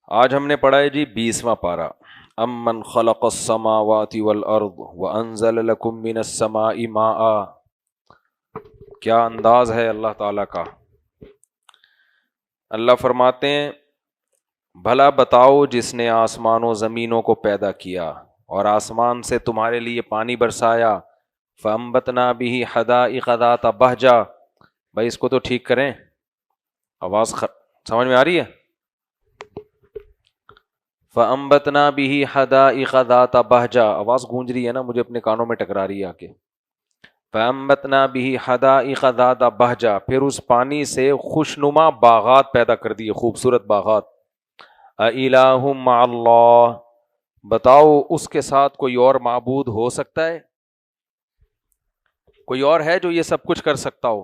آج ہم نے پڑھا ہے جی 20واں پارہ. امن خلق السماوات والارض وانزل لکم من السماء ماء. کیا انداز ہے اللہ تعالیٰ کا. اللہ فرماتے ہیں بھلا بتاؤ جس نے آسمان و زمینوں کو پیدا کیا اور آسمان سے تمہارے لیے پانی برسایا. فانبتنا به حدائق ذات بہجہ. بھائی اس کو تو ٹھیک کریں. آواز سمجھ میں آ رہی ہے. فَأَنبَتْنَا بِهِ حَدَائِقَ ذَاتَ بَہْجَةٍ. آواز گونج رہی ہے نا, مجھے اپنے کانوں میں ٹکرا رہی ہے آ کے. فَأَنبَتْنَا بِهِ حَدَائِقَ ذَاتَ بَہْجَةٍ. پھر اس پانی سے خوشنما باغات پیدا کر دیے, خوبصورت باغات. أَإِلَٰهٌ مَّعَ اللَّهِ. بتاؤ اس کے ساتھ کوئی اور معبود ہو سکتا ہے؟ کوئی اور ہے جو یہ سب کچھ کر سکتا ہو؟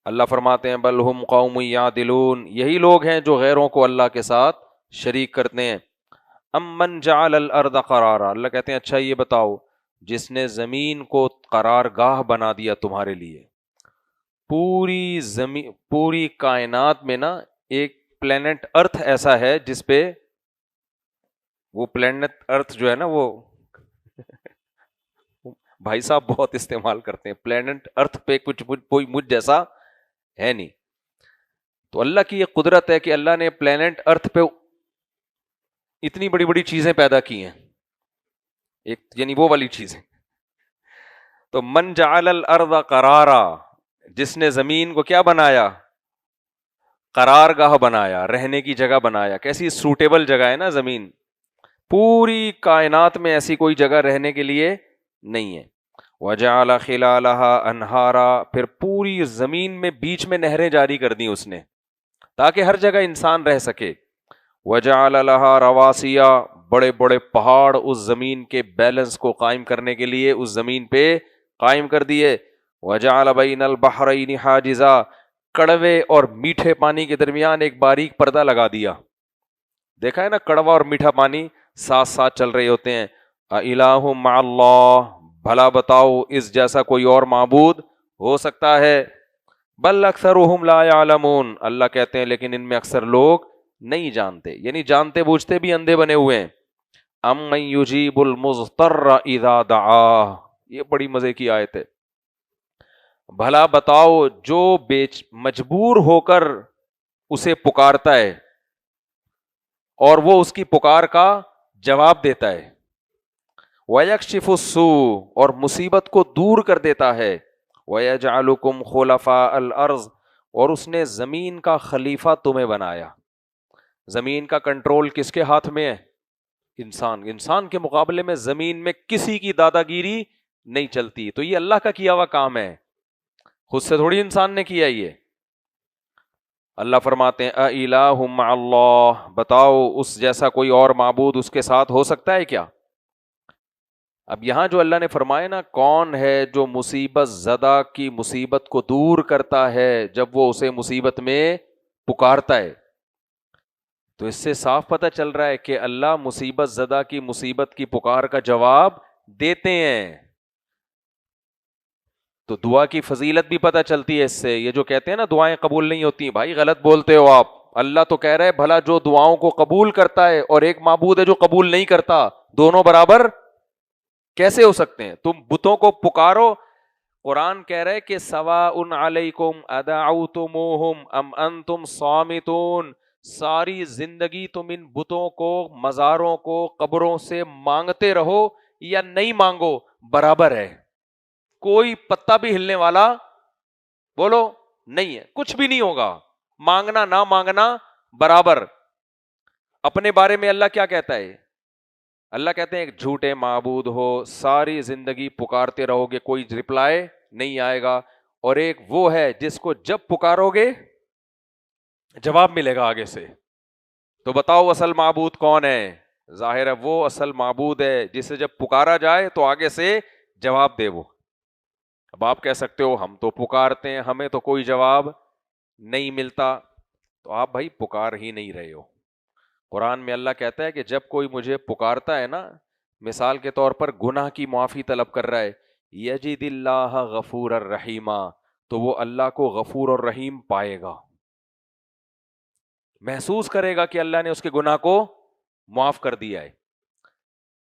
اللہ فرماتے ہیں بل ہم قوم یعدلون. یہی لوگ ہیں جو غیروں کو اللہ کے ساتھ شریک کرتے ہیں. امن جعل الارض قرارا. اللہ کہتے ہیں اچھا یہ بتاؤ جس نے زمین کو قرار گاہ بنا دیا تمہارے لیے. پوری زمین, پوری کائنات میں نا ایک پلینٹ ارتھ ایسا ہے جس پہ, وہ پلینٹ ارتھ جو ہے نا وہ بھائی صاحب بہت استعمال کرتے ہیں, پلینٹ ارتھ پہ کچھ کوئی مجھ جیسا ہے نہیں. تو اللہ کی یہ قدرت ہے کہ اللہ نے پلینٹ ارتھ پہ اتنی بڑی بڑی چیزیں پیدا کی ہیں, ایک یعنی وہ والی چیزیں. تو من جعل الارض قرارا, جس نے زمین کو کیا بنایا, قرار گاہ بنایا, رہنے کی جگہ بنایا. کیسی سوٹیبل جگہ ہے نا زمین. پوری کائنات میں ایسی کوئی جگہ رہنے کے لیے نہیں ہے. وجعل خلالها انہارا. پھر پوری زمین میں بیچ میں نہریں جاری کر دی اس نے تاکہ ہر جگہ انسان رہ سکے. وجعل لها رواسیا. بڑے بڑے پہاڑ اس زمین کے بیلنس کو قائم کرنے کے لیے اس زمین پہ قائم کر دیے. وجعل بین البحرین حاجزا. کڑوے اور میٹھے پانی کے درمیان ایک باریک پردہ لگا دیا. دیکھا ہے نا, کڑوا اور میٹھا پانی ساتھ ساتھ چل رہے ہوتے ہیں. الہ مع اللہ. بھلا بتاؤ اس جیسا کوئی اور معبود ہو سکتا ہے؟ بل اکثرهم لا يعلمون. اللہ کہتے ہیں لیکن ان میں اکثر لوگ نہیں جانتے, یعنی جانتے بوجھتے بھی اندھے بنے ہوئے ہیں. امن یجیب المضطر اذا دعاہ. یہ بڑی مزے کی آیت ہے. بھلا بتاؤ جو مجبور ہو کر اسے پکارتا ہے اور وہ اس کی پکار کا جواب دیتا ہے. وَيَكْشِفُ السُّوءَ. اور مصیبت کو دور کر دیتا ہے. وَيَجْعَلُكُمْ خُلَفَاءَ الْأَرْضِ. اور اس نے زمین کا خلیفہ تمہیں بنایا. زمین کا کنٹرول کس کے ہاتھ میں ہے؟ انسان کے مقابلے میں زمین میں کسی کی دادا گیری نہیں چلتی. تو یہ اللہ کا کیا ہوا کام ہے, خود سے تھوڑی انسان نے کیا. یہ اللہ فرماتے ہیں اِلَٰهٌ مَّعَ اللَّهِ. بتاؤ اس جیسا کوئی اور معبود اس کے ساتھ ہو سکتا ہے کیا؟ اب یہاں جو اللہ نے فرمایا نا, کون ہے جو مصیبت زدہ کی مصیبت کو دور کرتا ہے جب وہ اسے مصیبت میں پکارتا ہے, تو اس سے صاف پتہ چل رہا ہے کہ اللہ مصیبت زدہ کی مصیبت کی پکار کا جواب دیتے ہیں. تو دعا کی فضیلت بھی پتہ چلتی ہے اس سے. یہ جو کہتے ہیں نا دعائیں قبول نہیں ہوتی, بھائی غلط بولتے ہو آپ. اللہ تو کہہ رہے بھلا جو دعاؤں کو قبول کرتا ہے اور ایک معبود ہے جو قبول نہیں کرتا, دونوں برابر کیسے ہو سکتے ہیں؟ تم بتوں کو پکارو. قرآن کہہ رہے کہ سواء علیکم ادعوتموہم ام انتم صامتون. ساری زندگی تم ان بتوں کو, مزاروں کو, قبروں سے مانگتے رہو یا نہیں مانگو, برابر ہے. کوئی پتا بھی ہلنے والا بولو نہیں ہے, کچھ بھی نہیں ہوگا. مانگنا نہ مانگنا برابر. اپنے بارے میں اللہ کیا کہتا ہے؟ اللہ کہتے ہیں ایک جھوٹے معبود ہو, ساری زندگی پکارتے رہو گے, کوئی رپلائی نہیں آئے گا, اور ایک وہ ہے جس کو جب پکارو گے جواب ملے گا آگے سے. تو بتاؤ اصل معبود کون ہے؟ ظاہر ہے وہ اصل معبود ہے جسے جب پکارا جائے تو آگے سے جواب دے وہ. اب آپ کہہ سکتے ہو ہم تو پکارتے ہیں, ہمیں تو کوئی جواب نہیں ملتا. تو آپ بھائی پکار ہی نہیں رہے ہو. قرآن میں اللہ کہتا ہے کہ جب کوئی مجھے پکارتا ہے نا, مثال کے طور پر گناہ کی معافی طلب کر رہا ہے, یجد اللہ غفور الرحیمہ, تو وہ اللہ کو غفور اور رحیم پائے گا. محسوس کرے گا کہ اللہ نے اس کے گناہ کو معاف کر دیا ہے.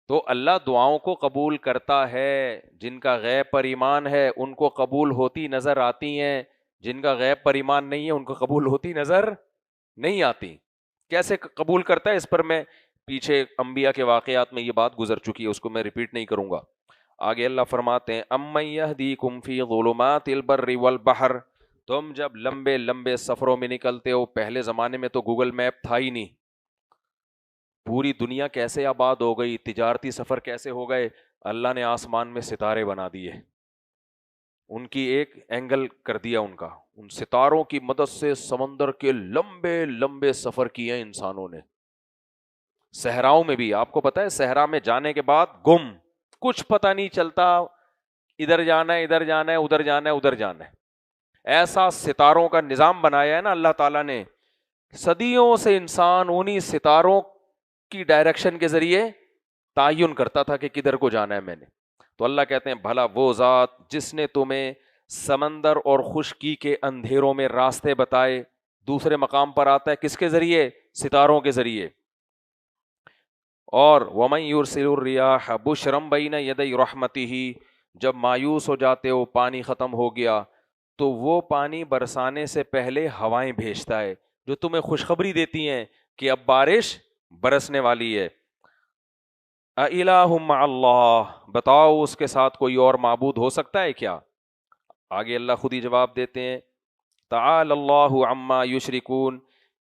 تو اللہ دعاؤں کو قبول کرتا ہے. جن کا غیب پر ایمان ہے ان کو قبول ہوتی نظر آتی ہیں, جن کا غیب پر ایمان نہیں ہے ان کو قبول ہوتی نظر نہیں آتی. کیسے قبول کرتا ہے, اس پر میں پیچھے انبیاء کے واقعات میں یہ بات گزر چکی ہے, اس کو میں ریپیٹ نہیں کروں گا. آگے اللہ فرماتے ہیں امن یہدیکم فی ظلمات البر والبحر, تم جب لمبے لمبے سفروں میں نکلتے ہو, پہلے زمانے میں تو گوگل میپ تھا ہی نہیں, پوری دنیا کیسے آباد ہو گئی, تجارتی سفر کیسے ہو گئے, اللہ نے آسمان میں ستارے بنا دیے, ان کی ایک اینگل کر دیا ان کا, ان ستاروں کی مدد سے سمندر کے لمبے لمبے سفر کیے انسانوں نے. صحراؤں میں بھی, آپ کو پتا ہے صحرا میں جانے کے بعد گم, کچھ پتہ نہیں چلتا, ادھر جانا ہے ادھر جانا ہے ادھر جانا ہے ادھر جانا ہے. ایسا ستاروں کا نظام بنایا ہے نا اللہ تعالیٰ نے, صدیوں سے انسان انہی ستاروں کی ڈائریکشن کے ذریعے تعین کرتا تھا کہ کدھر کو جانا ہے میں نے. تو اللہ کہتے ہیں بھلا وہ ذات جس نے تمہیں سمندر اور خشکی کے اندھیروں میں راستے بتائے. دوسرے مقام پر آتا ہے کس کے ذریعے, ستاروں کے ذریعے. اور وَمَن يُرْسِلُ الرِّيَاحَ بُشْرًا بَيْنَ يَدَيْ رَحْمَتِهِ, جب مایوس ہو جاتے ہو, پانی ختم ہو گیا, تو وہ پانی برسانے سے پہلے ہوائیں بھیجتا ہے جو تمہیں خوشخبری دیتی ہیں کہ اب بارش برسنے والی ہے. اَإِلَٰهٌ مَّعَ اللَّهِ, بتاؤ اس کے ساتھ کوئی اور معبود ہو سکتا ہے کیا؟ آگے اللہ خود ہی جواب دیتے ہیں تعالی اللہ عما یشرکون,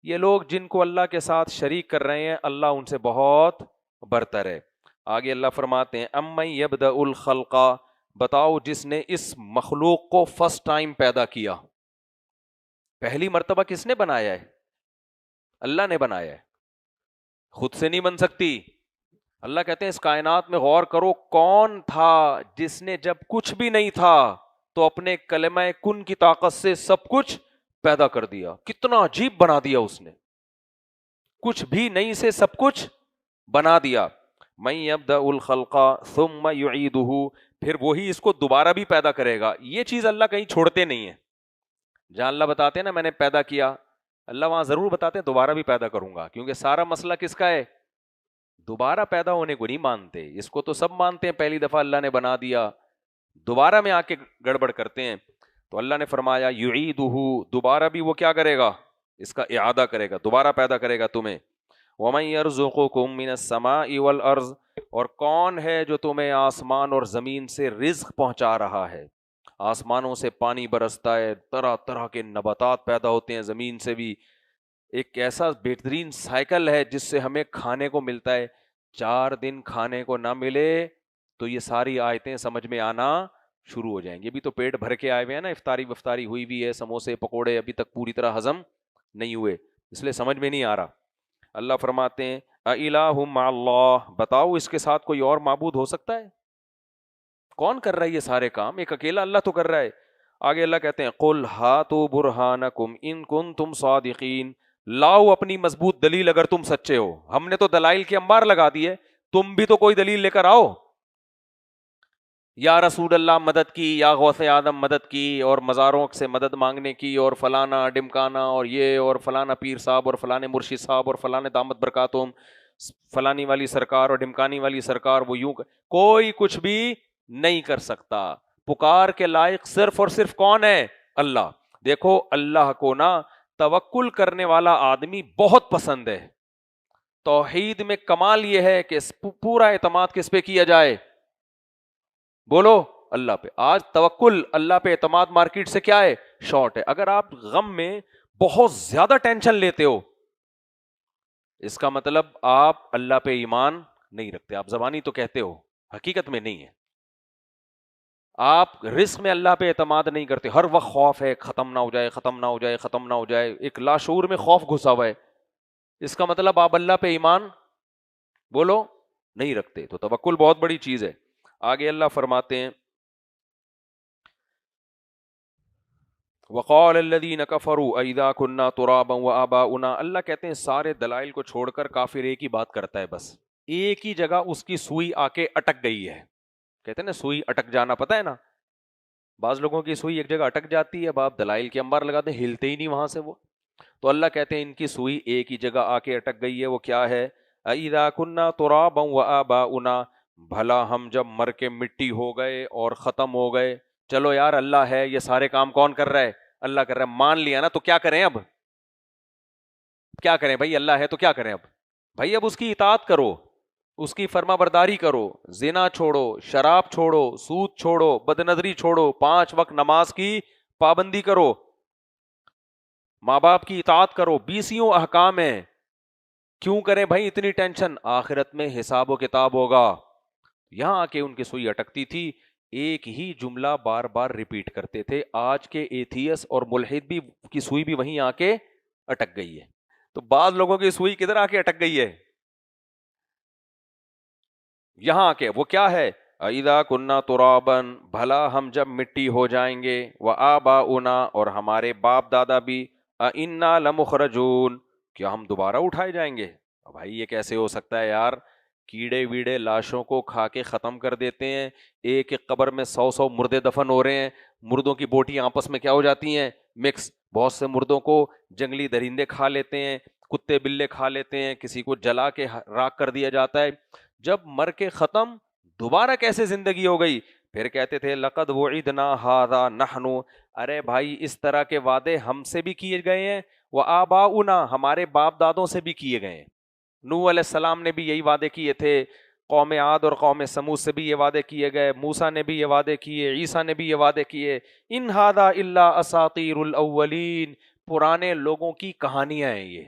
یہ لوگ جن کو اللہ کے ساتھ شریک کر رہے ہیں اللہ ان سے بہت برتر ہے. آگے اللہ فرماتے ہیں امن یبدأ الخلق, بتاؤ جس نے اس مخلوق کو فرسٹ ٹائم پیدا کیا, پہلی مرتبہ کس نے بنایا ہے؟ اللہ نے بنایا ہے, خود سے نہیں بن سکتی. اللہ کہتے ہیں اس کائنات میں غور کرو, کون تھا جس نے جب کچھ بھی نہیں تھا تو اپنے کلمہ کن کی طاقت سے سب کچھ پیدا کر دیا. کتنا عجیب بنا دیا اس نے, کچھ بھی نہیں سے سب کچھ بنا دیا. من یبدأ الخلق ثم یعیدہ, پھر وہی اس کو دوبارہ بھی پیدا کرے گا. یہ چیز اللہ کہیں چھوڑتے نہیں ہے. جہاں اللہ بتاتے ہیں نا میں نے پیدا کیا, اللہ وہاں ضرور بتاتے ہیں دوبارہ بھی پیدا کروں گا, کیونکہ سارا مسئلہ کس کا ہے؟ دوبارہ پیدا ہونے کو نہیں مانتے. اس کو تو سب مانتے ہیں پہلی دفعہ اللہ نے بنا دیا, دوبارہ میں آ کے گڑبڑ کرتے ہیں. تو اللہ نے فرمایا یعیدہ, دوبارہ بھی وہ کیا کرے گا, اس کا اعادہ کرے گا, دوبارہ پیدا کرے گا تمہیں. وَمَن يَرْزُقُكُم مِّنَ السَّمَاءِ وَالْأَرْضِ, اور کون ہے جو تمہیں آسمان اور زمین سے رزق پہنچا رہا ہے. آسمانوں سے پانی برستا ہے, طرح طرح کے نباتات پیدا ہوتے ہیں, زمین سے بھی ایک ایسا بہترین سائیکل ہے جس سے ہمیں کھانے کو ملتا ہے. 4 دن کھانے کو نہ ملے تو یہ ساری آیتیں سمجھ میں آنا شروع ہو جائیں گی. ابھی تو پیٹ بھر کے آئے ہوئے ہیں نا, افطاری وفطاری ہوئی بھی ہے, سموسے پکوڑے ابھی تک پوری طرح ہضم نہیں ہوئے, اس لیے سمجھ میں نہیں آ رہا. اللہ فرماتے ہیں اِلَٰهٌ مَّعَ اللَّهِ, بتاؤ اس کے ساتھ کوئی اور معبود ہو سکتا ہے؟ کون کر رہا ہے یہ سارے کام؟ ایک اکیلا اللہ تو کر رہا ہے. آگے اللہ کہتے ہیں قُلْ هَاتُوا بُرْهَانَكُمْ إِن كُنتُمْ صَادِقِينَ, لاؤ اپنی مضبوط دلیل اگر تم سچے ہو. ہم نے تو دلائل کے انبار لگا دیے, تم بھی تو کوئی دلیل لے کر آؤ. یا رسول اللہ مدد کی, یا غوث آدم مدد کی, اور مزاروں سے مدد مانگنے کی, اور فلانا ڈمکانا, اور یہ اور فلانا پیر صاحب, اور فلانے مرشد صاحب, اور فلانے دامت برکاتہم, فلانی والی سرکار اور ڈمکانی والی سرکار, وہ یوں کوئی کچھ بھی نہیں کر سکتا. پکار کے لائق صرف اور صرف کون ہے؟ اللہ. دیکھو اللہ کو نا توکل کرنے والا آدمی بہت پسند ہے. توحید میں کمال یہ ہے کہ پورا اعتماد کس پہ کیا جائے؟ بولو اللہ پہ. آج توکل اللہ پہ اعتماد مارکیٹ سے کیا ہے؟ شارٹ ہے. اگر آپ غم میں بہت زیادہ ٹینشن لیتے ہو, اس کا مطلب آپ اللہ پہ ایمان نہیں رکھتے. آپ زبانی تو کہتے ہو, حقیقت میں نہیں ہے. آپ رزق میں اللہ پہ اعتماد نہیں کرتے, ہر وقت خوف ہے ختم نہ ہو جائے, ختم نہ ہو جائے, ختم نہ ہو جائے, ایک لاشعور میں خوف گھسا ہوا ہے. اس کا مطلب آپ اللہ پہ ایمان بولو نہیں رکھتے. تو توکل بہت بڑی چیز ہے. آگے اللہ فرماتے ہیں وقال الذين كفروا اذا كنا ترابا واباؤنا, اللہ کہتے ہیں سارے دلائل کو چھوڑ کر کافر ایک ہی بات کرتا ہے, بس ایک ہی جگہ اس کی سوئی آ کے اٹک گئی ہے. کہتے ہیں نا سوئی اٹک جانا, پتہ ہے نا, بعض لوگوں کی سوئی ایک جگہ اٹک جاتی ہے, اب آپ دلائل کے انبار لگاتے ہیں, ہلتے ہی نہیں وہاں سے وہ. تو اللہ کہتے ہیں ان کی سوئی ایک ہی جگہ آ کے اٹک گئی ہے، وہ کیا ہے؟ اَإِذَا كُنَّا تُرَابًا وَآبَاؤُنَا، بھلا ہم جب مر کے مٹی ہو گئے اور ختم ہو گئے، چلو یار اللہ ہے، یہ سارے کام کون کر رہا ہے؟ اللہ کر رہا ہے، مان لیا نا، تو کیا کریں اب؟ کیا کریں بھائی؟ اللہ ہے تو کیا کریں اب؟ بھائی اب اس کی اطاعت کرو، اس کی فرما برداری کرو، زنا چھوڑو، شراب چھوڑو، سود چھوڑو، بد نظری چھوڑو، 5 وقت نماز کی پابندی کرو، ماں باپ کی اطاعت کرو، 20 احکام ہیں۔ کیوں کریں بھائی اتنی ٹینشن؟ آخرت میں حساب و کتاب ہوگا۔ یہاں آ کے ان کی سوئی اٹکتی تھی، ایک ہی جملہ بار بار ریپیٹ کرتے تھے۔ آج کے ایتھیس اور ملحد بھی کی سوئی بھی وہیں آ کے اٹک گئی ہے۔ تو بعض لوگوں کی سوئی کدھر آ کے اٹک گئی ہے؟ یہاں آ کے۔ وہ کیا ہے؟ اِذَا كُنَّا تُرَابًا، بھلا ہم جب مٹی ہو جائیں گے، وَآبَاؤُنَا، اور ہمارے باپ دادا بھی، أَإِنَّا لَمُخْرَجُونَ، کیا ہم دوبارہ اٹھائے جائیں گے؟ بھائی یہ کیسے ہو سکتا ہے یار؟ کیڑے ویڑے لاشوں کو کھا کے ختم کر دیتے ہیں، ایک ایک قبر میں 100 مردے دفن ہو رہے ہیں، مردوں کی بوٹیاں آپس میں کیا ہو جاتی ہیں؟ مکس۔ بہت سے مردوں کو جنگلی درندے کھا لیتے ہیں، کتے بلے کھا لیتے ہیں، کسی کو جلا کے راکھ کر دیا جاتا ہے۔ جب مر کے ختم، دوبارہ کیسے زندگی ہو گئی؟ پھر کہتے تھے لَقَدْ وُعِدْنَا هَذَا نَحْنُ، ارے بھائی اس طرح کے وعدے ہم سے بھی کیے گئے ہیں، وَآبَاؤُنَا، ہمارے باپ دادوں سے بھی کیے گئے ہیں۔ نوح علیہ السلام نے بھی یہی وعدے کیے تھے، قوم عاد اور قوم سمود سے بھی یہ وعدے کیے گئے، موسیٰ نے بھی یہ وعدے کیے، عیسیٰ نے بھی یہ وعدے کیے۔ ان ھذا الا اساطیر الاولین، پرانے لوگوں کی کہانیاں ہیں، یہ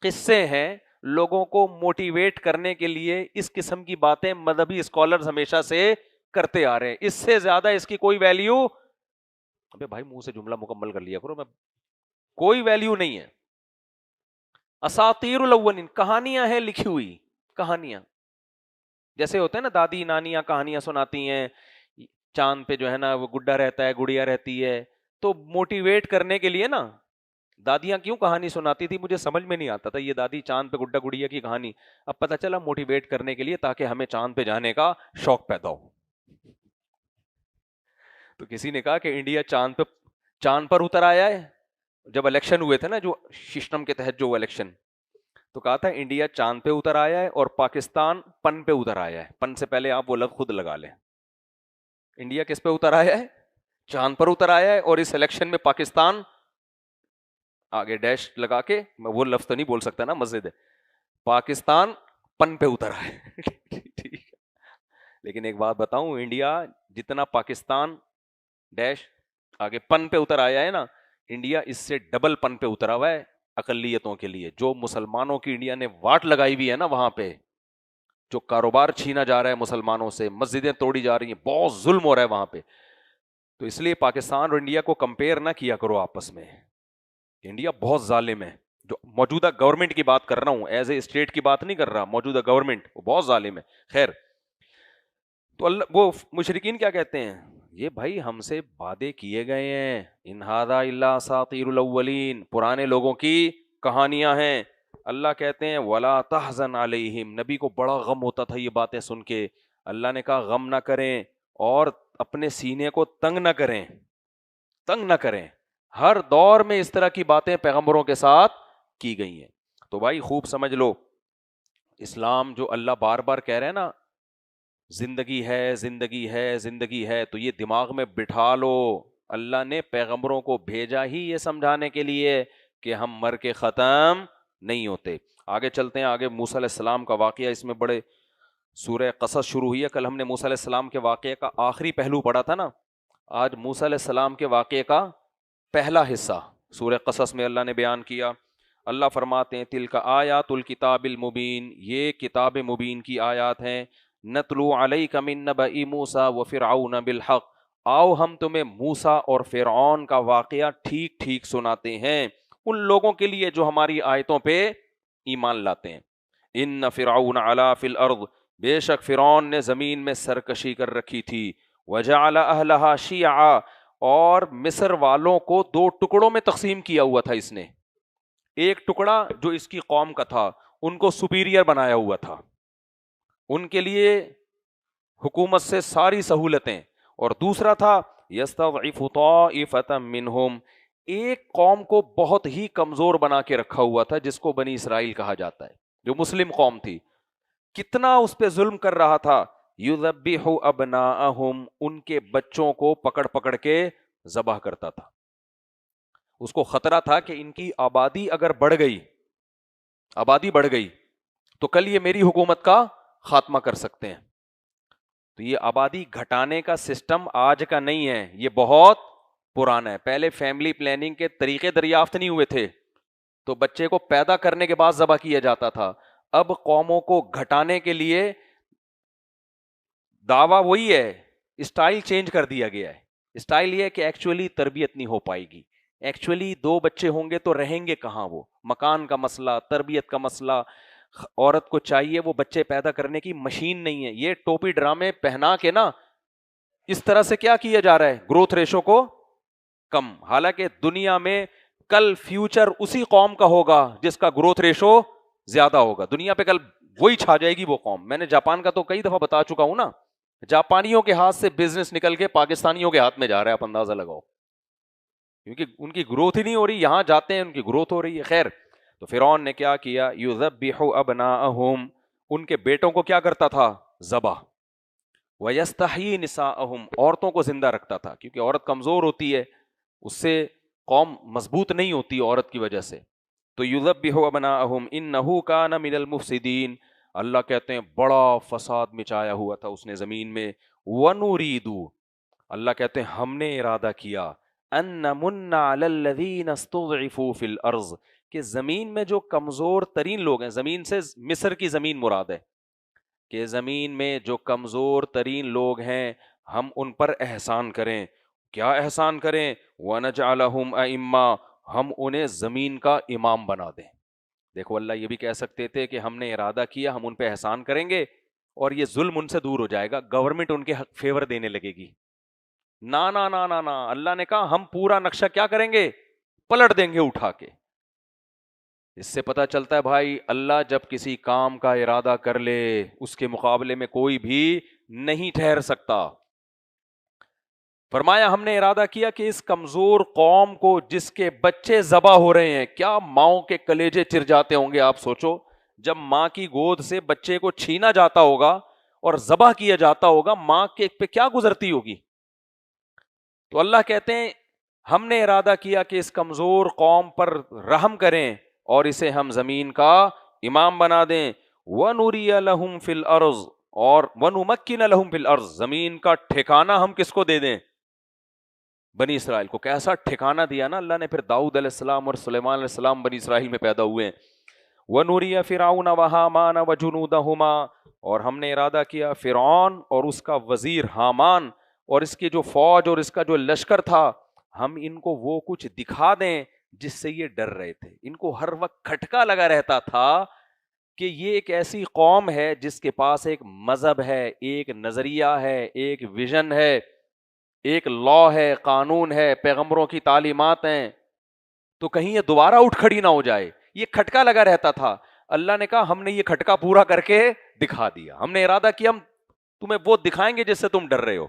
قصے ہیں، لوگوں کو موٹیویٹ کرنے کے لیے اس قسم کی باتیں مذہبی اسکالرز ہمیشہ سے کرتے آ رہے ہیں۔ اس سے زیادہ اس کی کوئی ویلیو، ابے بھائی منہ سے جملہ مکمل کر لیا کرو، میں کوئی ویلیو نہیں ہے۔ اساطیر الاولین، کہانیاں ہیں لکھی ہوئی، کہانیاں جیسے ہوتے ہیں نا، دادی نانیاں کہانیاں سناتی ہیں، چاند پہ جو ہے نا وہ گڈا رہتا ہے، گڑیا رہتی ہے، تو موٹیویٹ کرنے کے لیے نا دادیاں کیوں کہانی سناتی تھی مجھے سمجھ میں نہیں آتا تھا، یہ دادی چاند پہ گڈا گڑیا کی کہانی، اب پتہ چلا موٹیویٹ کرنے کے لیے تاکہ ہمیں چاند پہ جانے کا شوق پیدا ہو۔ تو کسی نے کہا کہ انڈیا چاند پر اتر آیا ہے، جب الیکشن ہوئے تھے نا، جو سسٹم کے تحت جو الیکشن، تو کہا تھا انڈیا چاند پہ اتر آیا ہے اور پاکستان پن پہ اتر آیا ہے۔ پن سے پہلے آپ وہ لفظ خود لگا لیں۔ انڈیا کس پہ اتر آیا ہے؟ چاند پر اتر آیا ہے، اور اس الیکشن میں پاکستان، آگے ڈیش لگا کے، میں وہ لفظ تو نہیں بول سکتا نا، مسجد ہے، پاکستان پن پہ اتر آیا ہے۔ ٹھیک ہے، لیکن ایک بات بتاؤں، انڈیا جتنا پاکستان ڈیش آگے پن پہ اتر آیا ہے نا، انڈیا اس سے ڈبل پن پہ اترا ہوا ہے اقلیتوں کے لیے۔ جو مسلمانوں کی انڈیا نے واٹ لگائی ہوئی ہے نا، وہاں پہ جو کاروبار چھینا جا رہا ہے مسلمانوں سے، مسجدیں توڑی جا رہی ہیں، بہت ظلم ہو رہا ہے وہاں پہ۔ تو اس لیے پاکستان اور انڈیا کو کمپیئر نہ کیا کرو آپس میں، انڈیا بہت ظالم ہے۔ جو موجودہ گورنمنٹ کی بات کر رہا ہوں، ایز اے اسٹیٹ کی بات نہیں کر رہا، موجودہ گورنمنٹ وہ بہت ظالم ہے۔ خیر، تو اللہ، وہ مشرکین کیا کہتے ہیں؟ یہ بھائی ہم سے وعدے کیے گئے ہیں، ان ھذا الا اساطیر الاولین، پرانے لوگوں کی کہانیاں ہیں۔ اللہ کہتے ہیں ولا تحزن علیہم، نبی کو بڑا غم ہوتا تھا یہ باتیں سن کے۔ اللہ نے کہا غم نہ کریں اور اپنے سینے کو تنگ نہ کریں، تنگ نہ کریں۔ ہر دور میں اس طرح کی باتیں پیغمبروں کے ساتھ کی گئی ہیں۔ تو بھائی خوب سمجھ لو، اسلام جو اللہ بار بار کہہ رہے ہیں نا، زندگی ہے، زندگی ہے، زندگی ہے، تو یہ دماغ میں بٹھا لو، اللہ نے پیغمبروں کو بھیجا ہی یہ سمجھانے کے لیے کہ ہم مر کے ختم نہیں ہوتے۔ آگے چلتے ہیں، آگے موسیٰ علیہ السلام کا واقعہ، اس میں بڑے، سورہ قصص شروع ہوئی ہے، کل ہم نے موسیٰ علیہ السلام کے واقعے کا آخری پہلو پڑھا تھا نا، آج موسیٰ علیہ السلام کے واقعے کا پہلا حصہ سورہ قصص میں اللہ نے بیان کیا۔ اللہ فرماتے ہیں تلک آیات الکتاب المبین، یہ کتاب مبین کی آیات ہیں، نتلو علیک من نبأ موسیٰ وفرعون بالحق، آؤ ہم تمہیں موسیٰ اور فرعون کا واقعہ ٹھیک ٹھیک سناتے ہیں، ان لوگوں کے لیے جو ہماری آیتوں پہ ایمان لاتے ہیں۔ ان فرعون علا فی الارض، بے شک فرعون نے زمین میں سرکشی کر رکھی تھی، وجعل اہلہا شیعا، اور مصر والوں کو 2 ٹکڑوں میں تقسیم کیا ہوا تھا اس نے۔ ایک ٹکڑا جو اس کی قوم کا تھا، ان کو سپیریئر بنایا ہوا تھا، ان کے لیے حکومت سے ساری سہولتیں، اور دوسرا تھا یستضعف طائفۃ منہم، ایک قوم کو بہت ہی کمزور بنا کے رکھا ہوا تھا جس کو بنی اسرائیل کہا جاتا ہے, جو مسلم قوم تھی. کتنا اس پہ ظلم کر رہا تھا. یذبح ابناءہم, ان کے بچوں کو پکڑ پکڑ کے ذبح کرتا تھا. اس کو خطرہ تھا کہ ان کی آبادی اگر بڑھ گئی تو کل یہ میری حکومت کا خاتمہ کر سکتے ہیں. تو یہ آبادی گھٹانے کا سسٹم آج کا نہیں ہے, یہ بہت پرانا ہے. پہلے فیملی پلاننگ کے طریقے دریافت نہیں ہوئے تھے, تو بچے کو پیدا کرنے کے بعد ذبح کیا جاتا تھا. اب قوموں کو گھٹانے کے لیے دعویٰ وہی ہے, اسٹائل چینج کر دیا گیا ہے. اسٹائل یہ ہے کہ ایکچولی تربیت نہیں ہو پائے گی, ایکچولی 2 بچے ہوں گے تو رہیں گے کہاں, وہ مکان کا مسئلہ, تربیت کا مسئلہ. عورت کو چاہیے وہ بچے پیدا کرنے کی مشین نہیں ہے. یہ ٹوپی ڈرامے پہنا کے نا اس طرح سے کیا کیا جا رہا ہے, گروتھ ریشو کو کم. حالانکہ دنیا میں کل فیوچر اسی قوم کا ہوگا جس کا گروتھ ریشو زیادہ ہوگا. دنیا پہ کل وہی چھا جائے گی وہ قوم. میں نے جاپان کا تو کئی دفعہ بتا چکا ہوں نا, جاپانیوں کے ہاتھ سے بزنس نکل کے پاکستانیوں کے ہاتھ میں جا رہا ہے, آپ اندازہ لگاؤ, کیونکہ ان کی گروتھ ہی نہیں ہو رہی. یہاں جاتے ہیں ان کی گروتھ ہو رہی ہے. خیر, تو فرعون نے کیا کیا, یذبح ابناءہم, ان کے بیٹوں کو کیا کرتا تھا, ذبح. ویستحیی نساءہم, عورتوں کو زندہ رکھتا تھا, کیونکہ عورت کمزور ہوتی ہے, اس سے قوم مضبوط نہیں ہوتی عورت کی وجہ سے. تو یذبح ابناءہم انہ کان من المفسدین, اللہ کہتے ہیں بڑا فساد مچایا ہوا تھا اس نے زمین میں. وَنُرِيدُ, اللہ کہتے ہیں ہم نے ارادہ کیا, ان نمن علی الذین استضعفوا فی الارض, کہ زمین میں جو کمزور ترین لوگ ہیں, زمین سے مصر کی زمین مراد ہے, کہ زمین میں جو کمزور ترین لوگ ہیں ہم ان پر احسان کریں. کیا احسان کریں, وَنَجْعَلَهُمْ أَئِمَّةً, ہم انہیں زمین کا امام بنا دیں. دیکھو اللہ یہ بھی کہہ سکتے تھے کہ ہم نے ارادہ کیا ہم ان پہ احسان کریں گے اور یہ ظلم ان سے دور ہو جائے گا, گورنمنٹ ان کے فیور دینے لگے گی. نا نا نا نا نا, اللہ نے کہا ہم پورا نقشہ کیا کریں گے, پلٹ دیں گے اٹھا کے. اس سے پتہ چلتا ہے بھائی, اللہ جب کسی کام کا ارادہ کر لے اس کے مقابلے میں کوئی بھی نہیں ٹھہر سکتا. فرمایا ہم نے ارادہ کیا کہ اس کمزور قوم کو جس کے بچے ذبح ہو رہے ہیں, کیا ماؤں کے کلیجے چر جاتے ہوں گے. آپ سوچو, جب ماں کی گود سے بچے کو چھینا جاتا ہوگا اور ذبح کیا جاتا ہوگا, ماں کے پہ کیا گزرتی ہوگی. تو اللہ کہتے ہیں ہم نے ارادہ کیا کہ اس کمزور قوم پر رحم کریں اور اسے ہم زمین کا امام بنا دیں. وَنُرِيَ لَهُمْ فِي الْأَرْضِ, اور وَنُمَكِّنَ لَهُمْ فِي الْأَرْضِ, زمین کا ٹھکانہ ہم کس کو دے دیں, بنی اسرائیل کو. کیسا ٹھکانہ دیا نا اللہ نے. پھر داؤد علیہ السلام اور سلیمان علیہ السلام بنی اسرائیل میں پیدا ہوئے ہیں. وَنُرِيَ فِرْعَوْنَ وَحَامَانَ وَجُنُودَهُمَا, اور ہم نے ارادہ کیا فرعون اور اس کا وزیر حامان اور اس کی جو فوج اور اس کا جو لشکر تھا, ہم ان کو وہ کچھ دکھا دیں جس سے یہ ڈر رہے تھے. ان کو ہر وقت کھٹکا لگا رہتا تھا کہ یہ ایک ایسی قوم ہے جس کے پاس ایک مذہب ہے, ایک نظریہ ہے, ایک ویژن ہے, ایک لا ہے, قانون ہے, پیغمبروں کی تعلیمات ہیں, تو کہیں یہ دوبارہ اٹھ کھڑی نہ ہو جائے. یہ کھٹکا لگا رہتا تھا. اللہ نے کہا ہم نے یہ کھٹکا پورا کر کے دکھا دیا. ہم نے ارادہ کیا ہم تمہیں وہ دکھائیں گے جس سے تم ڈر رہے ہو,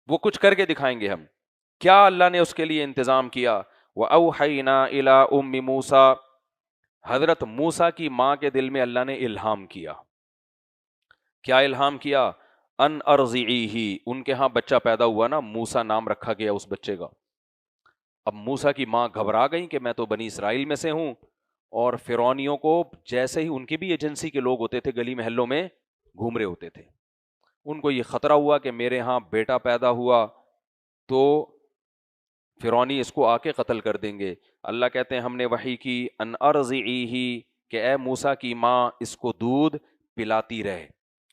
وہ کچھ کر کے دکھائیں گے ہم. کیا اللہ نے اس کے لیے انتظام کیا. وَأَوْحَيْنَا إِلَىٰ أُمِّ مُوسَىٰ, حضرت موسیٰ کی ماں کے دل میں اللہ نے الہام کیا. کیا الہام کیا, ان ارضعیہ, ان کے ہاں بچہ پیدا ہوا نا, موسیٰ نام رکھا گیا اس بچے کا. اب موسیٰ کی ماں گھبرا گئی کہ میں تو بنی اسرائیل میں سے ہوں, اور فرعونیوں کو جیسے ہی ان کی بھی ایجنسی کے لوگ ہوتے تھے گلی محلوں میں گھوم رہے ہوتے تھے, ان کو یہ خطرہ ہوا کہ میرے ہاں بیٹا پیدا ہوا تو فرعونی اس کو آ کے قتل کر دیں گے. اللہ کہتے ہیں ہم نے وحی کی, ان ارضعیہ, کہ اے موسیٰ کی ماں اس کو دودھ پلاتی رہے.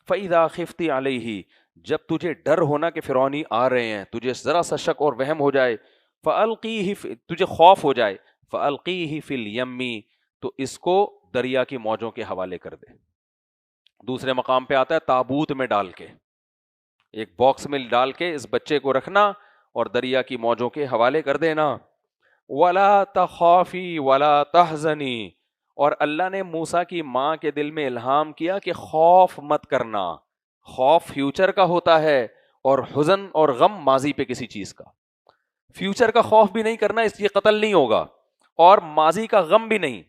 فَإِذَا خِفْتِ عَلَيْهِ, جب تجھے ڈر ہونا کہ فرعونی آ رہے ہیں, تجھے ذرا سا شک اور وہم ہو جائے, فَأَلْقِيهِ, تجھے خوف ہو جائے, فَأَلْقِيهِ فِي الْيَمِّ, تو اس کو دریا کی موجوں کے حوالے کر دے. دوسرے مقام پہ آتا ہے تابوت میں ڈال کے, ایک باکس میں ڈال کے اس بچے کو رکھنا اور دریا کی موجوں کے حوالے کر دینا. وَلَا تَخَافِي وَلَا تَحْزَنِي, اور اللہ نے موسیٰ کی ماں کے دل میں الہام کیا کہ خوف مت کرنا. خوف فیوچر کا ہوتا ہے اور حزن اور غم ماضی پہ کسی چیز کا. فیوچر کا خوف بھی نہیں کرنا، اس یہ قتل نہیں ہوگا، اور ماضی کا غم بھی نہیں.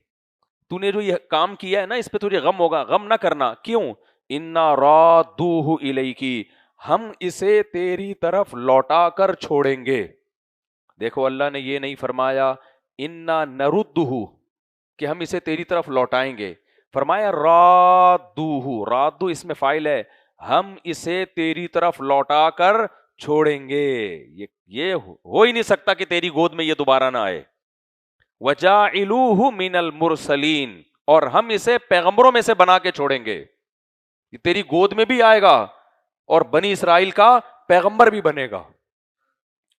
تو نے جو یہ کام کیا ہے نا اس پہ تجھے غم ہوگا، غم نہ کرنا. کیوں؟ انا رادوہ الیکی، ہم اسے تیری طرف لوٹا کر چھوڑیں گے. دیکھو اللہ نے یہ نہیں فرمایا انا نردہ کہ ہم اسے تیری طرف لوٹائیں گے، فرمایا رادوہ، رادو اس میں فاعل ہے، ہم اسے تیری طرف لوٹا کر چھوڑیں گے. یہ ہو ہی نہیں سکتا کہ تیری گود میں یہ دوبارہ نہ آئے. وَجَاعِلُوهُ مِنَ الْمُرْسَلِينَ، اور ہم اسے پیغمبروں میں سے بنا کے چھوڑیں گے. یہ تیری گود میں بھی آئے گا اور بنی اسرائیل کا پیغمبر بھی بنے گا.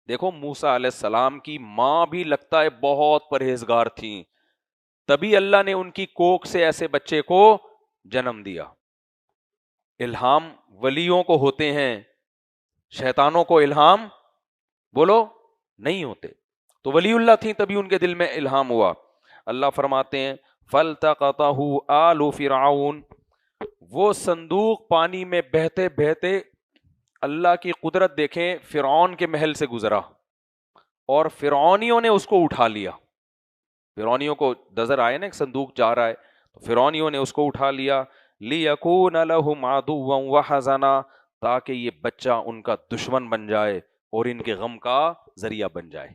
دیکھو موسیٰ علیہ السلام کی ماں بھی لگتا ہے بہت پرہیزگار تھیں، تبھی اللہ نے ان کی کوکھ سے ایسے بچے کو جنم دیا. الہام ولیوں کو ہوتے ہیں، شیطانوں کو الہام بولو نہیں ہوتے. تو ولی اللہ تھیں تبھی ان کے دل میں الہام ہوا. اللہ فرماتے ہیں فَالْتَقَطَهُ آلُ فِرْعَوْنَ، وہ صندوق پانی میں بہتے بہتے اللہ کی قدرت دیکھیں فرعون کے محل سے گزرا اور فرعونیوں نے اس کو اٹھا لیا. فرعونیوں کو نظر آئے نا ایک صندوق جا رہا ہے، تو فرعونیوں نے اس کو اٹھا لیا. لِيَكُونَ لَهُمْ عَدُوًّا وَحَزَنًا، تاکہ یہ بچہ ان کا دشمن بن جائے اور ان کے غم کا ذریعہ بن جائے.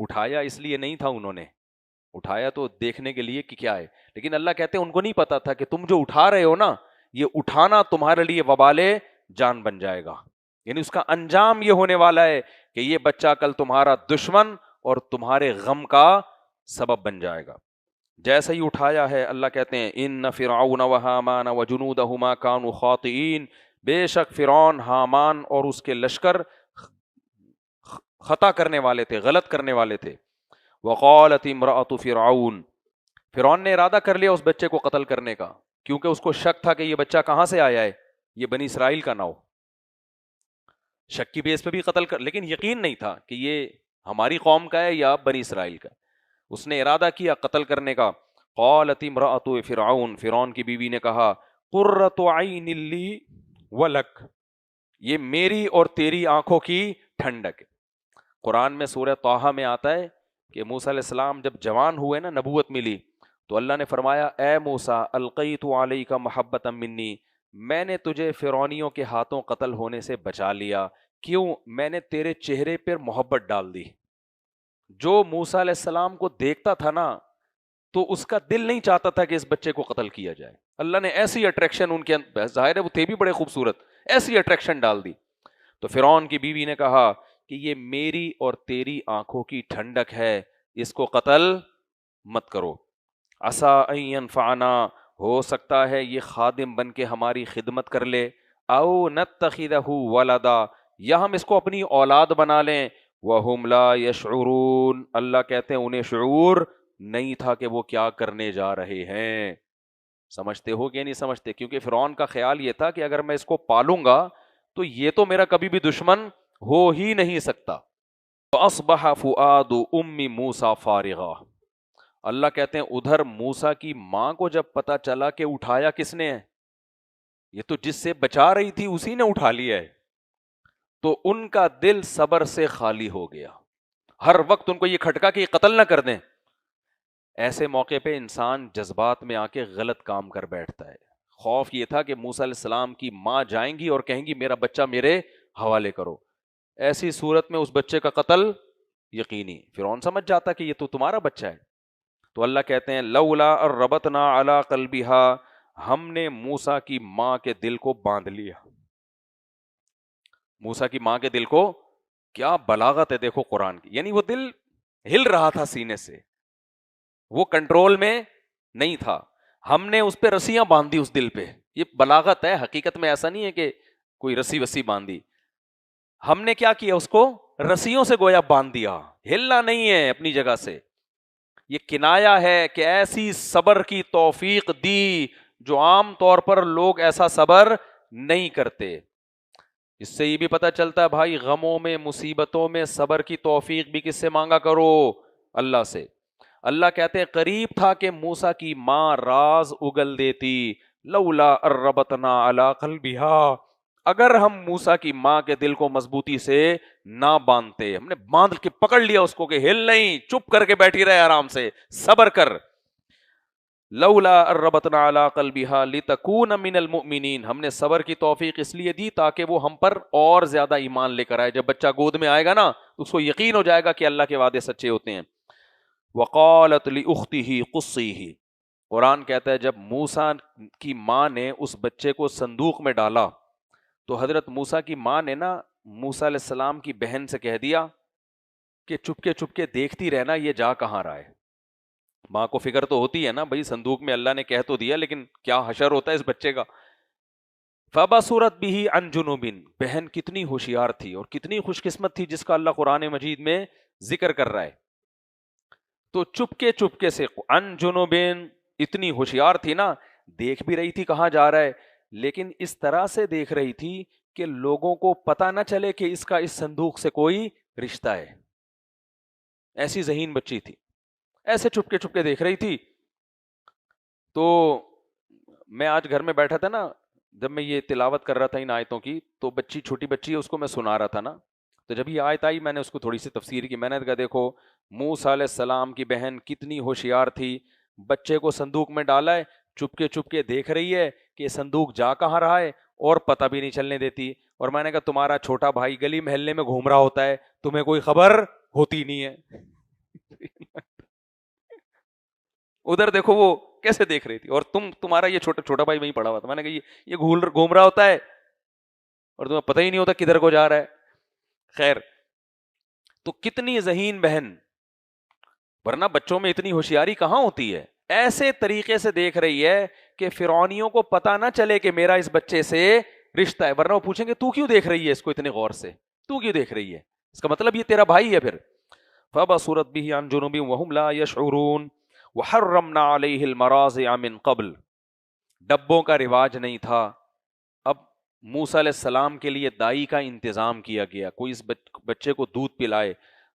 اٹھایا اس لیے نہیں تھا، انہوں نے اٹھایا تو دیکھنے کے لیے کہ کیا ہے، لیکن اللہ کہتے ہیں ان کو نہیں پتا تھا کہ تم جو اٹھا رہے ہو نا، یہ اٹھانا تمہارے لیے وبال جان بن جائے گا. یعنی اس کا انجام یہ ہونے والا ہے کہ یہ بچہ کل تمہارا دشمن اور تمہارے غم کا سبب بن جائے گا. جیسا ہی اٹھایا ہے اللہ کہتے ہیں ان فرعون وہامان وجنودہما کانوا خاطئین، بے شک فرعون، حامان اور اس کے لشکر خطا کرنے والے تھے، غلط کرنے والے تھے. وقالت امرأۃ فرعون، فرعون نے ارادہ کر لیا اس بچے کو قتل کرنے کا، کیونکہ اس کو شک تھا کہ یہ بچہ کہاں سے آیا ہے، یہ بنی اسرائیل کا نہ ہو. شک کی بیس پہ بھی قتل کر، لیکن یقین نہیں تھا کہ یہ ہماری قوم کا ہے یا بنی اسرائیل کا. اس نے ارادہ کیا قتل کرنے کا. قالت امرأۃ فرعون، فرعون کی بیوی نے کہا قرۃ عین لی ولک، یہ میری اور تیری آنکھوں کی ٹھنڈک ہے. قرآن میں سورہ طٰہٰ میں آتا ہے کہ موسیٰ علیہ السلام جب جوان ہوئے نا، نبوت ملی، تو اللہ نے فرمایا اے موسیٰ القیت علیک محبۃ منی، میں نے تجھے فرعونیوں کے ہاتھوں قتل ہونے سے بچا لیا. کیوں؟ میں نے تیرے چہرے پر محبت ڈال دی. جو موسیٰ علیہ السلام کو دیکھتا تھا نا تو اس کا دل نہیں چاہتا تھا کہ اس بچے کو قتل کیا جائے. اللہ نے ایسی اٹریکشن ان کے اندر، ظاہر ہے وہ تھے بھی بڑے خوبصورت، ایسی اٹریکشن ڈال دی. تو فرعون کی بیوی نے کہا کہ یہ میری اور تیری آنکھوں کی ٹھنڈک ہے، اس کو قتل مت کرو. عسیٰ ان ینفعنا، ہو سکتا ہے یہ خادم بن کے ہماری خدمت کر لے، او نتخذہ ولدا، یا ہم اس کو اپنی اولاد بنا لیں. وہم لا یشعرون، اللہ کہتے ہیں انہیں شعور نہیں تھا کہ وہ کیا کرنے جا رہے ہیں. سمجھتے ہو کہ نہیں سمجھتے؟ کیونکہ فرعون کا خیال یہ تھا کہ اگر میں اس کو پالوں گا تو یہ تو میرا کبھی بھی دشمن ہو ہی نہیں سکتا. فَأَصْبَحَ فُؤَادُ أُمِّ مُوسَىٰ فَارِغًا، اللہ کہتے ہیں ادھر موسیٰ کی ماں کو جب پتا چلا کہ اٹھایا کس نے ہے، یہ تو جس سے بچا رہی تھی اسی نے اٹھا لیا ہے، تو ان کا دل صبر سے خالی ہو گیا. ہر وقت ان کو یہ کھٹکا کہ یہ قتل نہ کر دیں. ایسے موقع پہ انسان جذبات میں آ کے غلط کام کر بیٹھتا ہے. خوف یہ تھا کہ موسیٰ علیہ السلام کی ماں جائیں گی اور کہیں گی میرا بچہ میرے حوالے کرو. ایسی صورت میں اس بچے کا قتل یقینی. فرعون سمجھ جاتا کہ یہ تو تمہارا بچہ ہے. تو اللہ کہتے ہیں لولا ربطنا علی قلبہا، ہم نے موسیٰ کی ماں کے دل کو باندھ لیا. موسیٰ کی ماں کے دل کو، کیا بلاغت ہے دیکھو قرآن کی، یعنی وہ دل ہل رہا تھا سینے سے، وہ کنٹرول میں نہیں تھا. ہم نے اس پہ رسیاں باندھی اس دل پہ. یہ بلاغت ہے، حقیقت میں ایسا نہیں ہے کہ کوئی رسی وسی باندھی. ہم نے کیا کیا؟ اس کو رسیوں سے گویا باندھ دیا، ہلنا نہیں ہے اپنی جگہ سے. یہ کنایا ہے کہ ایسی صبر کی توفیق دی جو عام طور پر لوگ ایسا صبر نہیں کرتے. اس سے یہ بھی پتہ چلتا ہے بھائی غموں میں، مصیبتوں میں صبر کی توفیق بھی کس سے مانگا کرو؟ اللہ سے. اللہ کہتے ہیں قریب تھا کہ موسیٰ کی ماں راز اگل دیتی. لولا ربطنا علی قلبہا، اگر ہم موسیٰ کی ماں کے دل کو مضبوطی سے نہ باندھتے, ہم نے باندھ کے پکڑ لیا اس کو کہ ہل نہیں, چپ کر کے بیٹھی رہے آرام سے, صبر کر, لولا ربطنا علی قلبها لتکون من المؤمنین, ہم نے صبر کی توفیق اس لیے دی تاکہ وہ ہم پر اور زیادہ ایمان لے کر آئے. جب بچہ گود میں آئے گا نا تو اس کو یقین ہو جائے گا کہ اللہ کے وعدے سچے ہوتے ہیں. وقالت لاختہ قصیہ, قرآن کہتا ہے جب موسیٰ کی ماں نے اس بچے کو صندوق میں ڈالا تو حضرت موسیٰ کی ماں نے نا موسیٰ علیہ السلام کی بہن سے کہہ دیا کہ چپ کے دیکھتی رہنا یہ جا کہاں رہا ہے. ماں کو فکر تو ہوتی ہے نا بھائی, صندوق میں اللہ نے کہہ تو دیا لیکن کیا حشر ہوتا ہے اس بچے کا. فبصرت به عن جنوب, بہن کتنی ہوشیار تھی اور کتنی خوش قسمت تھی جس کا اللہ قرآن مجید میں ذکر کر رہا ہے. تو چپ کے سے عن جنوب, اتنی ہوشیار تھی نا, دیکھ بھی رہی تھی کہاں جا رہا ہے, لیکن اس طرح سے دیکھ رہی تھی کہ لوگوں کو پتہ نہ چلے کہ اس کا اس صندوق سے کوئی رشتہ ہے. ایسی ذہین بچی تھی, ایسے چپ کے دیکھ رہی تھی. تو میں آج گھر میں بیٹھا تھا نا, جب میں یہ تلاوت کر رہا تھا ان آیتوں کی, تو چھوٹی بچی ہے اس کو میں سنا رہا تھا نا, تو جب یہ آیت آئی میں نے اس کو تھوڑی سی تفسیر کی. میں نے کہا دیکھو موسیٰ علیہ السلام کی بہن کتنی ہوشیار تھی, بچے کو صندوق میں ڈالا ہے, چپ کے دیکھ رہی ہے کہ صندوق جا کہاں رہا ہے اور پتہ بھی نہیں چلنے دیتی. اور میں نے کہا تمہارا چھوٹا بھائی گلی محلے میں گھوم رہا ہوتا ہے, تمہیں کوئی خبر ہوتی نہیں ہے. ادھر دیکھو وہ کیسے دیکھ رہی تھی, اور تمہارا یہ چھوٹا بھائی وہیں پڑا ہوا تھا. میں نے کہا یہ گھوم رہا ہوتا ہے اور تمہیں پتہ ہی نہیں ہوتا کدھر کو جا رہا ہے. خیر, تو کتنی ذہین بہن, ورنہ بچوں میں اتنی ہوشیاری کہاں ہوتی ہے. ایسے طریقے سے دیکھ رہی ہے کہ فرعونیوں کو پتہ نہ چلے کہ میرا اس بچے سے رشتہ ہے, ورنہ وہ پوچھیں گے تو کیوں دیکھ رہی ہے اس کو اتنے غور سے, تو کیوں دیکھ رہی ہے, اس کا مطلب یہ تیرا بھائی ہے. پھر فبصرت به عن جنوب وهم لا يشعرون وحرمنا عليه المراضع من قبل, ڈبوں کا رواج نہیں تھا. اب موسیٰ علیہ السلام کے لیے دائی کا انتظام کیا گیا, کوئی اس بچے کو دودھ پلائے.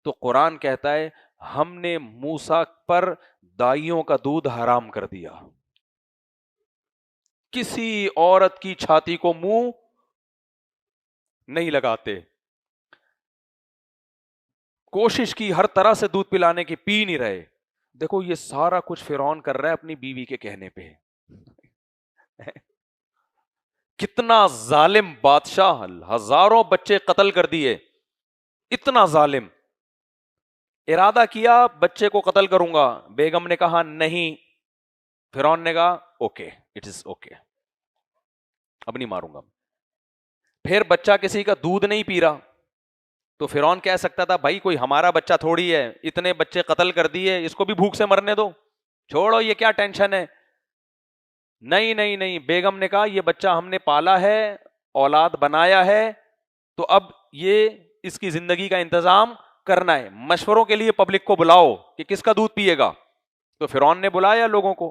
تو قرآن کہتا ہے ہم نے موسیٰ پر دائیوں کا دودھ حرام کر دیا. کسی عورت کی چھاتی کو منہ نہیں لگاتے, کوشش کی ہر طرح سے دودھ پلانے کی, پی نہیں رہے. دیکھو یہ سارا کچھ فرعون کر رہا ہے اپنی بیوی کے کہنے پہ. کتنا ظالم بادشاہ, ہزاروں بچے قتل کر دیے, اتنا ظالم. ارادہ کیا بچے کو قتل کروں گا, بیگم نے کہا نہیں, فرعون نے کہا اوکے اٹ از اوکے, اب نہیں ماروں گا. پھر بچہ کسی کا دودھ نہیں پی رہا, تو فرعون کہہ سکتا تھا بھائی کوئی ہمارا بچہ تھوڑی ہے, اتنے بچے قتل کر دیے, اس کو بھی بھوک سے مرنے دو, چھوڑو یہ کیا ٹینشن ہے. نہیں, بیگم نے کہا یہ بچہ ہم نے پالا ہے, اولاد بنایا ہے, تو اب یہ اس کی زندگی کا انتظام کرنا ہے. مشوروں کے لیے پبلک کو بلاؤ کہ کس کا دودھ پیے گا. تو فرعون نے بلایا لوگوں کو.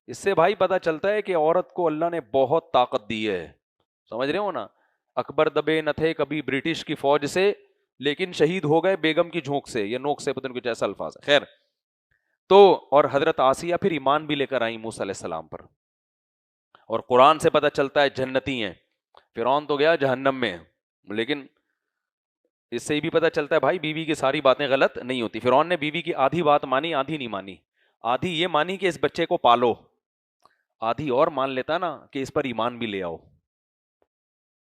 اس سے بھائی پتا چلتا ہے کہ عورت کو اللہ نے بہت طاقت دی ہے, سمجھ رہے ہو نا. اکبر دبے نہ تھے کبھی برٹش کی فوج سے, لیکن شہید ہو گئے بیگم کی جھونک سے یا نوک سے, پتہ نہیں کچھ ایسا الفاظ ہے. خیر, تو اور حضرت آسیہ پھر ایمان بھی لے کر آئی موسیٰ علیہ السلام پر. اور قرآن سے پتہ چلتا ہے جنتی ہیں, فرعون تو گیا جہنم میں, لیکن اس سے بھی پتہ چلتا ہے بھائی بیوی کی ساری باتیں غلط نہیں ہوتی. فرعون نے بیوی کی آدھی بات مانی, آدھی نہیں مانی. آدھی یہ مانی کہ اس بچے کو پالو, آدھی اور مان لیتا نا کہ اس پر ایمان بھی لے آؤ,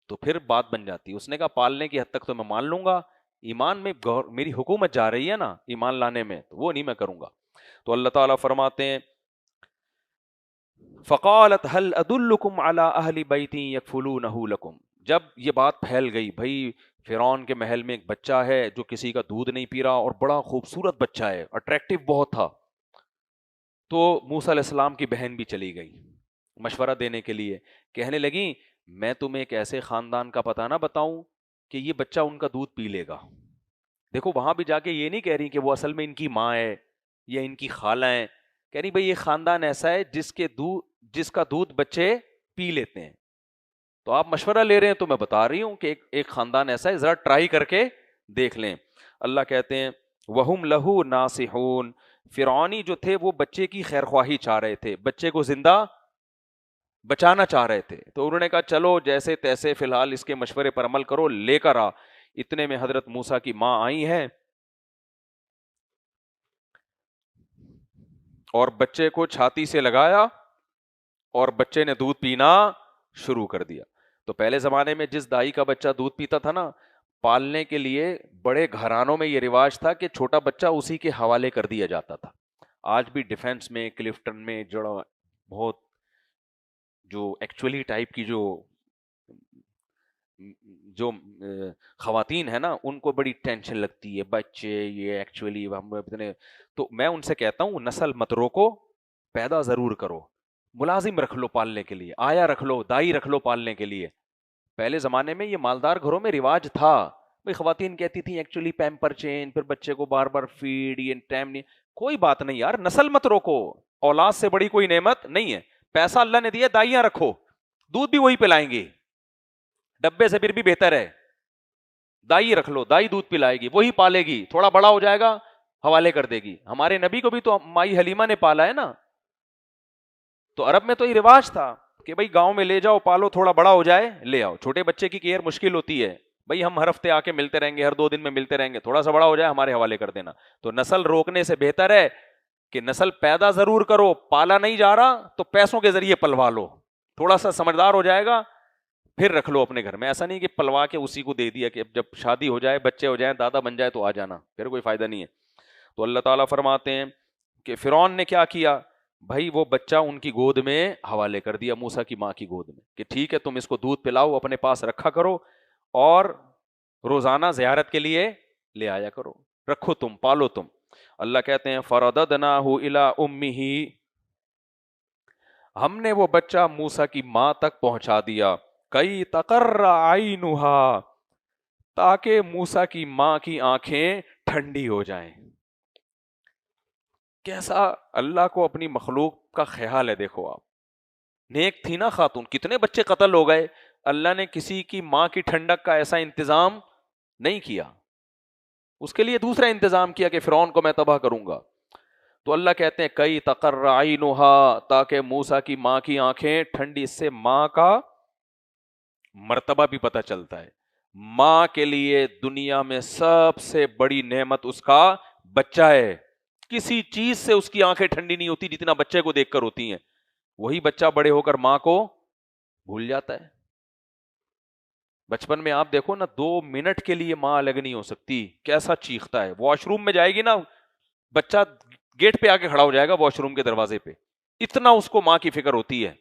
تو پھر بات بن جاتی. اس نے کہا پالنے کی حد تک تو میں مان لوں گا, ایمان میں میری حکومت جا رہی ہے نا ایمان لانے میں, تو وہ نہیں میں کروں گا. تو اللہ تعالیٰ فرماتے ہیں فقالت هل ادلکم علی اہل بیت یکفلونہ لکم, جب یہ بات پھیل گئی بھائی فرعون کے محل میں ایک بچہ ہے جو کسی کا دودھ نہیں پی رہا اور بڑا خوبصورت بچہ ہے, اٹریکٹیو بہت تھا, تو موسیٰ علیہ السلام کی بہن بھی چلی گئی مشورہ دینے کے لیے. کہنے لگی میں تمہیں ایک ایسے خاندان کا پتہ نہ بتاؤں کہ یہ بچہ ان کا دودھ پی لے گا. دیکھو وہاں بھی جا کے یہ نہیں کہہ رہی کہ وہ اصل میں ان کی ماں ہے یا ان کی خالہ ہیں, کہہ رہی بھائی یہ خاندان ایسا ہے جس کا دودھ بچے پی لیتے ہیں. تو آپ مشورہ لے رہے ہیں تو میں بتا رہی ہوں کہ ایک خاندان ایسا ہے, ذرا ٹرائی کر کے دیکھ لیں. اللہ کہتے ہیں وَهُمْ لَهُ نَاصِحُونَ, فرعونی جو تھے وہ بچے کی خیر خواہی چاہ رہے تھے, بچے کو زندہ بچانا چاہ رہے تھے. تو انہوں نے کہا چلو جیسے تیسے فی الحال اس کے مشورے پر عمل کرو, لے کر آ. اتنے میں حضرت موسیٰ کی ماں آئی ہیں اور بچے کو چھاتی سے لگایا اور بچے نے دودھ پینا شروع کر دیا. تو پہلے زمانے میں جس دائی کا بچہ دودھ پیتا تھا نا, پالنے کے لیے بڑے گھرانوں میں یہ رواج تھا کہ چھوٹا بچہ اسی کے حوالے کر دیا جاتا تھا. آج بھی ڈیفنس میں, کلفٹن میں جو بہت جو ایکچولی ٹائپ کی جو خواتین ہے نا, ان کو بڑی ٹینشن لگتی ہے بچے یہ ایکچولی ہم اتنے. تو میں ان سے کہتا ہوں نسل مت روکو, پیدا ضرور کرو, ملازم رکھ لو پالنے کے لیے, آیا رکھ لو, دائی رکھ لو پالنے کے لیے. پہلے زمانے میں یہ مالدار گھروں میں رواج تھا. بھائی خواتین کہتی تھیں ایکچولی پیمپر چینج, پھر بچے کو بار بار فیڈ, یہ ٹائم نہیں. کوئی بات نہیں یار, نسل مت روکو, اولاد سے بڑی کوئی نعمت نہیں ہے. پیسہ اللہ نے دیا, دائیاں رکھو, دودھ بھی وہی پلائیں گی, ڈبے سے پھر بھی بہتر ہے. دائی رکھ لو, دائی دودھ پلائے گی, وہی پالے گی, تھوڑا بڑا ہو جائے گا حوالے کر دے گی. ہمارے نبی کو بھی تو مائی حلیمہ نے پالا ہے نا. تو عرب میں تو یہ رواج تھا کہ بھائی گاؤں میں لے جاؤ, پالو, تھوڑا بڑا ہو جائے لے آؤ. چھوٹے بچے کی کیئر مشکل ہوتی ہے, بھائی ہم ہر ہفتے آ کے ملتے رہیں گے, ہر 2 دن میں ملتے رہیں گے, تھوڑا سا بڑا ہو جائے ہمارے حوالے کر دینا. تو نسل روکنے سے بہتر ہے کہ نسل پیدا ضرور کرو, پالا نہیں جا رہا تو پیسوں کے ذریعے پلوا لو, تھوڑا سا سمجھدار ہو جائے گا پھر رکھ لو اپنے گھر میں. ایسا نہیں کہ پلوا کے اسی کو دے دیا کہ جب شادی ہو جائے, بچے ہو جائیں, دادا بن جائے تو آ جانا, پھر کوئی فائدہ نہیں ہے. تو اللہ تعالیٰ فرماتے ہیں کہ فرعون نے کیا کیا, بھائی وہ بچہ ان کی گود میں حوالے کر دیا, موسیٰ کی ماں کی گود میں, کہ ٹھیک ہے تم اس کو دودھ پلاؤ, اپنے پاس رکھا کرو, اور روزانہ زیارت کے لیے لے آیا کرو, رکھو تم, پالو تم. اللہ کہتے ہیں فرددناہ الی امہ, ہم نے وہ بچہ موسیٰ کی ماں تک پہنچا دیا, کئی تقر عینھا, تاکہ موسیٰ کی ماں کی آنکھیں ٹھنڈی ہو جائیں. کیسا اللہ کو اپنی مخلوق کا خیال ہے, دیکھو آپ, نیک تھی نا خاتون, کتنے بچے قتل ہو گئے, اللہ نے کسی کی ماں کی ٹھنڈک کا ایسا انتظام نہیں کیا, اس کے لیے دوسرا انتظام کیا کہ فرعون کو میں تباہ کروں گا. تو اللہ کہتے ہیں کئی تقر عینھا, تاکہ موسیٰ کی ماں کی آنکھیں ٹھنڈی. اس سے ماں کا مرتبہ بھی پتہ چلتا ہے. ماں کے لیے دنیا میں سب سے بڑی نعمت اس کا بچہ ہے. کسی چیز سے اس کی آنکھیں ٹھنڈی نہیں ہوتی جتنا بچے کو دیکھ کر ہوتی ہیں. وہی بچہ بڑے ہو کر ماں کو بھول جاتا ہے. بچپن میں آپ دیکھو نا, 2 منٹ کے لیے ماں الگ نہیں ہو سکتی, کیسا چیختا ہے. واش روم میں جائے گی نا, بچہ گیٹ پہ آ کے کھڑا ہو جائے گا, واش روم کے دروازے پہ, اتنا اس کو ماں کی فکر ہوتی ہے.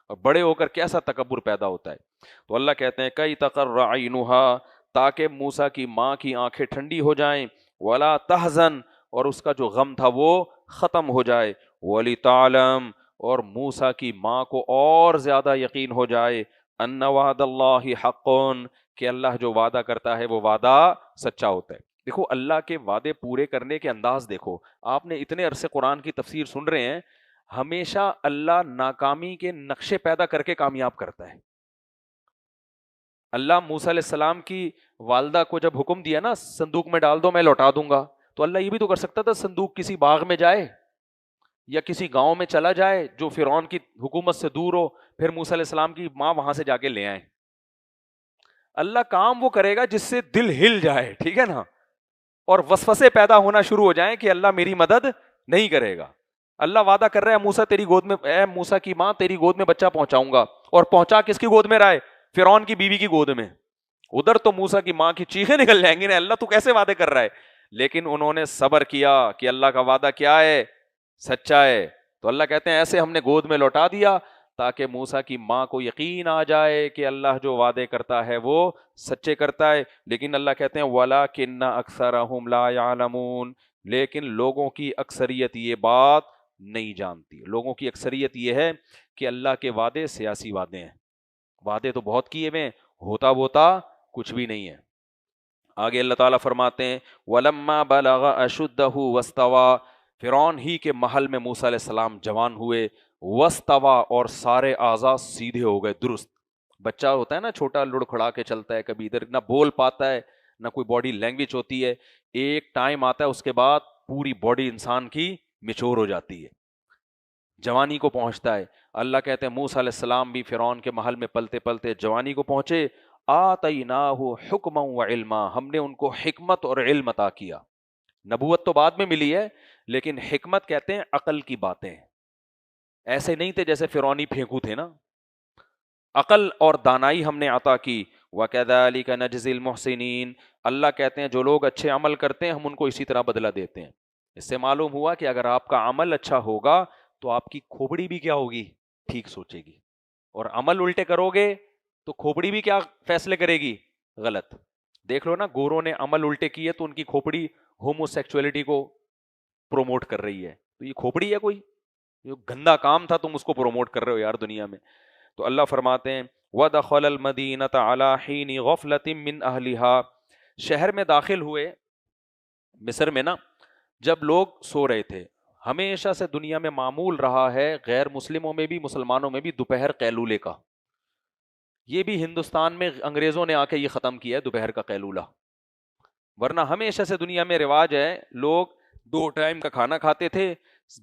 اور بڑے ہو کر کیسا تکبر پیدا ہوتا ہے. تو اللہ کہتے ہیں کئی تقر عینھا, تاکہ موسیٰ کی ماں کی آنکھیں ٹھنڈی ہو جائیں, ولا تحزن, اور اس کا جو غم تھا وہ ختم ہو جائے, ولتعلم, اور موسیٰ کی ماں کو اور زیادہ یقین ہو جائے, ان وعد اللہ حق, کہ اللہ جو وعدہ کرتا ہے وہ وعدہ سچا ہوتا ہے. دیکھو اللہ کے وعدے پورے کرنے کے انداز دیکھو. آپ نے اتنے عرصے قرآن کی تفسیر سن رہے ہیں, ہمیشہ اللہ ناکامی کے نقشے پیدا کر کے کامیاب کرتا ہے. اللہ موسیٰ علیہ السلام کی والدہ کو جب حکم دیا نا صندوق میں ڈال دو میں لوٹا دوں گا, تو اللہ یہ بھی تو کر سکتا تھا صندوق کسی باغ میں جائے یا کسی گاؤں میں چلا جائے جو فرعون کی حکومت سے دور ہو, پھر موسیٰ علیہ السلام کی ماں وہاں سے جا کے لے آئے. اللہ کام وہ کرے گا جس سے دل ہل جائے, ٹھیک ہے نا, اور وسوسے پیدا ہونا شروع ہو جائیں کہ اللہ میری مدد نہیں کرے گا. اللہ وعدہ کر رہا ہے موسیٰ تیری گود میں, اے موسیٰ کی ماں تیری گود میں بچہ پہنچاؤں گا, اور پہنچا کس کی گود میں رہا ہے, فرعون کی بیوی کی گود میں. ادھر تو موسیٰ کی ماں کی چیخیں نکل جائیں گی نا, اللہ تو کیسے وعدے کر رہا ہے, لیکن انہوں نے صبر کیا کہ اللہ کا وعدہ کیا ہے, سچا ہے. تو اللہ کہتے ہیں ایسے ہم نے گود میں لوٹا دیا تاکہ موسیٰ کی ماں کو یقین آ جائے کہ اللہ جو وعدے کرتا ہے وہ سچے کرتا ہے. لیکن اللہ کہتے ہیں وَلَٰكِنَّ أَكْثَرَهُمْ لَا يَعْلَمُونَ, لیکن لوگوں کی اکثریت یہ بات نہیں جانتی. لوگوں کی اکثریت یہ ہے کہ اللہ کے وعدے سیاسی وعدے ہیں, وعدے تو بہت کیے ہوئے, ہوتا ہوتا کچھ بھی نہیں ہے. آگے اللہ تعالیٰ فرماتے ہیں وَلَمَّا بَلَغَ أَشُدَّهُ وَاسْتَوَىٰ, فرعون ہی کے محل میں موسیٰ علیہ السلام جوان ہوئے, وَاسْتَوَىٰ, اور سارے اعضاء سیدھے ہو گئے, درست. بچہ ہوتا ہے نا چھوٹا, لڑکھڑا کے چلتا ہے, کبھی ادھر نہ بول پاتا ہے نہ کوئی باڈی لینگویج ہوتی ہے. ایک ٹائم آتا ہے اس کے بعد پوری باڈی انسان کی میچور ہو جاتی ہے, جوانی کو پہنچتا ہے. اللہ کہتے ہیں موسیٰ علیہ السلام بھی فرعون کے محل میں پلتے پلتے جوانی کو پہنچے، آتیناہ حکما و علما، ہم نے ان کو حکمت اور علم عطا کیا. نبوت تو بعد میں ملی ہے، لیکن حکمت کہتے ہیں عقل کی باتیں. ایسے نہیں تھے جیسے فرعونی پھینکو تھے نا، عقل اور دانائی ہم نے عطا کی. وَكَذَلِكَ نَجْزِي الْمُحْسِنِينَ، اللہ کہتے ہیں جو لوگ اچھے عمل کرتے ہیں ہم ان کو اسی طرح بدلہ دیتے ہیں. اس سے معلوم ہوا کہ اگر آپ کا عمل اچھا ہوگا تو آپ کی کھوپڑی بھی کیا ہوگی؟ ٹھیک سوچے گی. اور عمل الٹے کرو گے تو کھوپڑی بھی کیا فیصلے کرے گی؟ غلط. دیکھ لو نا، گوروں نے عمل الٹے کیے تو ان کی کھوپڑی ہومو سیکچولیٹی کو پروموٹ کر رہی ہے. تو یہ کھوپڑی ہے کوئی؟ یہ گندا کام تھا، تم اس کو پروموٹ کر رہے ہو یار دنیا میں. تو اللہ فرماتے ہیں وَدَخَلَ الْمَدِينَةَ عَلَى حِينِ غَفْلَةٍ مِّنْ أَهْلِهَا، شہر میں داخل ہوئے مصر میں نا جب لوگ سو رہے تھے. ہمیشہ سے دنیا میں معمول رہا ہے غیر مسلموں میں بھی مسلمانوں میں بھی دوپہر قیلولے کا. یہ بھی ہندوستان میں انگریزوں نے آ کے یہ ختم کیا ہے دوپہر کا قیلولہ، ورنہ ہمیشہ سے دنیا میں رواج ہے لوگ 2 ٹائم کا کھانا کھاتے تھے،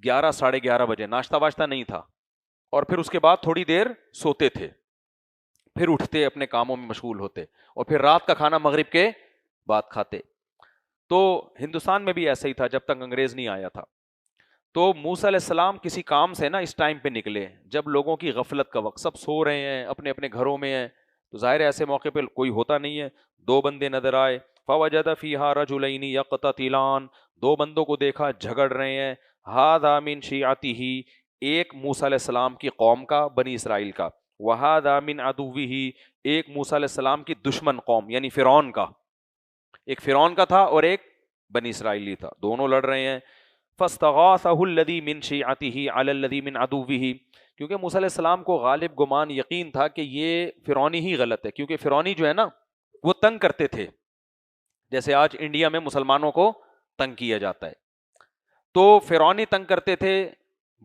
11 ساڑھے 11 بجے، ناشتہ واشتہ نہیں تھا، اور پھر اس کے بعد تھوڑی دیر سوتے تھے، پھر اٹھتے اپنے کاموں میں مشغول ہوتے، اور پھر رات کا کھانا مغرب کے بعد کھاتے. تو ہندوستان میں بھی ایسا ہی تھا جب تک انگریز نہیں آیا تھا. تو موسیٰ علیہ السلام کسی کام سے نا اس ٹائم پہ نکلے جب لوگوں کی غفلت کا وقت، سب سو رہے ہیں اپنے اپنے گھروں میں ہیں. تو ظاہر ہے ایسے موقع پہ کوئی ہوتا نہیں ہے. 2 بندے نظر آئے، فوجد فیہا رجلین یقتتلان، 2 بندوں کو دیکھا جھگڑ رہے ہیں. ھذا من شیعتہ، ایک موسیٰ علیہ السلام کی قوم کا، بنی اسرائیل کا، وھذا من عدوہ، ایک موسیٰ علیہ السلام کی دشمن قوم یعنی فرعون کا. ایک فرعون کا تھا اور ایک بنی اسرائیلی تھا، دونوں لڑ رہے ہیں. فاستغاثہ الذی من شیعتہ علی الذی من عدوہ، کیونکہ موسیٰ علیہ السلام کو غالب گمان یقین تھا کہ یہ فرعونی ہی غلط ہے، کیونکہ فرعونی جو ہے نا وہ تنگ کرتے تھے جیسے آج انڈیا میں مسلمانوں کو تنگ کیا جاتا ہے. تو فرعونی تنگ کرتے تھے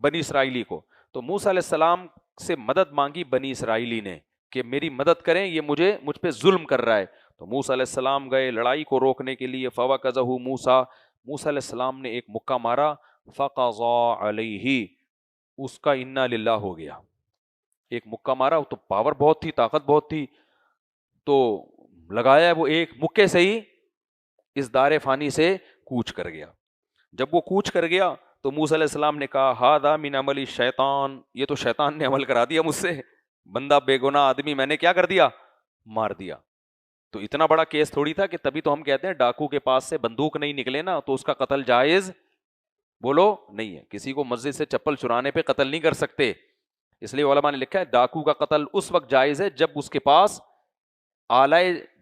بنی اسرائیلی کو. تو موسیٰ علیہ السلام سے مدد مانگی بنی اسرائیلی نے کہ میری مدد کریں، یہ مجھ پہ ظلم کر رہا ہے. تو موسیٰ علیہ السلام گئے لڑائی کو روکنے کے لیے. فوقذہ موسیٰ، موسیٰ علیہ السلام نے ایک مکہ مارا. فقضى علیہ، اس کا انا للہ ہو گیا. ایک مکہ مارا تو پاور بہت تھی، طاقت بہت تھی، تو لگایا وہ ایک مکے سے ہی اس دار فانی سے کوچ کر گیا. جب وہ کوچ کر گیا تو موسیٰ علیہ السلام نے کہا ھذا من عمل الشیطان، یہ تو شیطان نے عمل کرا دیا مجھ سے، بندہ بے گناہ آدمی میں نے کیا کر دیا؟ مار دیا. تو اتنا بڑا کیس تھوڑی تھا کہ تبھی تو ہم کہتے ہیں ڈاکو کے پاس سے بندوق نہیں نکلے نا تو اس کا قتل جائز بولو نہیں ہے. کسی کو مسجد سے چپل چرانے پہ قتل نہیں کر سکتے، اس لیے علماء نے لکھا ہے ڈاکو کا قتل اس وقت جائز ہے جب اس کے پاس آلہ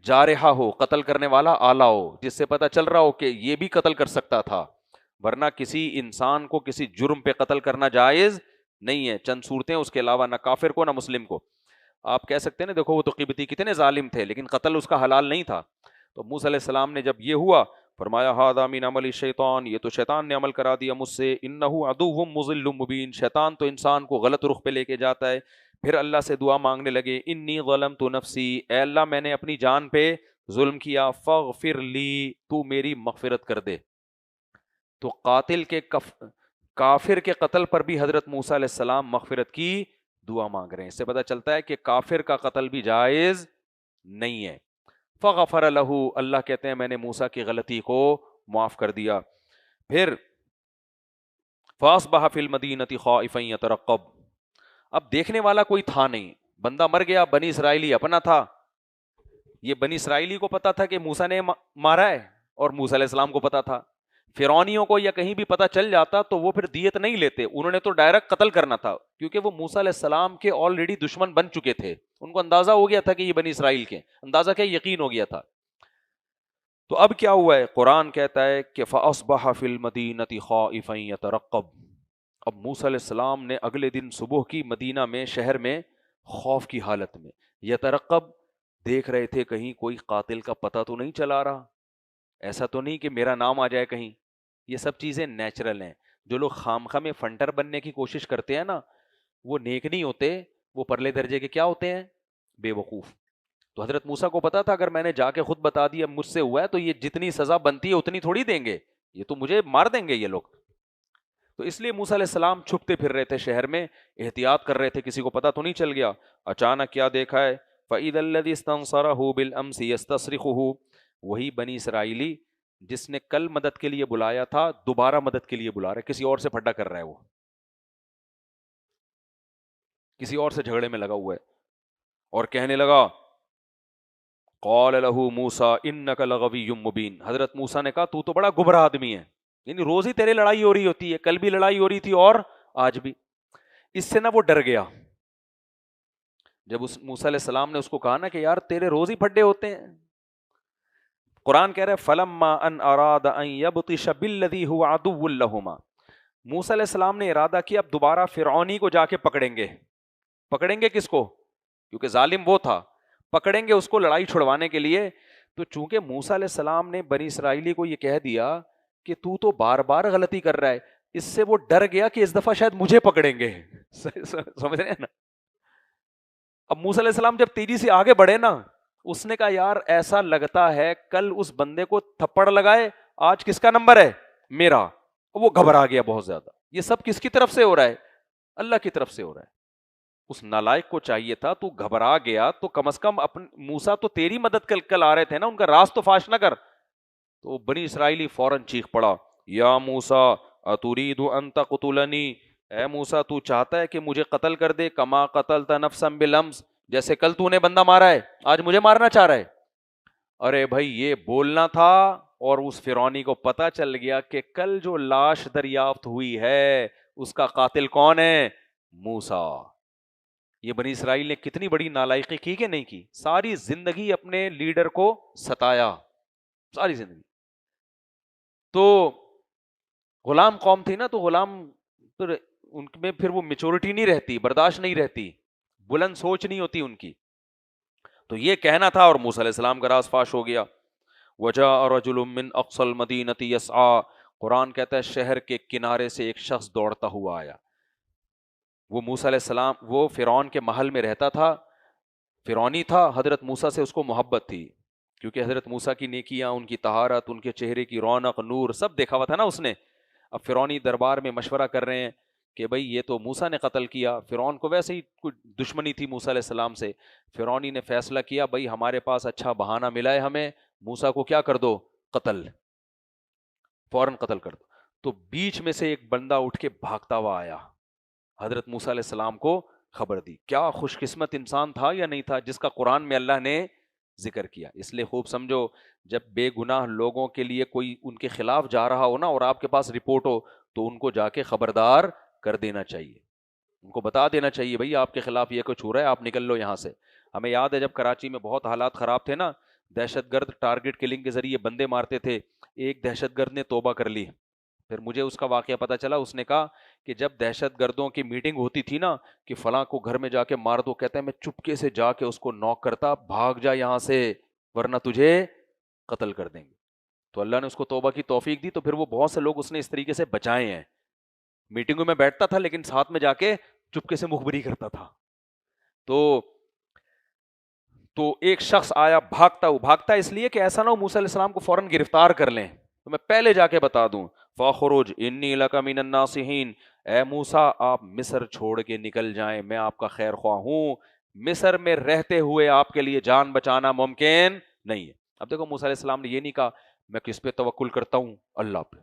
جارحہ ہو، قتل کرنے والا آلہ ہو جس سے پتہ چل رہا ہو کہ یہ بھی قتل کر سکتا تھا. ورنہ کسی انسان کو کسی جرم پہ قتل کرنا جائز نہیں ہے. چند صورتیں اس کے علاوہ، نہ کافر کو نہ مسلم کو. آپ کہہ سکتے ہیں نا دیکھو وہ تو قبطی کتنے ظالم تھے، لیکن قتل اس کا حلال نہیں تھا. تو موسیٰ علیہ السلام نے جب یہ ہوا فرمایا ھذا من عمل الشیطان، یہ تو شیطان نے عمل کرا دیا مجھ سے. انہ عدو مضل مبین، شیطان تو انسان کو غلط رخ پہ لے کے جاتا ہے. پھر اللہ سے دعا مانگنے لگے انی ظلمت نفسی، اے اللہ میں نے اپنی جان پہ ظلم کیا، فاغفر لی، تو میری مغفرت کر دے. تو قاتل کے کافر کے قتل پر بھی حضرت موسیٰ علیہ السلام مغفرت کی دعا مانگ رہے ہیں. اس سے پتہ چلتا ہے کہ کافر کا قتل بھی جائز نہیں ہے. فغفر لہ، اللہ کہتے ہیں میں نے موسیٰ کی غلطی کو معاف کر دیا. پھر فاصبح فی المدینۃ خائفا یترقب، اب دیکھنے والا کوئی تھا نہیں، بندہ مر گیا، بنی اسرائیلی اپنا تھا. یہ بنی اسرائیلی کو پتا تھا کہ موسیٰ نے مارا ہے اور موسیٰ علیہ السلام کو پتا تھا. فرعونیوں کو یا کہیں بھی پتا چل جاتا تو وہ پھر دیت نہیں لیتے، انہوں نے تو ڈائریکٹ قتل کرنا تھا، کیونکہ وہ موسیٰ علیہ السلام کے آلریڈی دشمن بن چکے تھے. ان کو اندازہ ہو گیا تھا کہ یہ بنی اسرائیل کے، اندازہ کیا یقین ہو گیا تھا. تو اب کیا ہوا ہے؟ قرآن کہتا ہے کہ فَأَصْبَحَ فِي الْمَدِينَةِ خَائِفًا يَتَرَقَّبُ، اب موسیٰ علیہ السلام نے اگلے دن صبح کی مدینہ میں، شہر میں خوف کی حالت میں، یترقب، دیکھ رہے تھے کہیں کوئی قاتل کا پتہ تو نہیں چلا رہا، ایسا تو نہیں کہ میرا نام آ جائے کہیں. یہ سب چیزیں نیچرل ہیں. جو لوگ خامخواہ میں فنٹر بننے کی کوشش کرتے ہیں نا وہ نیک نہیں ہوتے، وہ پرلے درجے کے کیا ہوتے ہیں؟ بے وقوف. تو حضرت موسیٰ کو پتا تھا اگر میں نے جا کے خود بتا دیا مجھ سے ہوا ہے تو یہ جتنی سزا بنتی ہے اتنی تھوڑی دیں گے، یہ تو مجھے مار دیں گے یہ لوگ. تو اس لیے موسیٰ علیہ السلام چھپتے پھر رہے تھے شہر میں، احتیاط کر رہے تھے کسی کو پتہ تو نہیں چل گیا. اچانک کیا دیکھا ہے، فَإِذَا الَّذِي اسْتَنصَرَهُ بِالْأَمْسِ يَسْتَصْرِخُهُ، وہی بنی اسرائیلی جس نے کل مدد کے لیے بلایا تھا دوبارہ مدد کے لیے بلا رہا ہے، کسی اور سے پھڈا کر رہا ہے، وہ کسی اور سے جھگڑے میں لگا ہوا ہے، اور کہنے لگا قال له موسیٰ انک لغوی مبین، حضرت موسیٰ نے کہا تو تو بڑا گمراہ آدمی ہے، یعنی روز ہی تیرے لڑائی ہو رہی ہوتی ہے، کل بھی لڑائی ہو رہی تھی اور آج بھی. اس سے نا وہ ڈر گیا، جب اس موسیٰ علیہ السلام نے اس کو کہا نا کہ یار تیرے روز ہی پھڈے ہوتے ہیں. قرآن کہہ رہا ہے فَلَمَّا أَنْ أَرَادَ أَنْ يَبْطِشَ بِالَّذِي هُوَ عَدُوٌّ لَهُمَا، موسیٰ علیہ السلام نے ارادہ کیا اب دوبارہ فرعونی کو جا کے پکڑیں گے. پکڑیں گے کس کو؟ کیونکہ ظالم وہ تھا، پکڑیں گے اس کو لڑائی چھڑوانے کے لیے. تو چونکہ موسیٰ علیہ السلام نے بنی اسرائیلی کو یہ کہہ دیا کہ تو بار بار غلطی کر رہا ہے، اس سے وہ ڈر گیا کہ اس دفعہ شاید مجھے پکڑیں گے. سمجھ رہے ہیں نا؟ اب موسیٰ علیہ السلام جب تیزی سے آگے بڑھے نا، اس نے کہا یار ایسا لگتا ہے کل اس بندے کو تھپڑ لگائے، آج کس کا نمبر ہے؟ میرا. وہ گھبرا گیا بہت زیادہ. یہ سب کس کی طرف سے ہو رہا ہے؟ اللہ کی طرف سے ہو رہا ہے. اس نالائق کو چاہیے تھا تو گھبرا گیا تو کم از کم موسیٰ تو تیری مدد کل آ رہے تھے نا، ان کا راز تو فاش نہ کر. تو بنی اسرائیلی فوراً چیخ پڑا یا موسیٰ اترید ان تقتلنی، اے موسیٰ تو چاہتا ہے کہ مجھے قتل کر دے، کما قتلت نفسا بالامس، جیسے کل تو نے بندہ مارا ہے آج مجھے مارنا چاہ رہا ہے. ارے بھائی یہ بولنا تھا، اور اس فرعونی کو پتا چل گیا کہ کل جو لاش دریافت ہوئی ہے اس کا قاتل کون ہے؟ موسیٰ. یہ بنی اسرائیل نے کتنی بڑی نالائقی کی کہ نہیں کی؟ ساری زندگی اپنے لیڈر کو ستایا، ساری زندگی. تو غلام قوم تھی نا، تو غلام پھر ان میں پھر وہ میچورٹی نہیں رہتی، برداشت نہیں رہتی، بلند سوچ نہیں ہوتی ان کی. تو یہ کہنا تھا اور موسیٰ علیہ السلام کا راز فاش ہو گیا. وجاء رجل من اقصى المدینة یسعى، قرآن کہتا ہے شہر کے کنارے سے ایک شخص دوڑتا ہوا آیا. وہ موسیٰ علیہ السلام، وہ فرعون کے محل میں رہتا تھا، فرعونی تھا، حضرت موسیٰ سے اس کو محبت تھی، کیونکہ حضرت موسیٰ کی نیکیاں، ان کی طہارت، ان کے چہرے کی رونق، نور سب دیکھا ہوا تھا نا اس نے. اب فرعونی دربار میں مشورہ کر رہے ہیں کہ بھئی یہ تو موسیٰ نے قتل کیا. فرعون کو ویسے ہی کچھ دشمنی تھی موسیٰ علیہ السلام سے. فرعونی نے فیصلہ کیا بھئی ہمارے پاس اچھا بہانہ ملا ہے، ہمیں موسیٰ کو کیا کر دو؟ قتل، فوراً قتل کر دو. تو بیچ میں سے ایک بندہ اٹھ کے بھاگتا ہوا آیا، حضرت موسیٰ علیہ السلام کو خبر دی. کیا خوش قسمت انسان تھا یا نہیں تھا جس کا قرآن میں اللہ نے ذکر کیا. اس لیے خوب سمجھو، جب بے گناہ لوگوں کے لیے کوئی ان کے خلاف جا رہا ہو نا اور آپ کے پاس رپورٹ ہو تو ان کو جا کے خبردار کر دینا چاہیے، ان کو بتا دینا چاہیے بھئی آپ کے خلاف یہ کچھ ہو رہا ہے، آپ نکل لو یہاں سے. ہمیں یاد ہے جب کراچی میں بہت حالات خراب تھے نا، دہشت گرد ٹارگٹ کلنگ کے ذریعے بندے مارتے تھے. ایک دہشت گرد نے توبہ کر لی، پھر مجھے اس کا واقعہ پتا چلا. اس نے کہا کہ جب دہشت گردوں کی میٹنگ ہوتی تھی نا کہ فلاں کو گھر میں جا کے مار دو، کہتا ہے میں چپکے سے جا کے اس کو نوک کرتا، بھاگ جا یہاں سے ورنہ تجھے قتل کر دیں گے. تو اللہ نے اس کو توبہ کی توفیق دی. تو پھر وہ بہت سے لوگ اس نے اس طریقے سے بچائے ہیں. میٹنگوں میں بیٹھتا تھا لیکن ساتھ میں جا کے چپکے سے مخبری کرتا تھا. تو ایک شخص آیا بھاگتا اس لیے کہ ایسا نہ ہو موسیٰ علیہ السلام کو فوراً گرفتار کر لیں. تو میں پہلے جا کے بتا دوں فَخْرُجْ إِنِّي لَكَ مِنَ النَّاصِحِينَ، اے موسیٰ آپ مصر چھوڑ کے نکل جائیں، میں آپ کا خیر خواہ ہوں. مصر میں رہتے ہوئے آپ کے لیے جان بچانا ممکن نہیں ہے. اب دیکھو موسیٰ علیہ السلام نے یہ نہیں کہا میں کس پہ توکل کرتا ہوں؟ اللہ پہ،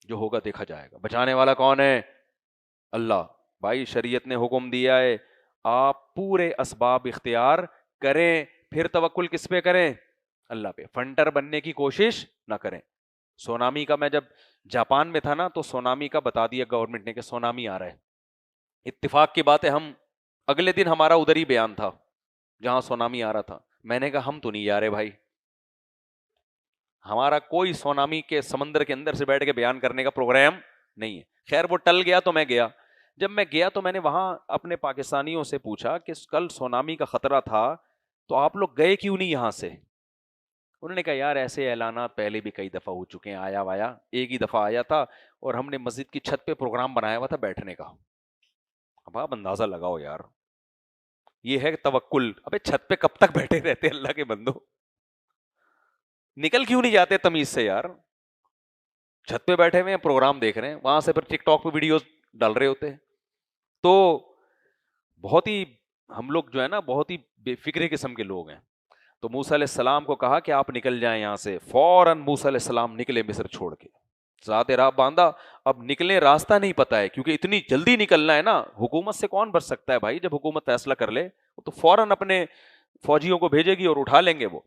جو ہوگا دیکھا جائے گا. بچانے والا کون ہے؟ اللہ. بھائی شریعت نے حکم دیا ہے آپ پورے اسباب اختیار کریں، پھر توکل کس پہ کریں؟ اللہ پہ. فنٹر بننے کی کوشش نہ کریں. سونامی کا، میں جب جاپان میں تھا نا تو سونامی کا بتا دیا گورنمنٹ نے کہ سونامی آ رہا ہے. اتفاق کی بات ہے ہم اگلے دن ہمارا ادھر ہی بیان تھا جہاں سونامی آ رہا تھا. میں نے کہا ہم تو نہیں جا رہے بھائی، ہمارا کوئی سونامی کے سمندر کے اندر سے بیٹھ کے بیان کرنے کا پروگرام نہیں ہے. خیر وہ ٹل گیا تو میں گیا. جب میں گیا تو میں نے وہاں اپنے پاکستانیوں سے پوچھا کہ کل سونامی کا خطرہ تھا تو آپ لوگ گئے کیوں نہیں یہاں سے؟ انہوں نے کہا یار ایسے اعلانات پہلے بھی کئی دفعہ ہو چکے ہیں، آیا وایا ایک ہی دفعہ آیا تھا اور ہم نے مسجد کی چھت پہ پروگرام بنایا ہوا تھا بیٹھنے کا. اب آپ اندازہ لگاؤ یار، یہ ہے توکل. ابے چھت پہ کب تک بیٹھے رہتے اللہ کے بندو، نکل کیوں نہیں جاتے تمیز سے یار؟ چھت پہ بیٹھے ہوئے ہیں, پروگرام دیکھ رہے ہیں, وہاں سے پھر ٹک ٹاک پہ ویڈیوز ڈال رہے ہوتے ہیں. تو بہت ہی ہم لوگ جو ہے نا بہت ہی بے فکر قسم کے لوگ ہیں. تو موسیٰ علیہ السلام کو کہا کہ آپ نکل جائیں یہاں سے. فوراً موسیٰ علیہ السلام نکلے مصر چھوڑ کے, ذات راہ باندھا. اب نکلے, راستہ نہیں پتا ہے, کیونکہ اتنی جلدی نکلنا ہے نا, حکومت سے کون بچ سکتا ہے بھائی, جب حکومت فیصلہ کر لے تو فوراً اپنے فوجیوں کو بھیجے گی اور اٹھا لیں گے وہ.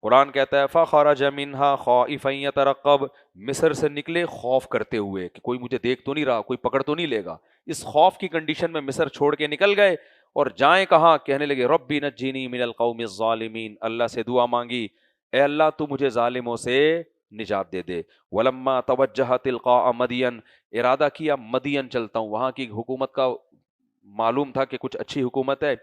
قرآن کہتا ہے فخرج منها خائفا يترقب, مصر سے نکلے خوف کرتے ہوئے کہ کوئی مجھے دیکھ تو نہیں رہا, کوئی پکڑ تو نہیں لے گا. اس خوف کی کنڈیشن میں مصر چھوڑ کے نکل گئے, اور جائیں کہاں, کہنے لگے ربی نجینی من القوم الظالمین, اللہ سے دعا مانگی, اے اللہ تو مجھے ظالموں سے نجات دے دے. ولما توجہ تلقاء مدین, ارادہ کیا مدین چلتا ہوں, وہاں کی حکومت کا معلوم تھا کہ کچھ اچھی حکومت ہے,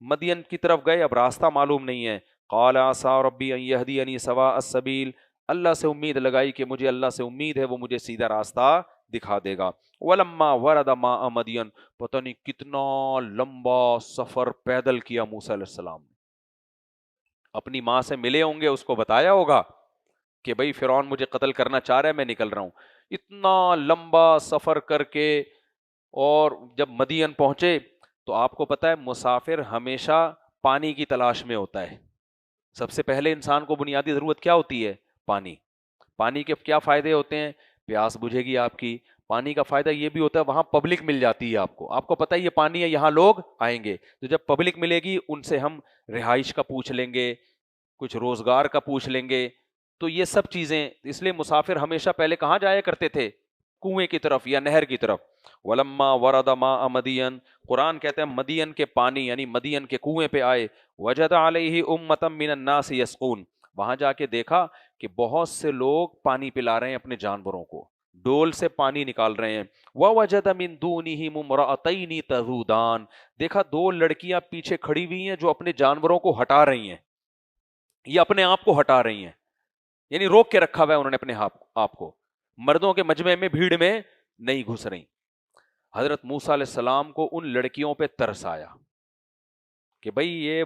مدین کی طرف گئے, اب راستہ معلوم نہیں ہے. قال عسى ربی ان يهديني سواء السبيل, اللہ سے امید لگائی کہ مجھے اللہ سے امید ہے وہ مجھے سیدھا راستہ دکھا دے گا. ولما ورد ماء مدین, پتہ نہیں کتنا لمبا سفر پیدل کیا موسیٰ علیہ السلام نے. اپنی ماں سے ملے ہوں گے, اس کو بتایا ہوگا کہ بھئی فرعون مجھے قتل کرنا چاہ رہا ہے, میں نکل رہا ہوں. اتنا لمبا سفر کر کے, اور جب مدین پہنچے تو آپ کو پتہ ہے مسافر ہمیشہ پانی کی تلاش میں ہوتا ہے. سب سے پہلے انسان کو بنیادی ضرورت کیا ہوتی ہے, پانی. پانی کے کیا فائدے ہوتے ہیں, پیاس بجھے گی آپ کی. پانی کا فائدہ یہ بھی ہوتا ہے وہاں پبلک مل جاتی ہے, آپ کو پتہ ہے یہ پانی ہے, یہاں لوگ آئیں گے, تو جب پبلک ملے گی ان سے ہم رہائش کا پوچھ لیں گے, کچھ روزگار کا پوچھ لیں گے. تو یہ سب چیزیں, اس لیے مسافر ہمیشہ پہلے کہاں جایا کرتے تھے, کنویں کی طرف یا نہر کی طرف. ولما ورد ماء مدین, قرآن کہتے ہیں مدین کے پانی یعنی مدین کے کنویں پہ آئے. وجد علیہ امۃ من الناس یسقون, وہاں جا کے دیکھا کہ بہت سے لوگ پانی پلا رہے ہیں اپنے جانوروں کو, ڈول سے پانی نکال رہے ہیں. ووجد من دونہم امرأتین تذودان, دیکھا دو لڑکیاں پیچھے کھڑی ہوئی ہیں جو اپنے جانوروں کو ہٹا رہی ہیں, یہ اپنے آپ کو ہٹا رہی ہیں, یعنی روک کے رکھا ہوا ہے انہوں نے اپنے آپ کو, مردوں کے مجمع میں بھیڑ میں نہیں گھس رہی. حضرت موسیٰ علیہ السلام کو ان لڑکیوں پہ ترس آیا کہ بھئی یہ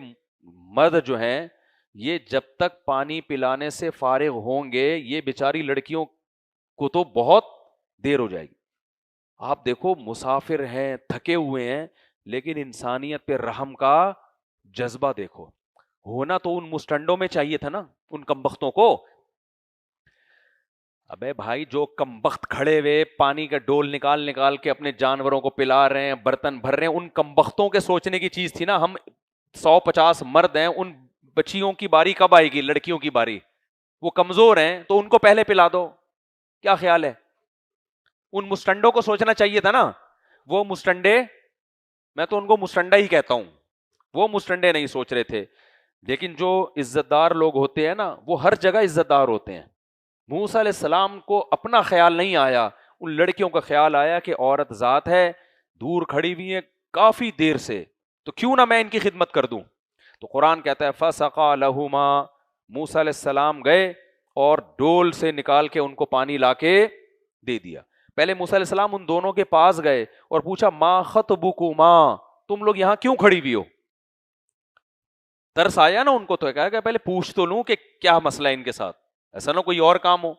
مرد جو ہیں یہ جب تک پانی پلانے سے فارغ ہوں گے, یہ بیچاری لڑکیوں کو تو بہت دیر ہو جائے گی. آپ دیکھو مسافر ہیں, تھکے ہوئے ہیں, لیکن انسانیت پہ رحم کا جذبہ دیکھو. ہونا تو ان مسٹنڈوں میں چاہیے تھا نا, ان کمبختوں کو. ابے بھائی جو کمبخت کھڑے ہوئے پانی کا ڈول نکال کے اپنے جانوروں کو پلا رہے ہیں, برتن بھر رہے ہیں, ان کمبختوں کے سوچنے کی چیز تھی نا. ہم 150 مرد ہیں, ان بچیوں کی باری کب آئے گی, لڑکیوں کی باری, وہ کمزور ہیں تو ان کو پہلے پلا دو. کیا خیال ہے, ان مسٹنڈوں کو سوچنا چاہیے تھا نا. وہ مسٹنڈے, میں تو ان کو مسٹنڈا ہی کہتا ہوں, وہ مسٹنڈے نہیں سوچ رہے تھے. لیکن جو عزت دار لوگ ہوتے ہیں نا وہ ہر جگہ عزت دار ہوتے ہیں. موسیٰ علیہ السلام کو اپنا خیال نہیں آیا, ان لڑکیوں کا خیال آیا کہ عورت ذات ہے, دور کھڑی ہوئی ہے کافی دیر سے, تو کیوں نہ میں ان کی خدمت کر دوں. تو قرآن کہتا ہے فَسَقَى لَهُمَا, موسیٰ علیہ السلام گئے اور ڈول سے نکال کے ان کو پانی لا کے دے دیا. پہلے موسیٰ علیہ السلام ان دونوں کے پاس گئے اور پوچھا ما خطبکما, تم لوگ یہاں کیوں کھڑی ہوئی ہو. ترس آیا نا ان کو, تو کہا کہ پہلے پوچھ تو لوں کہ کیا مسئلہ ہے ان کے ساتھ, ایسا نہ کوئی اور کام ہو.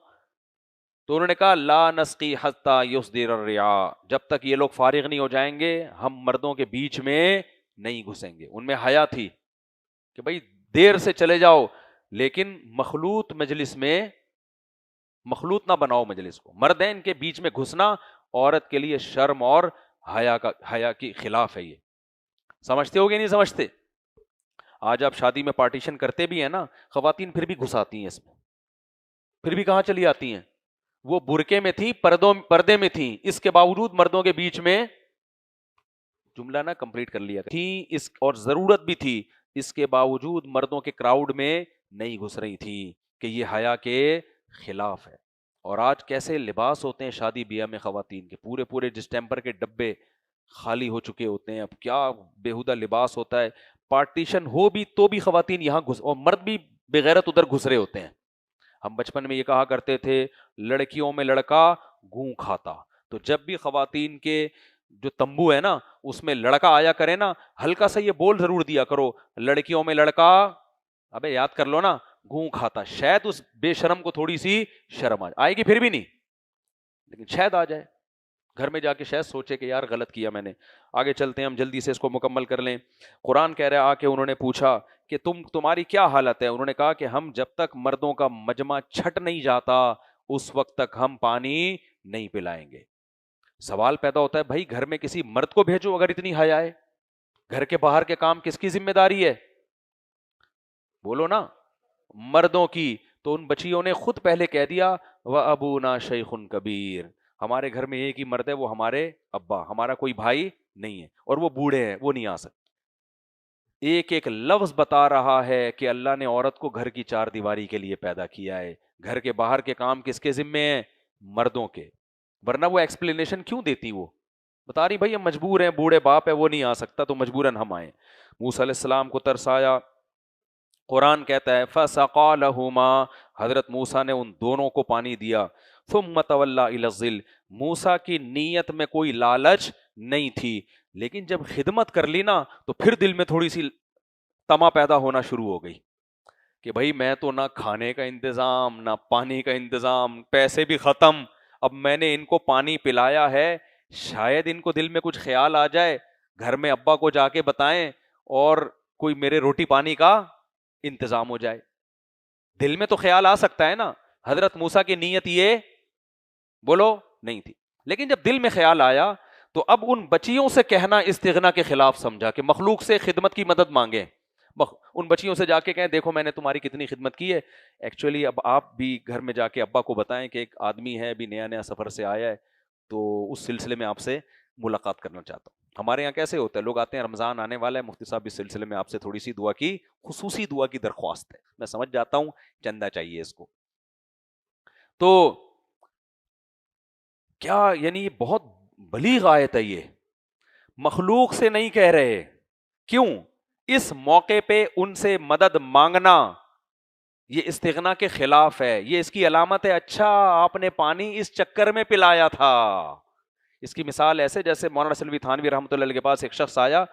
تو انہوں نے کہا لا نسقی حتی یصدر الرعاء, جب تک یہ لوگ فارغ نہیں ہو جائیں گے ہم مردوں کے بیچ میں نہیں گھسیں گے. ان میں حیا تھی کہ بھئی دیر سے چلے جاؤ, لیکن مخلوط مجلس میں مخلوط نہ بناؤ مجلس کو. مرد ہیں, ان کے بیچ میں گھسنا عورت کے لیے شرم اور حیا کی خلاف ہے. یہ سمجھتے ہو گے نہیں سمجھتے. آج آپ شادی میں پارٹیشن کرتے بھی ہیں نا, خواتین پھر بھی گھس آتی ہیں اس میں, پھر بھی کہاں چلی آتی ہیں. وہ برقعے میں تھی, پردے میں تھی, اس کے باوجود مردوں کے بیچ میں, جملہ نہ کمپلیٹ کر لیا تھی, اس اور ضرورت بھی تھی, اس کے باوجود مردوں کے کراؤڈ میں نہیں گھس رہی تھی کہ یہ حیا کے خلاف ہے. اور آج کیسے لباس ہوتے ہیں شادی بیاہ میں خواتین کے, پورے ڈسٹمپر کے ڈبے خالی ہو چکے ہوتے ہیں. اب کیا بےہودہ لباس ہوتا ہے. پارٹیشن ہو بھی تو بھی خواتین یہاں گھس, اور مرد بھی بغیرت ادھر گھس رہے ہوتے ہیں. ہم بچپن میں یہ کہا کرتے تھے لڑکیوں میں لڑکا گوں کھاتا, تو جب بھی خواتین کے جو تمبو ہے نا اس میں لڑکا آیا کرے نا, ہلکا سا یہ بول ضرور دیا کرو لڑکیوں میں لڑکا, ابے یاد کر لو نا, گوں کھاتا. شاید اس بے شرم کو تھوڑی سی شرم آئے گی, پھر بھی نہیں, لیکن شاید آ جائے. گھر میں جا کے شاید سوچے کہ یار غلط کیا میں نے. آگے چلتے ہیں ہم, جلدی سے اس کو مکمل کر لیں. قرآن کہہ رہا ہے, آ کے انہوں نے پوچھا کہ تمہاری کیا حالت ہے. انہوں نے کہا کہ ہم جب تک مردوں کا مجمع چھٹ نہیں جاتا اس وقت تک ہم پانی نہیں پلائیں گے. سوال پیدا ہوتا ہے, بھائی گھر میں کسی مرد کو بھیجو اگر اتنی حیا ہے. گھر کے باہر کے کام کس کی ذمہ داری ہے؟ بولو نا, مردوں کی. تو ان بچیوں نے خود پہلے کہہ دیا وَأَبُونَا شَيْخٌ کبیر, ہمارے گھر میں ایک ہی مرد ہے, وہ ہمارے ابا, ہمارا کوئی بھائی نہیں ہے, اور وہ بوڑھے ہیں, وہ نہیں آ سکتے. ایک ایک لفظ بتا رہا ہے کہ اللہ نے عورت کو گھر کی چار دیواری کے لیے پیدا کیا ہے. گھر کے باہر کے کام کس کے ذمے ہیں؟ مردوں کے. ورنہ وہ ایکسپلینیشن کیوں دیتی؟ وہ بتا رہی بھائی ہم مجبور ہیں, بوڑھے باپ ہے وہ نہیں آ سکتا تو مجبوراً ہم آئیں. موسیٰ علیہ السلام کو ترس آیا. قرآن کہتا ہے فَسَقَىٰ لَهُمَا, حضرت موسیٰ نے ان دونوں کو پانی دیا. ثُمَّ تَوَلَّىٰ إِلَى الظِّلِّ, موسیٰ کی نیت میں کوئی لالچ نہیں تھی, لیکن جب خدمت کر لی نا تو پھر دل میں تھوڑی سی تما پیدا ہونا شروع ہو گئی کہ بھائی میں تو نہ کھانے کا انتظام نہ پانی کا انتظام, پیسے بھی ختم, اب میں نے ان کو پانی پلایا ہے, شاید ان کو دل میں کچھ خیال آ جائے, گھر میں ابا کو جا کے بتائیں اور کوئی میرے روٹی پانی کا انتظام ہو جائے. دل میں تو خیال آ سکتا ہے نا. حضرت موسیٰ کی نیت یہ بولو نہیں تھی, لیکن جب دل میں خیال آیا تو اب ان بچیوں سے کہنا استغنا کے خلاف سمجھا کہ مخلوق سے خدمت کی مدد مانگیں. ان بچیوں سے جا کے کہیں دیکھو میں نے تمہاری کتنی خدمت کی ہے. ایکچولی اب آپ بھی گھر میں جا کے ابا کو بتائیں کہ ایک آدمی ہے ابھی نیا نیا سفر سے آیا ہے, تو اس سلسلے میں آپ سے ملاقات کرنا چاہتا ہوں. ہمارے یہاں کیسے ہوتا ہے, لوگ آتے ہیں رمضان آنے والا ہے, مفتی صاحب اس سلسلے میں آپ سے تھوڑی سی دعا کی, خصوصی دعا کی درخواست ہے. میں سمجھ جاتا ہوں چندہ چاہیے اس کو. تو کیا یعنی بہت بلیغ آیت ہے یہ, مخلوق سے نہیں کہہ رہے. کیوں؟ اس موقع پہ ان سے مدد مانگنا یہ استغنا کے خلاف ہے, یہ اس کی علامت ہے اچھا آپ نے پانی اس چکر میں پلایا تھا. اس کی مثال ایسے جیسے مولانا سلوی تھانوی رحمۃ اللہ علیہ کے پاس ایک شخص آیا,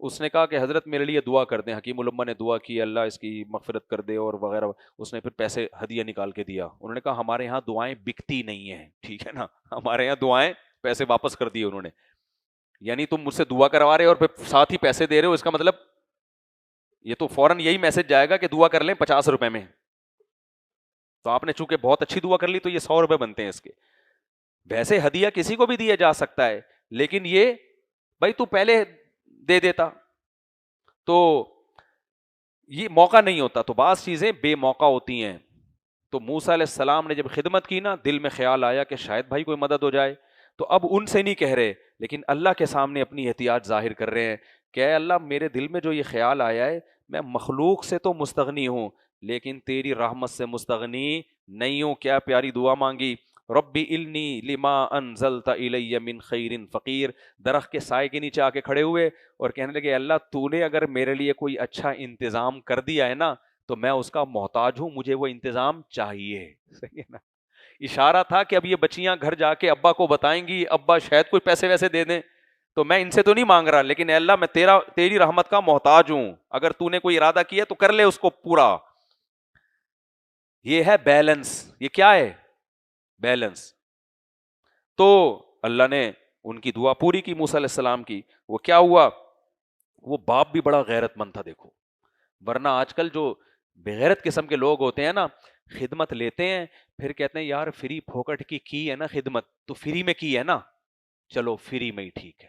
اس نے کہا کہ حضرت میرے لیے دعا کر دیں. حکیم الامہ نے دعا کی اللہ اس کی مغفرت کر دے اور وغیرہ. اس نے پھر پیسے ہدیہ نکال کے دیا. انہوں نے کہا ہمارے یہاں دعائیں بکتی نہیں ہیں, ٹھیک ہے نا, ہمارے یہاں دعائیں, پیسے واپس کر دیے انہوں نے. یعنی تم مجھ سے دعا کروا رہے اور پھر ساتھ ہی پیسے دے رہے ہو, اس کا مطلب یہ تو فوراً یہی میسج جائے گا کہ دعا کر لیں 50 روپے میں. تو آپ نے چونکہ بہت اچھی دعا کر لی تو یہ 100 روپے بنتے ہیں اس کے. ویسے ہدیہ کسی کو بھی دیا جا سکتا ہے, لیکن یہ بھائی تو پہلے دے دیتا تو یہ موقع نہیں ہوتا. تو بعض چیزیں بے موقع ہوتی ہیں. تو موسیٰ علیہ السلام نے جب خدمت کی نا, دل میں خیال آیا کہ شاید بھائی کوئی مدد ہو جائے, تو اب ان سے نہیں کہہ رہے لیکن اللہ کے سامنے اپنی احتیاط ظاہر کر رہے ہیں کہ اے اللہ میرے دل میں جو یہ خیال آیا ہے, میں مخلوق سے تو مستغنی ہوں لیکن تیری رحمت سے مستغنی نہیں ہوں. کیا پیاری دعا مانگی, ربی النی لما انزلت الی من خیر فقیر. درخت کے سائے کے نیچے آ کے کھڑے ہوئے اور کہنے لگے اللہ تو نے اگر میرے لیے کوئی اچھا انتظام کر دیا ہے نا تو میں اس کا محتاج ہوں, مجھے وہ انتظام چاہیے. صحیح ہے نا. اشارہ تھا کہ اب یہ بچیاں گھر جا کے ابا کو بتائیں گی, ابا شاید کوئی پیسے ویسے دے دیں, تو میں ان سے تو نہیں مانگ رہا لیکن اے اللہ میں تیری رحمت کا محتاج ہوں, اگر تو نے کوئی ارادہ کیا تو کر لے اس کو پورا. یہ ہے بیلنس. یہ کیا ہے؟ بیلنس. تو اللہ نے ان کی دعا پوری کی موسیٰ علیہ السلام کی. وہ کیا ہوا, وہ باپ بھی بڑا غیرت مند تھا دیکھو. ورنہ آج کل جو بغیرت قسم کے لوگ ہوتے ہیں نا, خدمت لیتے ہیں پھر کہتے ہیں یار فری پھوکٹ کی ہے نا خدمت, تو فری میں کی ہے نا, چلو فری میں ہی ٹھیک ہے.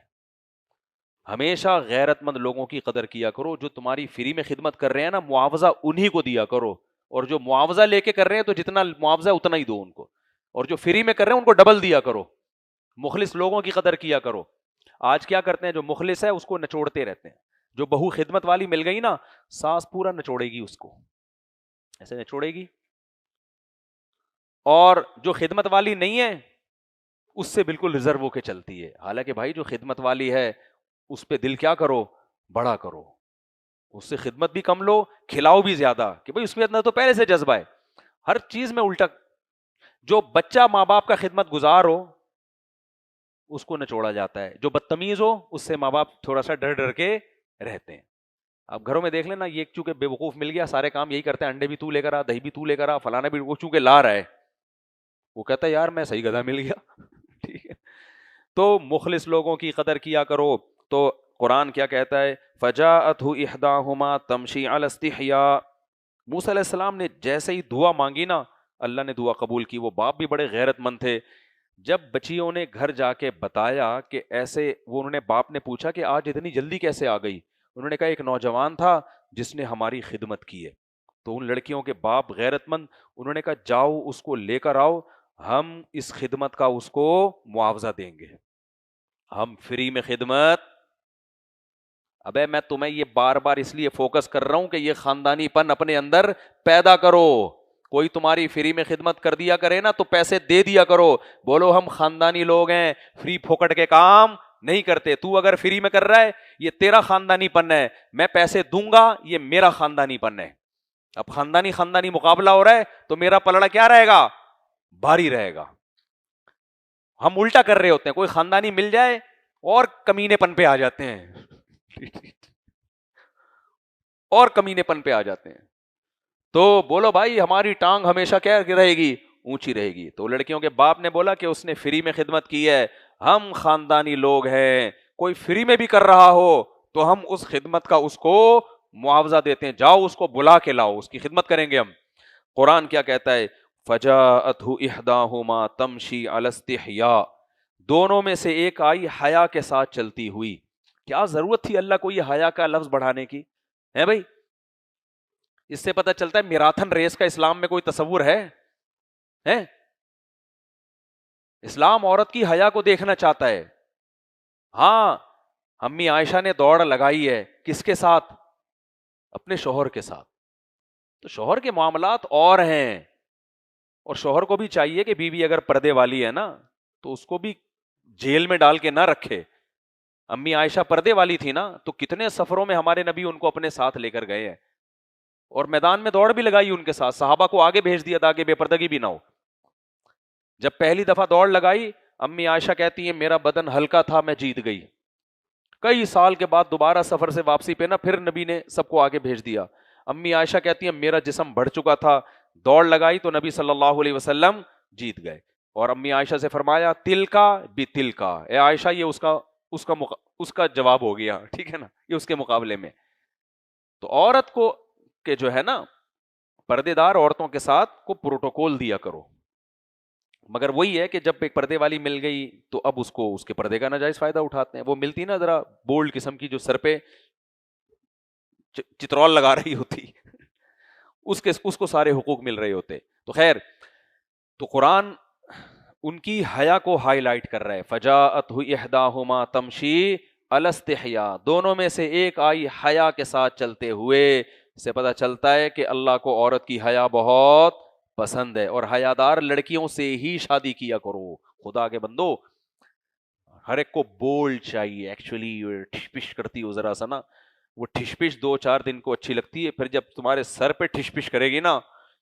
ہمیشہ غیرت مند لوگوں کی قدر کیا کرو. جو تمہاری فری میں خدمت کر رہے ہیں نا, معاوضہ انہی کو دیا کرو, اور جو معاوضہ لے کے کر رہے ہیں تو جتنا معاوضہ ہے اتنا ہی دو ان کو, اور جو فری میں کر رہے ہیں ان کو ڈبل دیا کرو. مخلص لوگوں کی قدر کیا کرو. آج کیا کرتے ہیں, جو مخلص ہے اس کو نچوڑتے رہتے ہیں. جو بہو خدمت والی مل گئی نا, ساس پورا نچوڑے گی اس کو, ایسے نچوڑے گی. اور جو خدمت والی نہیں ہے اس سے بالکل ریزرو ہو کے چلتی ہے. حالانکہ بھائی جو خدمت والی ہے اس پہ دل کیا کرو, بڑا کرو. اس سے خدمت بھی کم لو, کھلاؤ بھی زیادہ, کہ بھائی اس میں اتنا تو پہلے سے جذبہ ہے. ہر چیز میں الٹا. جو بچہ ماں باپ کا خدمت گزار ہو اس کو نچوڑا جاتا ہے, جو بدتمیز ہو اس سے ماں باپ تھوڑا سا ڈر ڈر کے رہتے ہیں. اب گھروں میں دیکھ لینا، یہ چونکہ بے وقوف مل گیا، سارے کام یہی کرتے ہیں، انڈے بھی تو لے کر آ، دہی بھی تو لے کر آ، فلانا بھی، وہ چونکہ لا رہا ہے، وہ کہتا ہے یار میں صحیح گدھا مل گیا ٹھیک ہے. تو مخلص لوگوں کی قدر کیا کرو. تو قرآن کیا کہتا ہے، فجاءتہ احداہما تمشی علی استحیاء. موسیٰ علیہ السلام نے جیسے ہی دعا مانگی نا، اللہ نے دعا قبول کی. وہ باپ بھی بڑے غیرت مند تھے. جب بچیوں نے گھر جا کے بتایا کہ ایسے، وہ انہوں نے باپ نے پوچھا کہ آج اتنی جلدی کیسے آ گئی، انہوں نے کہا ایک نوجوان تھا جس نے ہماری خدمت کی ہے. تو ان لڑکیوں کے باپ غیرت مند، انہوں نے کہا جاؤ اس کو لے کر آؤ، ہم اس خدمت کا اس کو معاوضہ دیں گے، ہم فری میں خدمت. ابے میں تمہیں یہ بار بار اس لیے فوکس کر رہا ہوں کہ یہ خاندانی پن اپنے اندر پیدا کرو. کوئی تمہاری فری میں خدمت کر دیا کرے نا تو پیسے دے دیا کرو، بولو ہم خاندانی لوگ ہیں، فری پھوکٹ کے کام نہیں کرتے. تو اگر فری میں کر رہا ہے یہ تیرا خاندانی پن ہے، میں پیسے دوں گا یہ میرا خاندانی پن ہے. اب خاندانی مقابلہ ہو رہا ہے تو میرا پلڑا کیا رہے گا، بھاری رہے گا. ہم الٹا کر رہے ہوتے ہیں، کوئی خاندانی مل جائے اور کمینے پن پہ آ جاتے ہیں اور کمینے پن پہ آ جاتے ہیں. تو بولو بھائی ہماری ٹانگ ہمیشہ کیا رہے گی، اونچی رہے گی. تو لڑکیوں کے باپ نے بولا کہ اس نے فری میں خدمت کی ہے، ہم خاندانی لوگ ہیں، کوئی فری میں بھی کر رہا ہو تو ہم اس خدمت کا اس کو معاوضہ دیتے ہیں، جاؤ اس کو بلا کے لاؤ، اس کی خدمت کریں گے ہم. قرآن کیا کہتا ہے، فجاءتہ احداہما تمشی علی استحیاء. دونوں میں سے ایک آئی حیا کے ساتھ چلتی ہوئی. کیا ضرورت تھی اللہ کو یہ حیا کا لفظ بڑھانے کی ہے بھائی؟ اس سے پتہ چلتا ہے میراتھن ریس کا اسلام میں کوئی تصور ہے؟ اسلام عورت کی حیا کو دیکھنا چاہتا ہے. ہاں امی عائشہ نے دوڑ لگائی ہے کس کے ساتھ، اپنے شوہر کے ساتھ. تو شوہر کے معاملات اور ہیں، اور شوہر کو بھی چاہیے کہ بیوی اگر پردے والی ہے نا تو اس کو بھی جیل میں ڈال کے نہ رکھے. امی عائشہ پردے والی تھی نا تو کتنے سفروں میں ہمارے نبی ان کو اپنے ساتھ لے کر گئے ہیں، اور میدان میں دوڑ بھی لگائی ان کے ساتھ، صحابہ کو آگے بھیج دیا تاکہ بے پردگی بھی نہ ہو. جب پہلی دفعہ دوڑ لگائی، امی عائشہ کہتی ہیں میرا بدن ہلکا تھا میں جیت گئی. کئی سال کے بعد دوبارہ سفر سے واپسی پہ نا پھر نبی نے سب کو آگے بھیج دیا. امی عائشہ کہتی ہیں میرا جسم بڑھ چکا تھا، دوڑ لگائی تو نبی صلی اللہ علیہ وسلم جیت گئے. اور امی عائشہ سے فرمایا تل کا بھی تل کا، اے عائشہ یہ اس کا جواب ہو گیا، ٹھیک ہے نا، یہ اس کے مقابلے میں. تو عورت کو کہ جو ہے نا پردے دار عورتوں کے ساتھ کو پروٹوکول دیا کرو، مگر وہی ہے کہ جب ایک پردے والی مل گئی تو اب اس کو اس کے پردے کا ناجائز فائدہ اٹھاتے ہیں. وہ ملتی نا ذرا بولڈ قسم کی جو سر پہ چترول لگا رہی ہوتی اس کو سارے حقوق مل رہے ہوتے. تو خیر، تو قرآن ان کی حیا کو ہائی لائٹ کر رہا ہے، فجاءتہ احداہما تمشی علی استحیاء. دونوں میں سے ایک آئی حیا کے ساتھ چلتے ہوئے. اس سے پتہ چلتا ہے کہ اللہ کو عورت کی حیا بہت پسند ہے، اور حیادار لڑکیوں سے ہی شادی کیا کرو. خدا کے بندو، ہر ایک کو بول چاہیے، ایکچولی ٹھش پش کرتی ہو ذرا سا نا، وہ ٹھش پش 2-4 دن کو اچھی لگتی ہے، پھر جب تمہارے سر پہ ٹھش پش کرے گی نا،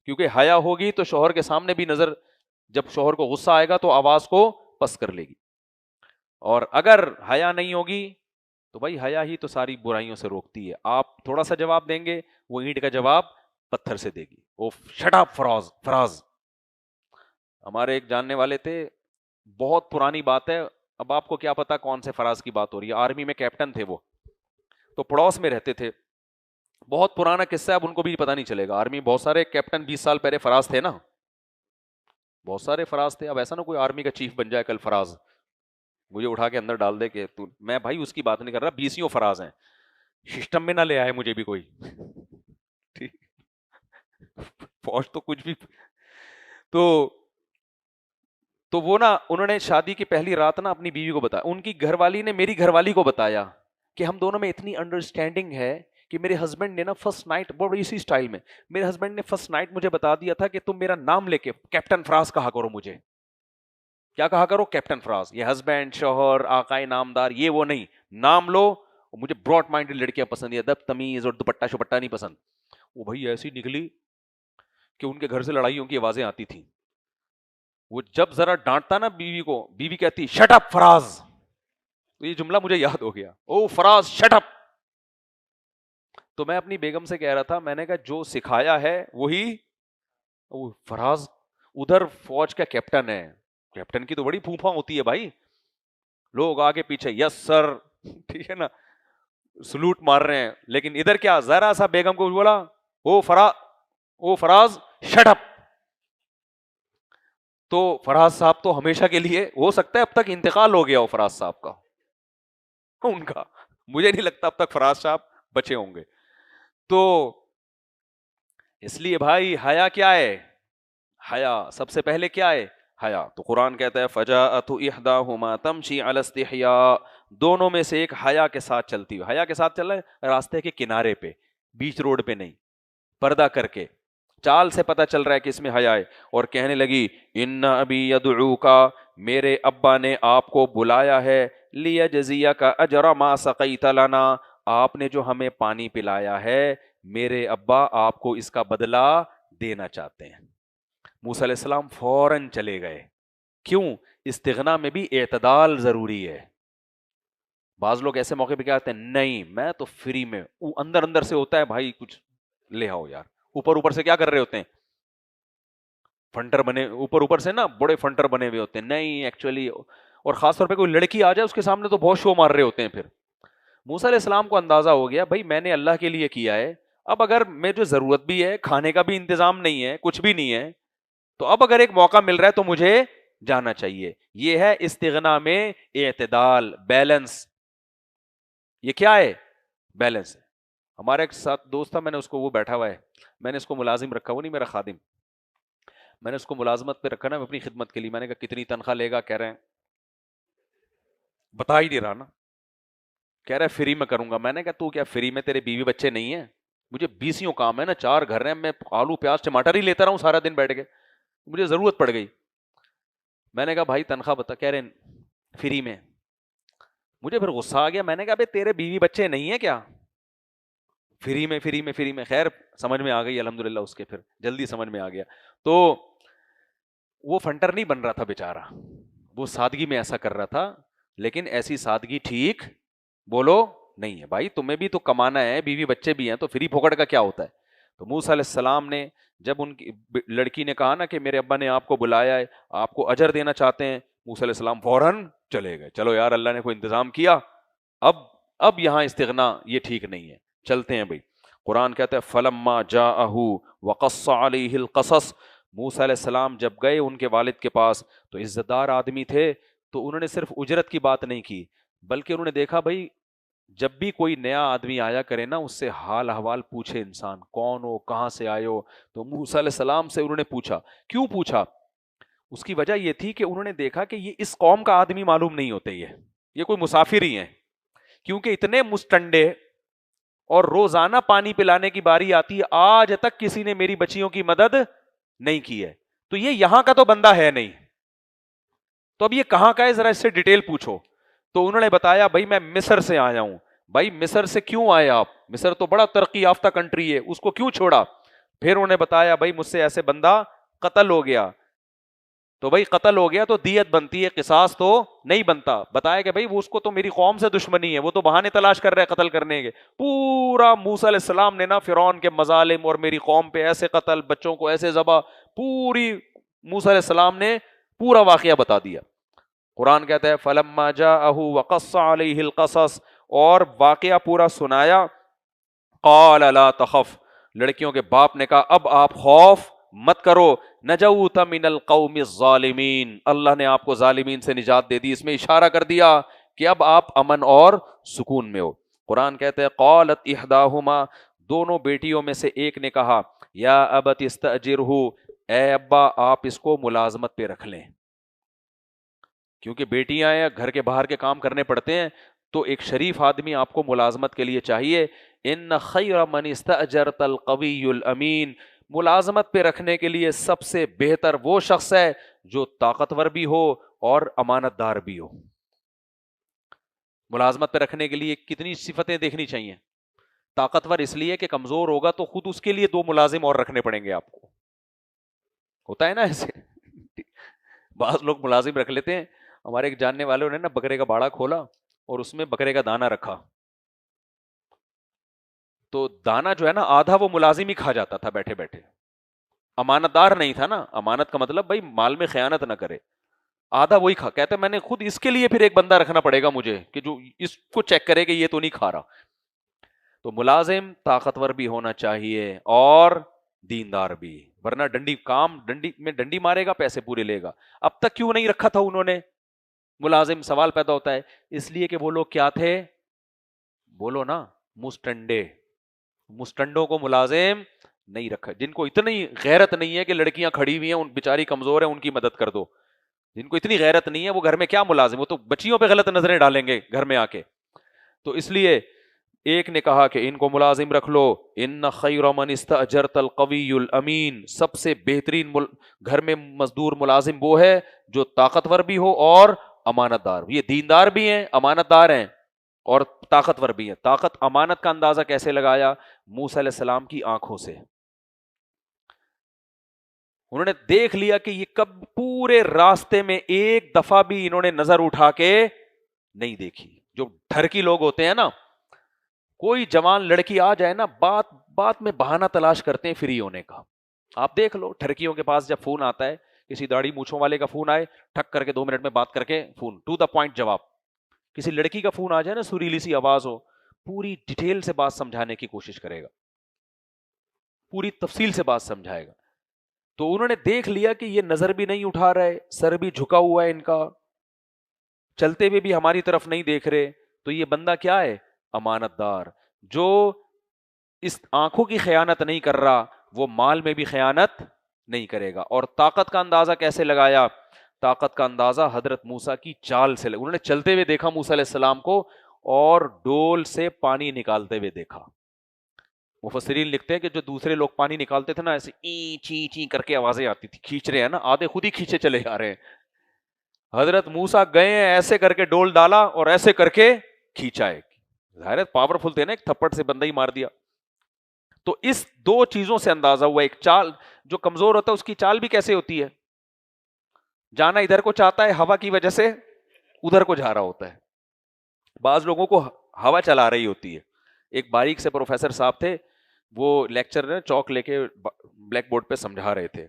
کیونکہ حیا ہوگی تو شوہر کے سامنے بھی نظر، جب شوہر کو غصہ آئے گا تو آواز کو پس کر لے گی. اور اگر حیا نہیں ہوگی تو بھائی حیا ہی تو ساری برائیوں سے روکتی ہے. آپ تھوڑا سا جواب دیں گے، وہ اینٹ کا جواب پتھر سے دے گی. وہ شٹ اپ فراز. ہمارے ایک جاننے والے تھے، بہت پرانی بات ہے، اب آپ کو کیا پتا کون سے فراز کی بات ہو رہی ہے، آرمی میں کیپٹن تھے وہ، تو پڑوس میں رہتے تھے. بہت پرانا قصہ ہے، اب ان کو بھی پتا نہیں چلے گا. آرمی بہت سارے کیپٹن 20 سال پہلے فراز تھے نا، بہت سارے فراز تھے. اب ایسا نا کوئی آرمی کا چیف بن جائے کل فراز، مجھے اٹھا کے اندر ڈال دے کہ تو، میں بھائی اس کی بات نہیں کر رہا، 20 فراز ہیں، سسٹم میں نہ لے آئے مجھے بھی کوئی فوج تو کچھ بھی. تو وہ نا انہوں نے شادی کی پہلی رات نا اپنی بیوی کو بتایا، ان کی گھر والی نے میری گھر والی کو بتایا کہ ہم دونوں میں اتنی انڈرسٹینڈنگ ہے کہ میرے ہسبینڈ نے نا فرسٹ نائٹ، بڑی اسی اسٹائل میں، میرے ہسبینڈ نے فرسٹ نائٹ مجھے بتا دیا تھا کہ تم میرا نام لے کے کیپٹن فراز کہا کرو. مجھے کیا کہا کرو؟ کیپٹن فراز. یہ ہسبینڈ، شوہر، آقائے نامدار، یہ وہ نہیں، نام لو. مجھے براڈ مائنڈڈ لڑکیاں پسند ہیں، ادب تمیز اور دوپٹہ شپٹہ نہیں پسند. وہ بھائی ایسی نکلی کہ ان کے گھر سے لڑائیوں کی آوازیں آتی تھیں. وہ جب ذرا ڈانٹتا نا بیوی کو، بیوی کہتی شٹ اپ فراز. تو یہ جملہ مجھے یاد ہو گیا، او فراز شٹ اپ. تو میں اپنی بیگم سے کہہ رہا تھا، میں نے کہا جو سکھایا ہے وہی، وہ فراز ادھر فوج کا کیپٹن ہے، کیپٹن کی تو بڑی پھوپھا ہوتی ہے بھائی، لوگ آگے پیچھے یس سر، ٹھیک ہے نا، سلوٹ مار رہے ہیں، لیکن ادھر کیا، ذرا سا بیگم کو بولا او فراز شٹ اپ، تو فراز صاحب تو ہمیشہ کے لیے، ہو سکتا ہے اب تک انتقال ہو گیا ہو فراز صاحب کا، ان کا، مجھے نہیں لگتا اب تک فراز صاحب بچے ہوں گے. تو اس لیے بھائی حیا کیا ہے، حیا سب سے پہلے کیا ہے، حیا. تو قرآن کہتا ہے فجاءت احداہما تمشی علی استحیاء، دونوں میں سے ایک حیا کے ساتھ چلتی ہوئی، حیا کے ساتھ چل رہا ہے راستے کے کنارے پہ، بیچ روڈ پہ نہیں، پردہ کر کے، چال سے پتہ چل رہا ہے کہ اس میں حیا ہے. اور کہنے لگی ان ابی یدعوکا، میرے ابا نے آپ کو بلایا ہے، لیجزیک اجر ما سقیت لنا، آپ نے جو ہمیں پانی پلایا ہے، میرے ابا آپ کو اس کا بدلہ دینا چاہتے ہیں. موسیٰ علیہ السلام فوراً چلے گئے. کیوں؟ استغنا میں بھی اعتدال ضروری ہے. بعض لوگ ایسے موقع پہ کیا کہتے ہیں، نہیں میں تو فری میں، اندر اندر سے ہوتا ہے بھائی کچھ لے آؤ یار، اوپر اوپر سے کیا کر رہے ہوتے ہیں، فنٹر بنے، اوپر سے نا بڑے فنٹر بنے ہوئے ہوتے ہیں، نہیں ایکچولی. اور خاص طور پہ کوئی لڑکی آ جائے اس کے سامنے تو بہت شو مار رہے ہوتے ہیں. پھر موسیٰ علیہ السلام کو اندازہ ہو گیا بھائی میں نے اللہ کے لیے کیا ہے، اب اگر میں جو ضرورت بھی ہے، کھانے کا بھی انتظام نہیں ہے، کچھ بھی نہیں ہے، تو اب اگر ایک موقع مل رہا ہے تو مجھے جانا چاہیے. یہ ہے استغنا میں اعتدال، بیلنس. یہ کیا ہے، بیلنس. ہمارا ایک ساتھ دوست تھا، میں نے اس کو، وہ بیٹھا ہوا ہے، میں نے اس کو ملازم رکھا، وہ نہیں میرا خادم، میں نے اس کو ملازمت پہ رکھا نا اپنی خدمت کے لیے. میں نے کہا کتنی تنخواہ لے گا، کہہ رہے ہیں بتا ہی نہیں رہا نا، کہہ رہا ہے فری میں کروں گا. میں نے کہا تو کیا فری میں، تیرے بیوی بچے نہیں ہیں؟ مجھے 20 کام ہے نا، 4 گھر ہیں، میں آلو پیاز ٹماٹر ہی لیتا رہا ہوں سارا دن بیٹھ کے، مجھے ضرورت پڑ گئی. میں نے کہا بھائی تنخواہ بتا، کہہ رہے ہیں فری میں. مجھے پھر غصہ آ گیا، میں نے کہا بھائی تیرے بیوی بچے نہیں ہیں کیا، فری میں فری میں فری میں. خیر سمجھ میں آ گئی الحمدللہ، اس کے پھر جلدی سمجھ میں آ گیا. تو وہ فنٹر نہیں بن رہا تھا بیچارہ، وہ سادگی میں ایسا کر رہا تھا، لیکن ایسی سادگی ٹھیک بولو نہیں ہے بھائی، تمہیں بھی تو کمانا ہے، بیوی بچے بھی ہیں، تو فری پھوکٹ کا کیا ہوتا ہے. تو موسیٰ علیہ السلام نے جب ان کی لڑکی نے کہا نا کہ میرے ابا نے آپ کو بلایا ہے، آپ کو اجر دینا چاہتے ہیں، موسیٰ علیہ السلام فوراً چلے گئے. چلو یار اللہ نے کوئی انتظام کیا، اب یہاں استغنا یہ ٹھیک نہیں ہے، چلتے ہیں بھائی. قرآن کہتا ہے فلما جاءہ وقص علیہ القصص، موسیٰ علیہ السلام جب گئے ان کے والد کے پاس، تو عزت دار آدمی تھے، تو انہوں نے صرف اجرت کی بات نہیں کی، بلکہ انہوں نے دیکھا بھائی جب بھی کوئی نیا آدمی آیا کرے نا، اس سے حال احوال پوچھے انسان، کون ہو، کہاں سے آئے ہو. تو موسیٰ علیہ السلام سے انہوں نے پوچھا. کیوں پوچھا؟ اس کی وجہ یہ تھی کہ انہوں نے دیکھا کہ یہ اس قوم کا آدمی معلوم نہیں ہوتے، یہ کوئی مسافر ہی ہیں، کیونکہ اتنے مستنڈے، اور روزانہ پانی پلانے کی باری آتی ہے، آج تک کسی نے میری بچیوں کی مدد نہیں کی ہے، تو یہ یہاں کا تو بندہ ہے نہیں، تو اب یہ کہاں کا ہے، ذرا اس سے ڈیٹیل پوچھو. تو انہوں نے بتایا بھائی میں مصر سے آیا ہوں. بھائی مصر سے کیوں آئے آپ، مصر تو بڑا ترقی یافتہ کنٹری ہے، اس کو کیوں چھوڑا؟ پھر انہوں نے بتایا بھائی مجھ سے ایسے بندہ قتل ہو گیا. تو بھائی قتل ہو گیا تو دیت بنتی ہے، قصاص تو نہیں بنتا. بتایا کہ بھائی وہ اس کو تو میری قوم سے دشمنی ہے، وہ تو بہانے تلاش کر رہے ہیں قتل کرنے کے. پورا موسیٰ علیہ السلام نے نا فرعون کے مظالم اور میری قوم پہ ایسے قتل، بچوں کو ایسے ذبح، پوری موسیٰ علیہ السلام نے پورا واقعہ بتا دیا. قرآن کہتا ہے فلما جاءہ وقص علیہ القصص، اور واقعہ پورا سنایا. قال لا تخف، لڑکیوں کے باپ نے کہا اب آپ خوف مت کرو، نجوت من القوم الظالمین، اللہ نے آپ کو ظالمین سے نجات دے دی. اس میں اشارہ کر دیا کہ اب آپ امن اور سکون میں ہو. قرآن کہتے ہیں قالت احداہما، دونوں بیٹیوں میں سے ایک نے کہا یا ابت استاجرہ، اے ابا آپ اس کو ملازمت پہ رکھ لیں، کیونکہ بیٹیاں ہیں، گھر کے باہر کے کام کرنے پڑتے ہیں، تو ایک شریف آدمی آپ کو ملازمت کے لیے چاہیے. ان خیر من استاجرت القوی الامین، ملازمت پہ رکھنے کے لیے سب سے بہتر وہ شخص ہے جو طاقتور بھی ہو اور امانت دار بھی ہو. ملازمت پہ رکھنے کے لیے کتنی صفتیں دیکھنی چاہیے. طاقتور اس لیے کہ کمزور ہوگا تو خود اس کے لیے 2 ملازم اور رکھنے پڑیں گے آپ کو، ہوتا ہے نا ایسے. بعض لوگ ملازم رکھ لیتے ہیں. ہمارے ایک جاننے والوں نے نا بکرے کا باڑا کھولا اور اس میں بکرے کا دانہ رکھا، تو دانا جو ہے نا آدھا وہ ملازم ہی کھا جاتا تھا بیٹھے بیٹھے، امانت دار نہیں تھا نا، امانت کا مطلب بھائی مال میں خیانت نہ کرے، آدھا وہی کھا، کہتے میں نے خود اس کے لیے پھر ایک بندہ رکھنا پڑے گا مجھے کہ جو اس کو چیک کرے کہ یہ تو نہیں کھا رہا. تو ملازم طاقتور بھی ہونا چاہیے اور دیندار بھی، ورنہ ڈنڈی مارے گا پیسے پورے لے گا. اب تک کیوں نہیں رکھا تھا انہوں نے ملازم؟ سوال پیدا ہوتا ہے. اس لیے کہ وہ لوگ کیا تھے، بولو نا، مسٹنڈوں کو ملازم نہیں رکھا، جن کو اتنی غیرت نہیں ہے کہ لڑکیاں کھڑی ہوئی ہیں ان بیچاری کمزور ہیں ان کی مدد کر دو، جن کو اتنی غیرت نہیں ہے وہ گھر میں کیا ملازم، وہ تو بچیوں پہ غلط نظریں ڈالیں گے گھر میں آ کے. تو اس لیے ایک نے کہا کہ ان کو ملازم رکھ لو، ان خیر من استاجرت القوی الامین، سب سے بہترین گھر میں مزدور ملازم وہ ہے جو طاقتور بھی ہو اور امانت دار. یہ دیندار بھی ہیں، امانت دار ہیں اور طاقتور بھی ہیں. طاقت امانت کا اندازہ کیسے لگایا؟ موسیٰ علیہ السلام کی آنکھوں سے. انہوں نے دیکھ لیا کہ یہ کب پورے راستے میں ایک دفعہ بھی انہوں نے نظر اٹھا کے نہیں دیکھی. جو ڈھرکی لوگ ہوتے ہیں نا، کوئی جوان لڑکی آ جائے نا، بات میں بہانہ تلاش کرتے ہیں فری ہونے کا. آپ دیکھ لو ٹھرکیوں کے پاس جب فون آتا ہے، کسی داڑھی مونچھوں والے کا فون آئے، ٹھک کر کے 2 منٹ میں بات کر کے فون ٹو دا پوائنٹ جواب. کسی لڑکی کا فون آ جائے نا، سریلی سی آواز ہو، پوری ڈیٹیل سے بات سمجھانے کی کوشش کرے گا، پوری تفصیل سے بات سمجھائے گا. تو انہوں نے دیکھ لیا کہ یہ نظر بھی نہیں اٹھا رہے، سر بھی جھکا ہوا ہے ان کا، چلتے ہوئے بھی ہماری طرف نہیں دیکھ رہے. تو یہ بندہ کیا ہے؟ امانت دار. جو اس آنکھوں کی خیانت نہیں کر رہا وہ مال میں بھی خیانت نہیں کرے گا. اور طاقت کا اندازہ کیسے لگایا؟ طاقت کا اندازہ حضرت موسیٰ کی چال سے انہوں نے چلتے ہوئے دیکھا موسیٰ علیہ السلام کو، اور ڈول سے پانی نکالتے ہوئے دیکھا. مفسرین لکھتے ہیں کہ جو دوسرے لوگ پانی نکالتے تھے نا، ایسے ای چی چی کر کے آوازیں آتی تھی، کھینچ رہے ہیں نا، آدھے خود ہی کھینچے چلے جا رہے ہیں. حضرت موسیٰ گئے ہیں، ایسے کر کے ڈول ڈالا اور ایسے کر کے کھینچا ہے. ظاہر پاورفل تھے نا، ایک تھپڑ سے بندہ ہی مار دیا. تو اس 2 چیزوں سے اندازہ ہوا. ایک چال، جو کمزور ہوتا ہے اس کی چال بھی کیسے ہوتی ہے، جانا ادھر کو چاہتا ہے، ہوا کی وجہ سے ادھر کو جا رہا ہوتا ہے. بعض لوگوں کو ہوا چلا رہی ہوتی ہے. ایک باریک سے پروفیسر صاحب تھے، وہ لیکچر نے چوک لے کے بلیک بورڈ پہ سمجھا رہے تھے.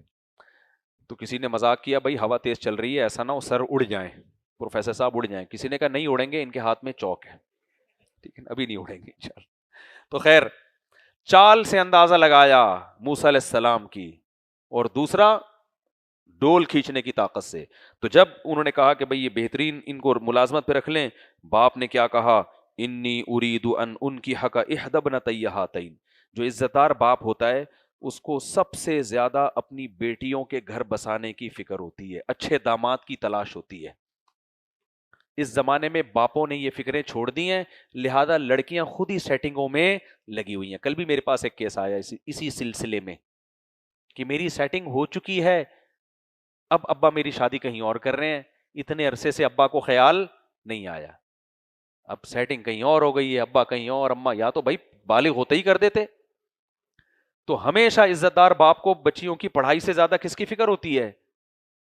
تو کسی نے مذاق کیا، بھائی ہوا تیز چل رہی ہے، ایسا نہ ہو سر اڑ جائیں، پروفیسر صاحب اڑ جائیں. کسی نے کہا نہیں اڑیں گے، ان کے ہاتھ میں چوک ہے، ٹھیک ہے ابھی نہیں اڑیں گے انشاءاللہ. تو خیر، چال سے اندازہ لگایا موسیٰ علیہ السلام کی، اور دوسرا ڈول کھینچنے کی طاقت سے. تو جب انہوں نے کہا کہ بھئی یہ بہترین ان کو ملازمت پہ رکھ لیں، باپ نے کیا کہا، انی ارید ان انکحک احدی ابنتی ہاتین. جو عزت دار باپ ہوتا ہے اس کو سب سے زیادہ اپنی بیٹیوں کے گھر بسانے کی فکر ہوتی ہے، اچھے داماد کی تلاش ہوتی ہے. اس زمانے میں باپوں نے یہ فکریں چھوڑ دی ہیں، لہذا لڑکیاں خود ہی سیٹنگوں میں لگی ہوئی ہیں. کل بھی میرے پاس ایک کیس آیا اسی سلسلے میں کہ میری سیٹنگ ہو چکی ہے، اب ابا میری شادی کہیں اور کر رہے ہیں، اتنے عرصے سے ابا کو خیال نہیں آیا، اب سیٹنگ کہیں اور ہو گئی ہے، ابا کہیں اور، اما یا تو بھائی بالغ ہوتے ہی کر دیتے. تو ہمیشہ عزت دار باپ کو بچیوں کی پڑھائی سے زیادہ کس کی فکر ہوتی ہے؟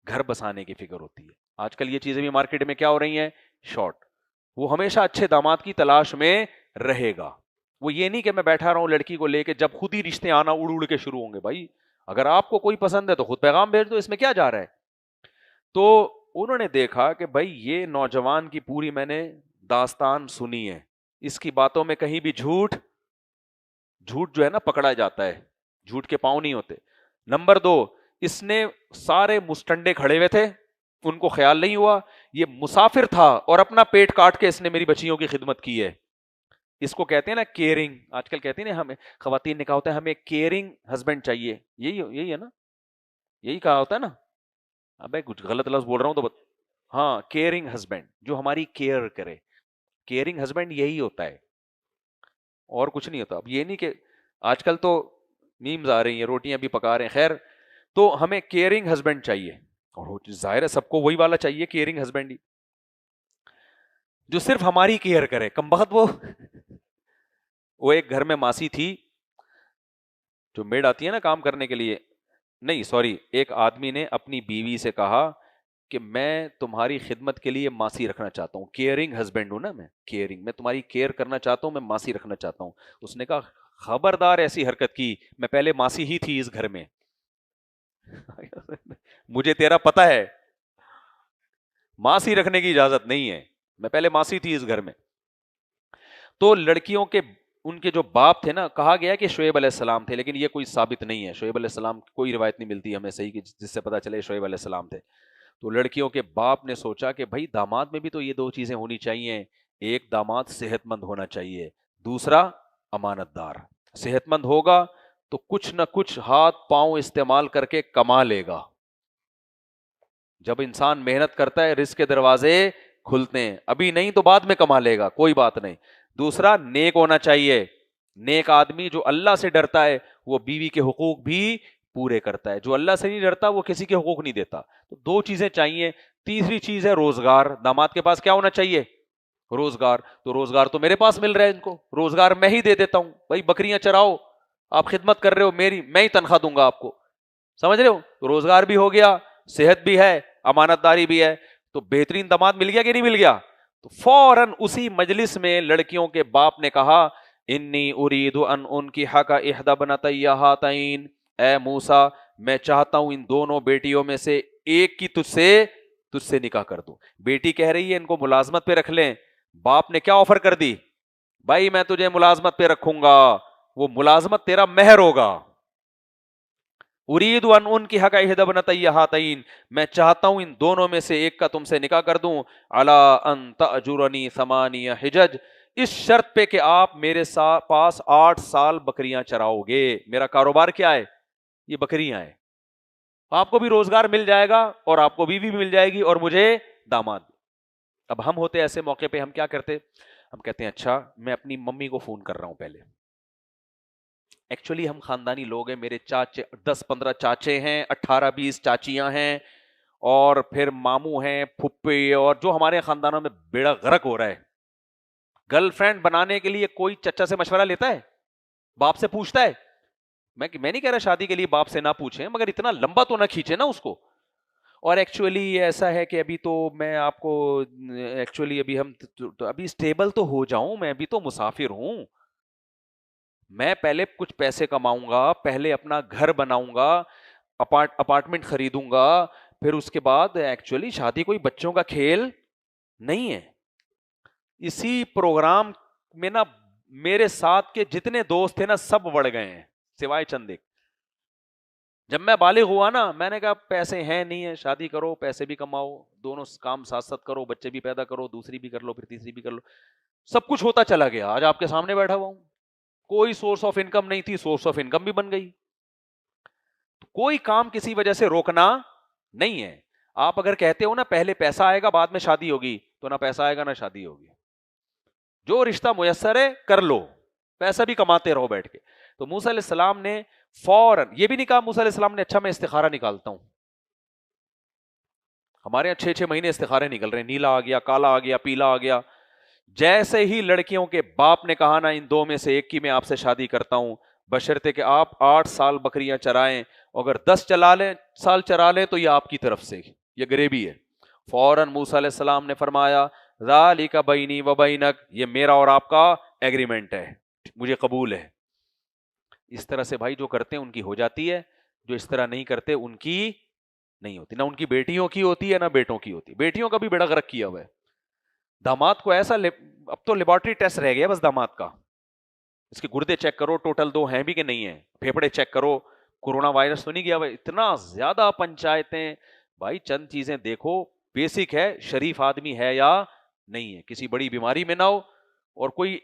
گھر بسانے کی فکر ہوتی ہے. آج کل یہ چیزیں بھی مارکیٹ میں کیا ہو رہی ہیں؟ شارٹ. وہ ہمیشہ اچھے داماد کی تلاش میں رہے گا. وہ یہ نہیں کہ میں بیٹھا رہا ہوں لڑکی کو لے کے، جب خود ہی رشتے آنا اڑ اڑ کے شروع ہوں گے. بھائی اگر آپ کو کوئی پسند ہے تو خود پیغام بھیج دو، اس میں کیا جا رہا ہے. تو انہوں نے دیکھا کہ بھائی یہ نوجوان کی پوری میں نے داستان سنی ہے، اس کی باتوں میں کہیں بھی جھوٹ جو ہے نا پکڑا جاتا ہے، جھوٹ کے پاؤں نہیں ہوتے. نمبر 2، اس نے سارے مسٹنڈے کھڑے ہوئے تھے، ان کو خیال نہیں ہوا، یہ مسافر تھا اور اپنا پیٹ کاٹ کے اس نے میری بچیوں کی خدمت کی ہے. اس کو کہتے ہیں نا کیئرنگ. آج کل کہتے ہیں نا، ہمیں خواتین نے کہا ہوتا ہے ہمیں کیئرنگ ہسبینڈ چاہیے، یہی ہے نا، یہی کہا ہوتا ہے نا. ابے کچھ غلط لفظ بول رہا ہوں تو ہاں، کیئرنگ ہسبینڈ جو ہماری کیئر کرے. کیئرنگ ہسبینڈ یہی ہوتا ہے اور کچھ نہیں ہوتا. اب یہ نہیں کہ آج کل تو میمز آ رہی ہیں، روٹیاں بھی پکا رہے ہیں. خیر، تو ہمیں کیئرنگ ہسبینڈ چاہیے، اور ظاہر ہے سب کو وہی والا چاہیے، کیئرنگ ہسبینڈ ہی جو صرف ہماری کیئر کرے. کم بخت وہ ایک گھر میں ماسی تھی، جو میڈ آتی ہے نا کام کرنے کے لیے، نہیں سوری، ایک آدمی نے اپنی بیوی سے کہا کہ میں تمہاری خدمت کے لیے ماسی رکھنا چاہتا ہوں، کیئرنگ ہسبینڈ ہوں نا میں، کیئرنگ، میں تمہاری کیئر کرنا چاہتا ہوں، میں ماسی رکھنا چاہتا ہوں. اس نے کہا خبردار ایسی حرکت کی، میں پہلے ماسی ہی تھی اس گھر میں مجھے تیرا پتہ ہے ماسی رکھنے کی اجازت نہیں ہے، میں پہلے ماسی تھی اس گھر میں. تو لڑکیوں کے ان کے جو باپ تھے نا، کہا گیا کہ شعیب علیہ السلام تھے، لیکن یہ کوئی ثابت نہیں ہے. شعیب علیہ السلام کوئی روایت نہیں ملتی ہمیں صحیح جس سے پتا چلے شعیب علیہ السلام تھے. تو لڑکیوں کے باپ نے سوچا کہ بھائی داماد میں بھی تو یہ دو چیزیں ہونی چاہیے، ایک داماد صحت مند ہونا چاہیے، دوسرا امانت دار. صحت مند ہوگا تو کچھ نہ کچھ ہاتھ پاؤں استعمال کر کے کما لے گا. جب انسان محنت کرتا ہے رزق کے دروازے کھلتے ہیں، ابھی نہیں تو بعد میں کما لے گا، کوئی بات نہیں. دوسرا نیک ہونا چاہیے. نیک آدمی جو اللہ سے ڈرتا ہے وہ بیوی کے حقوق بھی پورے کرتا ہے، جو اللہ سے نہیں ڈرتا وہ کسی کے حقوق نہیں دیتا. تو دو چیزیں چاہیے. تیسری چیز ہے روزگار. داماد کے پاس کیا ہونا چاہیے؟ روزگار. تو روزگار تو میرے پاس مل رہا ہے، ان کو روزگار میں ہی دے دیتا ہوں. بھائی بکریاں چراؤ، آپ خدمت کر رہے ہو میری، میں ہی تنخواہ دوں گا آپ کو. سمجھ رہے ہو؟ تو روزگار بھی ہو گیا، صحت بھی ہے، امانت داری بھی ہے. تو بہترین داماد مل گیا کہ نہیں مل گیا؟ تو فوراً اسی مجلس میں لڑکیوں کے باپ نے کہا انی ارید ان انکحک احدی ابنتی ہاتین، اے موسیٰ میں چاہتا ہوں ان دونوں بیٹیوں میں سے ایک کی تجھ سے نکاح کر دوں. بیٹی کہہ رہی ہے ان کو ملازمت پہ رکھ لیں. باپ نے کیا آفر کر دی؟ بھائی میں تجھے ملازمت پہ رکھوں گا، وہ ملازمت تیرا مہر ہوگا. ارید ان انکحک احدی ابنتی ہاتین، میں چاہتا ہوں ان دونوں میں سے ایک کا تم سے نکاح کر دوں. الا ان تأجرنی ثمانی حجج، اس شرط پہ کہ آپ میرے پاس 8 سال بکریاں چراؤ گے. میرا کاروبار کیا ہے؟ یہ بکریاں ہیں. آپ کو بھی روزگار مل جائے گا اور آپ کو بیوی بھی مل جائے گی اور مجھے داماد. اب ہم ہوتے ایسے موقع پہ ہم کیا کرتے؟ ہم کہتے ہیں اچھا میں اپنی ممی کو فون کر رہا ہوں پہلے. ایکچولی ہم خاندانی لوگ ہیں، میرے چاچے 10-15 چاچے ہیں، 18-20 چاچیاں ہیں، اور پھر ماموں ہیں، پھپھے، اور جو ہمارے خاندانوں میں بیڑا غرق ہو رہا ہے. گرل فرینڈ بنانے کے لیے کوئی چچا سے مشورہ لیتا ہے؟ باپ سے پوچھتا ہے؟ میں نہیں کہہ رہا شادی کے لیے باپ سے نہ پوچھیں، مگر اتنا لمبا تو نہ کھینچے نا اس کو. اور ایکچولی ایسا ہے کہ ابھی تو میں آپ کو ایکچولی ابھی ہم ابھی اسٹیبل تو ہو جاؤں، میں ابھی تو مسافر ہوں، میں پہلے کچھ پیسے کماؤں گا، پہلے اپنا گھر بناؤں گا، اپارٹمنٹ خریدوں گا، پھر اس کے بعد ایکچولی شادی کوئی بچوں کا کھیل نہیں ہے. اسی پروگرام میں نا میرے ساتھ کے جتنے دوست تھے نا سب بڑھ گئے ہیں سوائے چند ایک. جب میں بالغ ہوا نا میں نے کہا پیسے ہیں نہیں ہے، شادی کرو، پیسے بھی کماؤ، دونوں کام ساتھ ساتھ کرو، بچے بھی پیدا کرو، دوسری بھی کر لو، پھر تیسری بھی کر لو. سب کچھ ہوتا چلا گیا، آج آپ کے سامنے بیٹھا ہوا ہوں. کوئی سورس آف انکم نہیں تھی، سورس آف انکم بھی بن گئی. کوئی کام کسی وجہ سے روکنا نہیں ہے. آپ اگر کہتے ہو نا پہلے پیسہ آئے گا بعد میں شادی ہوگی، تو نہ پیسہ آئے گا نہ شادی ہوگی. جو رشتہ میسر ہے کر لو، پیسہ بھی کماتے رہو بیٹھ کے. تو موسیٰ علیہ السلام نے فوراً یہ بھی نہیں کہا موسیٰ علیہ السلام نے اچھا میں استخارہ نکالتا ہوں. ہمارے یہاں 6 مہینے استخارے نکل رہے ہیں، نیلا آ گیا، کالا آ گیا، پیلا آ گیا. جیسے ہی لڑکیوں کے باپ نے کہا نا ان دو میں سے ایک کی میں آپ سے شادی کرتا ہوں، بشرطے کہ آپ 8 سال بکریاں چرائیں، اگر 10 سال چرا لیں تو یہ آپ کی طرف سے، یہ غریبی ہے. فوراً موسیٰ علیہ السلام نے فرمایا ذالک بینی و بینک، یہ میرا اور آپ کا ایگریمنٹ ہے، مجھے قبول ہے. اس طرح سے بھائی جو کرتے ہیں ان کی ہو جاتی ہے، جو اس طرح نہیں کرتے ان کی نہیں ہوتی. نہ ان کی بیٹیوں کی ہوتی ہے نہ بیٹوں کی ہوتی. بیٹیوں کا بھی بیڑا غرق کیا ہوا ہے. داماد کو ایسا اب تو لیبارٹری ٹیسٹ رہ گیا بس داماد کا، اس کے گردے چیک کرو ٹوٹل 2 ہیں بھی کہ نہیں ہیں، پھیپڑے چیک کرو، کورونا وائرس تو نہیں گیا. اتنا زیادہ پنچایتیں. بھائی چند چیزیں دیکھو بیسک ہے، شریف آدمی ہے یا نہیں ہے، کسی بڑی بیماری میں نہ ہو، اور کوئی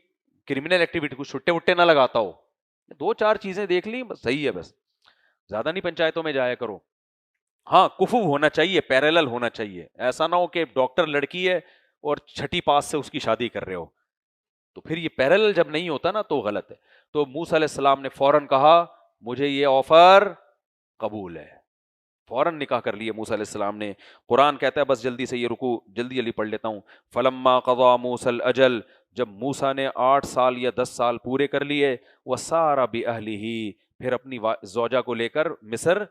کرمنل ایکٹیویٹی کو چھٹے وٹے نہ لگاتا ہو. 2-4 چیزیں دیکھ لی بس صحیح ہے، بس زیادہ نہیں پنچایتوں میں جایا کرو. ہاں کفو ہونا چاہیے، پیرالل ہونا چاہیے. ایسا نہ ہو کہ ڈاکٹر لڑکی ہے اور 6 پاس سے اس کی شادی کر رہے ہو، تو پھر یہ پیرالل جب نہیں ہوتا نا تو غلط ہے. تو موسیٰ علیہ السلام نے فوراً کہا مجھے یہ آفر قبول ہے. فوراً نکاح کر لیے موسیٰ علیہ السلام نے. قرآن کہتا ہے بس جلدی سے یہ رکو جلدی پڑھ لیتا ہوں. فلما قضا موسیٰ الاجل، جب موسیٰ نے 8 سال یا 10 سال پورے کر لیے، وسار بأہلہ، پھر اپنی زوجہ کو لے کر مصر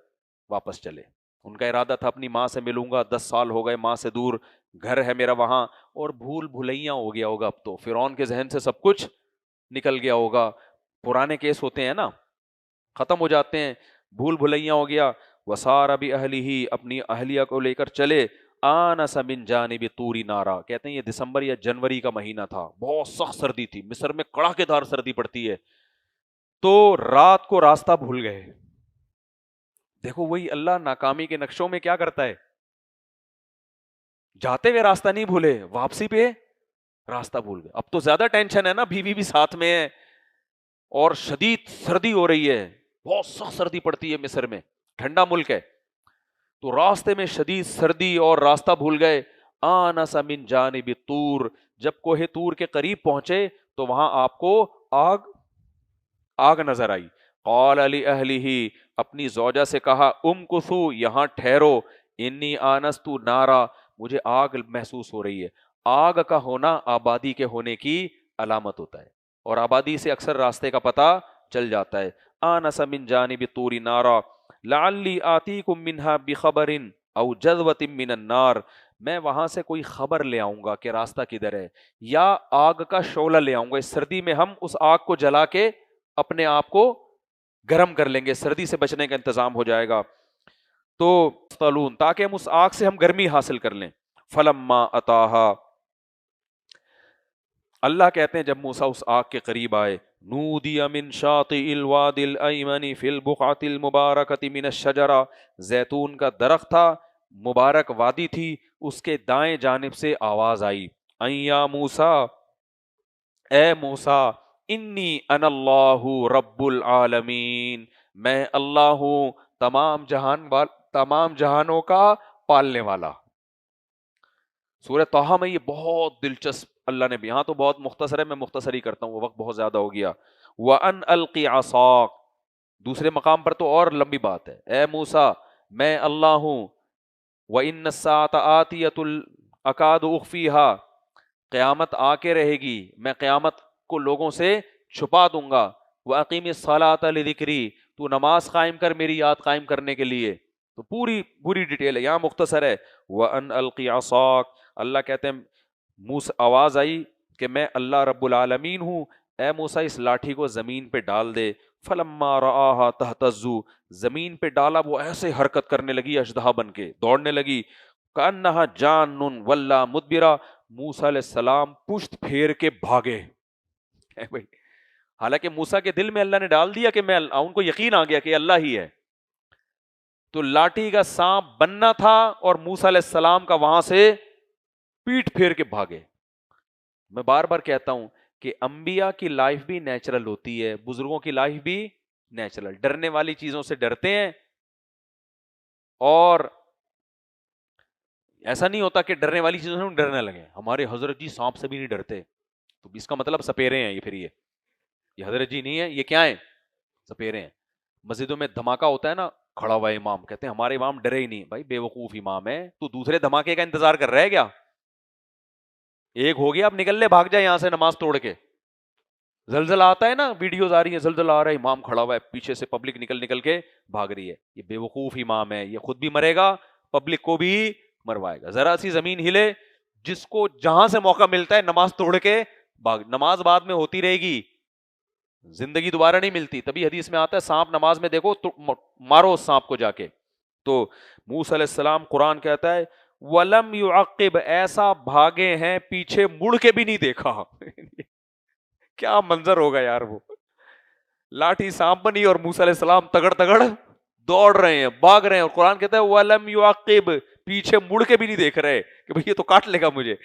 واپس چلے. ان کا ارادہ تھا اپنی ماں سے ملوں گا، 10 سال ہو گئے ماں سے دور، گھر ہے میرا وہاں، اور بھول بھلیاں ہو گیا ہوگا. اب تو فرعون کے ذہن سے سب کچھ نکل گیا ہوگا. پرانے کیس ہوتے ہیں نا ختم ہو جاتے ہیں, بھول بھلیاں ہو گیا. وسارا بھی اہلی, اپنی اہلیہ کو لے کر چلے. آنس من جانب طور نارا, کہتے ہیں یہ دسمبر یا جنوری کا مہینہ تھا, بہت سخت سردی تھی, مصر میں کڑاکے دار سردی پڑتی ہے. تو رات کو راستہ بھول گئے. دیکھو وہی اللہ ناکامی کے نقشوں میں کیا کرتا ہے, جاتے ہوئے راستہ نہیں بھولے, واپسی پہ راستہ بھول گئے. اب تو زیادہ ٹینشن ہے نا, بیوی بھی ساتھ میں ہے اور شدید سردی ہو رہی ہے, بہت سخت سردی پڑتی ہے مصر میں, ٹھنڈا ملک ہے. تو راستے میں شدید سردی اور راستہ بھول گئے. آنس من جانب طور, جب کوہ طور کے قریب پہنچے تو وہاں آپ کو آگ نظر آئی. قال لأہلہ, اپنی زوجہ سے کہا, امکثوا, یہاں ٹھہرو, انی آنست نارا, مجھے آگ محسوس ہو رہی ہے. آگ کا ہونا آبادی کے ہونے کی علامت ہوتا ہے, اور آبادی سے اکثر راستے کا پتہ چل جاتا ہے. آنس من جانب طور نارا لعلی آتیکم منہا بخبر او جذوۃ من النار, میں وہاں سے کوئی خبر لے آؤں گا کہ راستہ کدھر ہے, یا آگ کا شعلہ لے آؤں گا. اس سردی میں ہم اس آگ کو جلا کے اپنے آپ کو گرم کر لیں گے, سردی سے بچنے کا انتظام ہو جائے گا. تو تاکہ ہم اس آگ سے ہم گرمی حاصل کر لیں. فلما اتاہا, اللہ کہتے ہیں جب موسیٰ اس آگ کے قریب آئے, نودی من شاطئ الوادی الایمن فی البقعۃ المبارکۃ من الشجرہ, زیتون کا درخت تھا, مبارک وادی تھی, اس کے دائیں جانب سے آواز آئی, ان یا موسیٰ, اے موسیٰ, انی انا اللہ رب العالمین, میں اللہ ہوں تمام جہانوں کا پالنے والا. سورہ طٰہٰ میں یہ بہت دلچسپ اللہ نے بھی, یہاں تو بہت مختصر ہے, میں مختصر ہی کرتا ہوں, وہ وقت بہت زیادہ ہو گیا. وَأَنْ أَلْقِ عَصَاكَ, دوسرے مقام پر تو اور لمبی بات ہے, اے موسیٰ میں اللہ ہوں. وَإِنَّ السَّاعَةَ آتِيَةٌ أَكَادُ أُخْفِيهَا, قیامت آ کے رہے گی, میں قیامت کو لوگوں سے چھپا دوں گا. وَأَقِيمِ الصَّلَاةَ لِذِكْرِي, تو نماز قائم کر میری یاد قائم کرنے کے لیے. تو پوری ڈیٹیل ہے, یہاں مختصر ہے. وَأَنْ أَلْقِ عَصَاكَ, اللہ کہتے ہیں موسیٰ, آواز آئی کہ میں اللہ رب العالمین ہوں, اے موسیٰ اس لاٹھی کو زمین پہ ڈال دے. فلما رآہا تہتز, زمین پہ ڈالا, وہ ایسے حرکت کرنے لگی اژدہا بن کے, دوڑنے لگی. کأنہا جان ولا مدبرا, موسیٰ علیہ السلام پشت پھیر کے بھاگے. حالانکہ موسیٰ کے دل میں اللہ نے ڈال دیا کہ میں, ان کو یقین آ گیا کہ اللہ ہی ہے, تو لاٹھی کا سانپ بننا تھا اور موسیٰ علیہ السلام کا وہاں سے پیٹ پھیر کے بھاگے. میں بار بار کہتا ہوں کہ انبیاء کی لائف بھی نیچرل ہوتی ہے, بزرگوں کی لائف بھی نیچرل. ڈرنے والی چیزوں سے ڈرتے ہیں, اور ایسا نہیں ہوتا کہ ڈرنے والی چیزوں سے ڈرنے لگے. ہمارے حضرت جی سانپ سے بھی نہیں ڈرتے, تو اس کا مطلب سپیرے ہیں یہ. پھر یہ حضرت جی نہیں ہے, یہ کیا ہیں, سپیرے ہیں. مسجدوں میں دھماکہ ہوتا ہے نا, کھڑا ہوا امام, کہتے ہیں ہمارے امام ڈرے ہی نہیں. بھائی بے وقوف امام ہے, تو دوسرے دھماکے کا انتظار کر رہا ہے کیا؟ ایک ہو گیا, اب نکل لے, بھاگ جائے یہاں سے نماز توڑ کے. زلزلہ آتا ہے نا, ویڈیوز آ رہی ہیں, زلزلہ آ رہا ہے, امام کھڑا ہوا ہے, پیچھے سے پبلک نکل کے بھاگ رہی ہے. یہ بے وقوف امام ہے, یہ خود بھی مرے گا, پبلک کو بھی مروائے گا. ذرا سی زمین ہلے, جس کو جہاں سے موقع ملتا ہے نماز توڑ کے بھاگ. نماز بعد میں ہوتی رہے گی, زندگی دوبارہ نہیں ملتی. تبھی حدیث میں آتا ہے سانپ نماز میں دیکھو تو مارو اس سانپ کو جا کے. تو موسیٰ علیہ السلام, قرآن کہتا ہے وَلَمْ يُعَقِّبْ, ایسا بھاگے ہیں پیچھے مڑ کے بھی نہیں دیکھا. کیا منظر ہوگا یار, وہ لاٹھی سانپ بنی اور موسیٰ علیہ السلام تگڑ دوڑ رہے ہیں, بھاگ رہے ہیں, اور قرآن کہتا ہے وَلَمْ يُعَقِّبْ, پیچھے مڑ کے بھی نہیں دیکھ رہے کہ بھئی یہ تو کاٹ لے گا مجھے.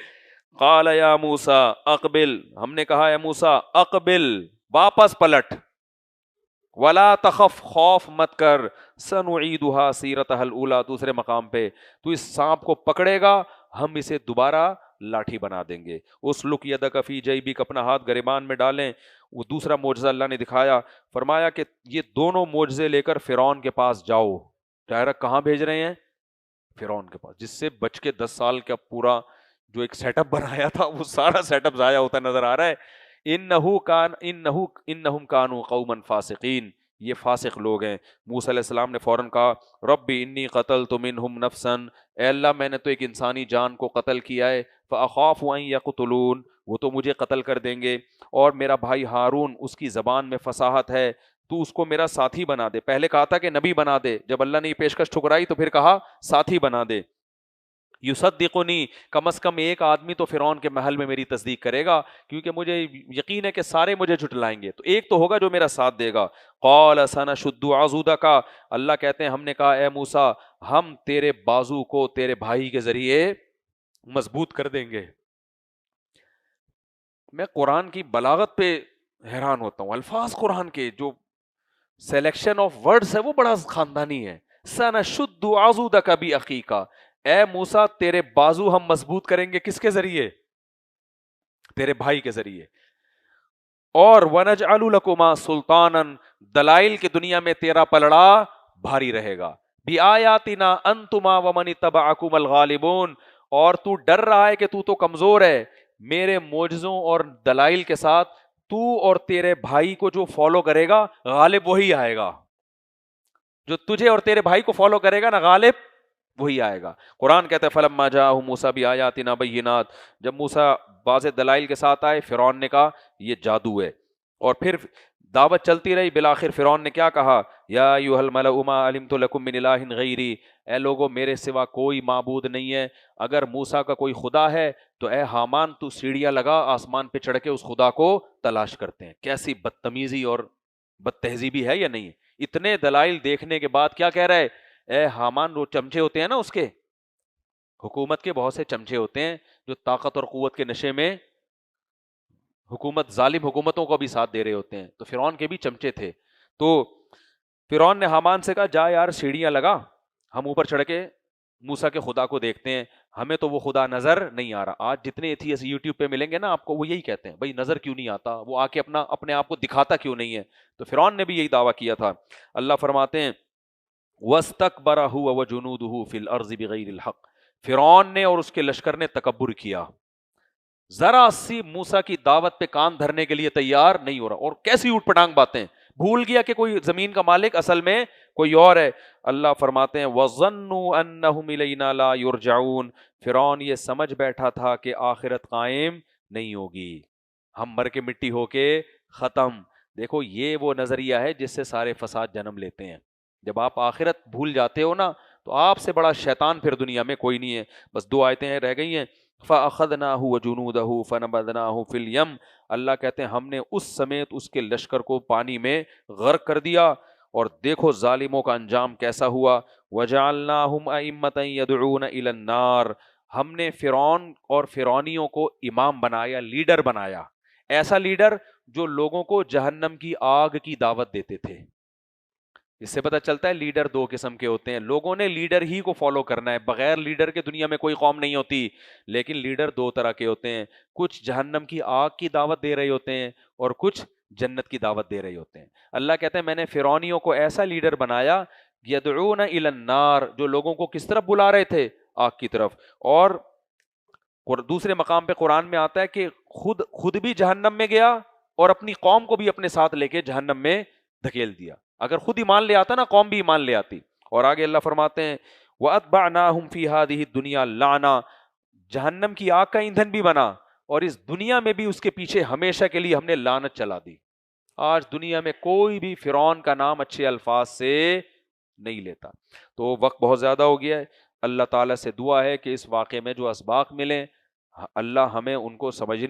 قَالَ يَا مُوسَىٰ اقبل, ہم نے کہا اے موسیٰ اقبل, واپس پلٹ. وَلَا تَخَفْ, خوف مت کر. سَنُعِيدُهَا سِيرَتَهَا الْأُولَىٰ, دوسرے مقام پہ تو اس سانپ کو پکڑے گا, ہم اسے دوبارہ لاٹھی بنا دیں گے. اسلک یدک فی جیبک, اپنا ہاتھ گریبان میں ڈالیں. وہ دوسرا معجزہ اللہ نے دکھایا, فرمایا کہ یہ دونوں معجزے لے کر فرعون کے پاس جاؤ. ڈائریکٹ کہاں بھیج رہے ہیں؟ فرعون کے پاس, جس سے بچ کے 10 سال کا پورا جو ایک سیٹ اپ بنایا تھا وہ سارا سیٹ اپ ضائع ہوتا نظر آ رہا ہے. انہم کانوا قوما فاسقین, یہ فاسق لوگ ہیں. موسیٰ علیہ السلام نے فوراً کہا ربی انی قتلت منہم نفسا, اے اللہ میں نے تو ایک انسانی جان کو قتل کیا ہے. فأخاف أن يقتلون، وہ تو مجھے قتل کر دیں گے، اور میرا بھائی ہارون اس کی زبان میں فصاحت ہے، تو اس کو میرا ساتھی بنا دے۔ پہلے کہا تھا کہ نبی بنا دے، جب اللہ نے یہ پیشکش ٹھکرائی تو پھر کہا ساتھی بنا دے۔ یصدقنی، کم از کم ایک آدمی تو فرعون کے محل میں میری تصدیق کرے گا، کیونکہ مجھے یقین ہے کہ سارے مجھے جھٹلائیں گے، تو ایک تو ہوگا جو میرا ساتھ دے گا۔ قال سنشد عضدک، اللہ کہتے ہیں ہم نے کہا اے موسیٰ ہم تیرے بازو کو تیرے بھائی کے ذریعے مضبوط کر دیں گے۔ میں قرآن کی بلاغت پہ حیران ہوتا ہوں، الفاظ قرآن کے جو سلیکشن آف ورڈز ہے وہ بڑا خاندانی ہے۔ سنشد عضدک باخیک، اے موسیٰ تیرے بازو ہم مضبوط کریں گے، کس کے ذریعے؟ تیرے بھائی کے ذریعے۔ اور وَنَجْعَلُ لَكُمَا سُلْطَانًا، دلائل کی دنیا میں تیرا پلڑا بھاری رہے گا۔ بِآيَاتِنَا أَنْتُمَا وَمَنِ اتَّبَعَكُمُ الْغَالِبُونَ، اور تو ڈر رہا ہے کہ تو تو کمزور ہے، میرے معجزوں اور دلائل کے ساتھ تو اور تیرے بھائی کو جو فالو کرے گا غالب وہی آئے گا، جو تجھے اور تیرے بھائی کو فالو کرے گا نا غالب وہی آئے گا۔ قرآن کہتا ہے فَلَمَّا جَاءَهُم مُوسَىٰ بِآيَاتِنَا بَيِّنَاتٍ، جب موسیٰ واضح دلائل کے ساتھ آئے، فرعون نے کہا یہ جادو ہے، اور پھر دعوت چلتی رہی، بالآخر فرعون نے کیا کہا؟ یا ایھا الملأ ما علمت لکم من الہ غیری، اے لوگو میرے سوا کوئی معبود نہیں ہے، اگر موسیٰ کا کوئی خدا ہے تو اے حامان تو سیڑھیاں لگا، آسمان پہ چڑھ کے اس خدا کو تلاش کرتے ہیں۔ کیسی بدتمیزی اور بد تہذیبی ہے یا نہیں؟ اتنے دلائل دیکھنے کے بعد کیا کہہ رہا ہے؟ اے حامان، وہ چمچے ہوتے ہیں نا اس کے، حکومت کے بہت سے چمچے ہوتے ہیں جو طاقت اور قوت کے نشے میں حکومت، ظالم حکومتوں کو بھی ساتھ دے رہے ہوتے ہیں، تو فرعون کے بھی چمچے تھے۔ تو فرعون نے حامان سے کہا جا یار سیڑھیاں لگا، ہم اوپر چڑھ کے موسیٰ کے خدا کو دیکھتے ہیں، ہمیں تو وہ خدا نظر نہیں آ رہا۔ آج جتنے ایتھیسٹ یوٹیوب پہ ملیں گے نا آپ کو، وہ یہی کہتے ہیں بھائی نظر کیوں نہیں آتا، وہ آ کے اپنے آپ کو دکھاتا کیوں نہیں ہے؟ تو فرعون نے بھی یہی دعویٰ کیا تھا۔ اللہ فرماتے ہیں وَاسْتَكْبَرَ هُوَ وَجُنُودُهُ فِي الْأَرْضِ بِغَيْرِ الْحَقِّ، فرعون نے اور اس کے لشکر نے تکبر کیا، ذرا سی موسیٰ کی دعوت پہ کان دھرنے کے لیے تیار نہیں ہو رہا، اور کیسی اوٹ پٹانگ باتیں، بھول گیا کہ کوئی زمین کا مالک اصل میں کوئی اور ہے۔ اللہ فرماتے ہیں وَظَنُّوا أَنَّهُمْ إِلَيْنَا لَا يُرْجَعُونَ، فرعون یہ سمجھ بیٹھا تھا کہ آخرت قائم نہیں ہوگی، ہم مر کے مٹی ہو کے ختم۔ دیکھو یہ وہ نظریہ ہے جس سے سارے فساد جنم لیتے ہیں۔ جب آپ آخرت بھول جاتے ہو نا تو آپ سے بڑا شیطان پھر دنیا میں کوئی نہیں ہے۔ بس دو آیتیں رہ گئی ہیں، فَأَخَذْنَاهُ وَجُنُودَهُ فَنَبَذْنَاهُ فِي الْيَمِّ، اللہ کہتے ہیں ہم نے اس سمیت اس کے لشکر کو پانی میں غرق کر دیا، اور دیکھو ظالموں کا انجام کیسا ہوا۔ وَجَعَلْنَاهُمْ أَئِمَّةً يَدْعُونَ إِلَى النَّارِ، ہم نے فرعون اور فرعونیوں کو امام بنایا، لیڈر بنایا، ایسا لیڈر جو لوگوں کو جہنم کی آگ کی دعوت دیتے تھے۔ اس سے پتہ چلتا ہے لیڈر دو قسم کے ہوتے ہیں، لوگوں نے لیڈر ہی کو فالو کرنا ہے، بغیر لیڈر کے دنیا میں کوئی قوم نہیں ہوتی۔ لیکن لیڈر دو طرح کے ہوتے ہیں، کچھ جہنم کی آگ کی دعوت دے رہے ہوتے ہیں اور کچھ جنت کی دعوت دے رہے ہوتے ہیں۔ اللہ کہتے ہیں میں نے فرعونیوں کو ایسا لیڈر بنایا، یدعون الی النار، جو لوگوں کو کس طرف بلا رہے تھے؟ آگ کی طرف۔ اور دوسرے مقام پہ قرآن میں آتا ہے کہ خود بھی جہنم میں گیا اور اپنی قوم کو بھی اپنے ساتھ لے کے جہنم میں دھکیل دیا۔ اگر خود ایمان لے آتا نا قوم بھی ایمان لے آتی۔ اور آگے اللہ فرماتے ہیں وَأَتْبَعْنَاهُمْ فِي هَذِهِ الدُّنْيَا لَعْنَةً، جہنم کی آگ کا ایندھن بھی بنا، اور اس دنیا میں بھی اس کے پیچھے ہمیشہ کے لیے ہم نے لعنت چلا دی۔ آج دنیا میں کوئی بھی فرعون کا نام اچھے الفاظ سے نہیں لیتا۔ تو وقت بہت زیادہ ہو گیا ہے، اللہ تعالیٰ سے دعا ہے کہ اس واقعے میں جو اسباق ملیں اللہ ہمیں ان کو سمجھنے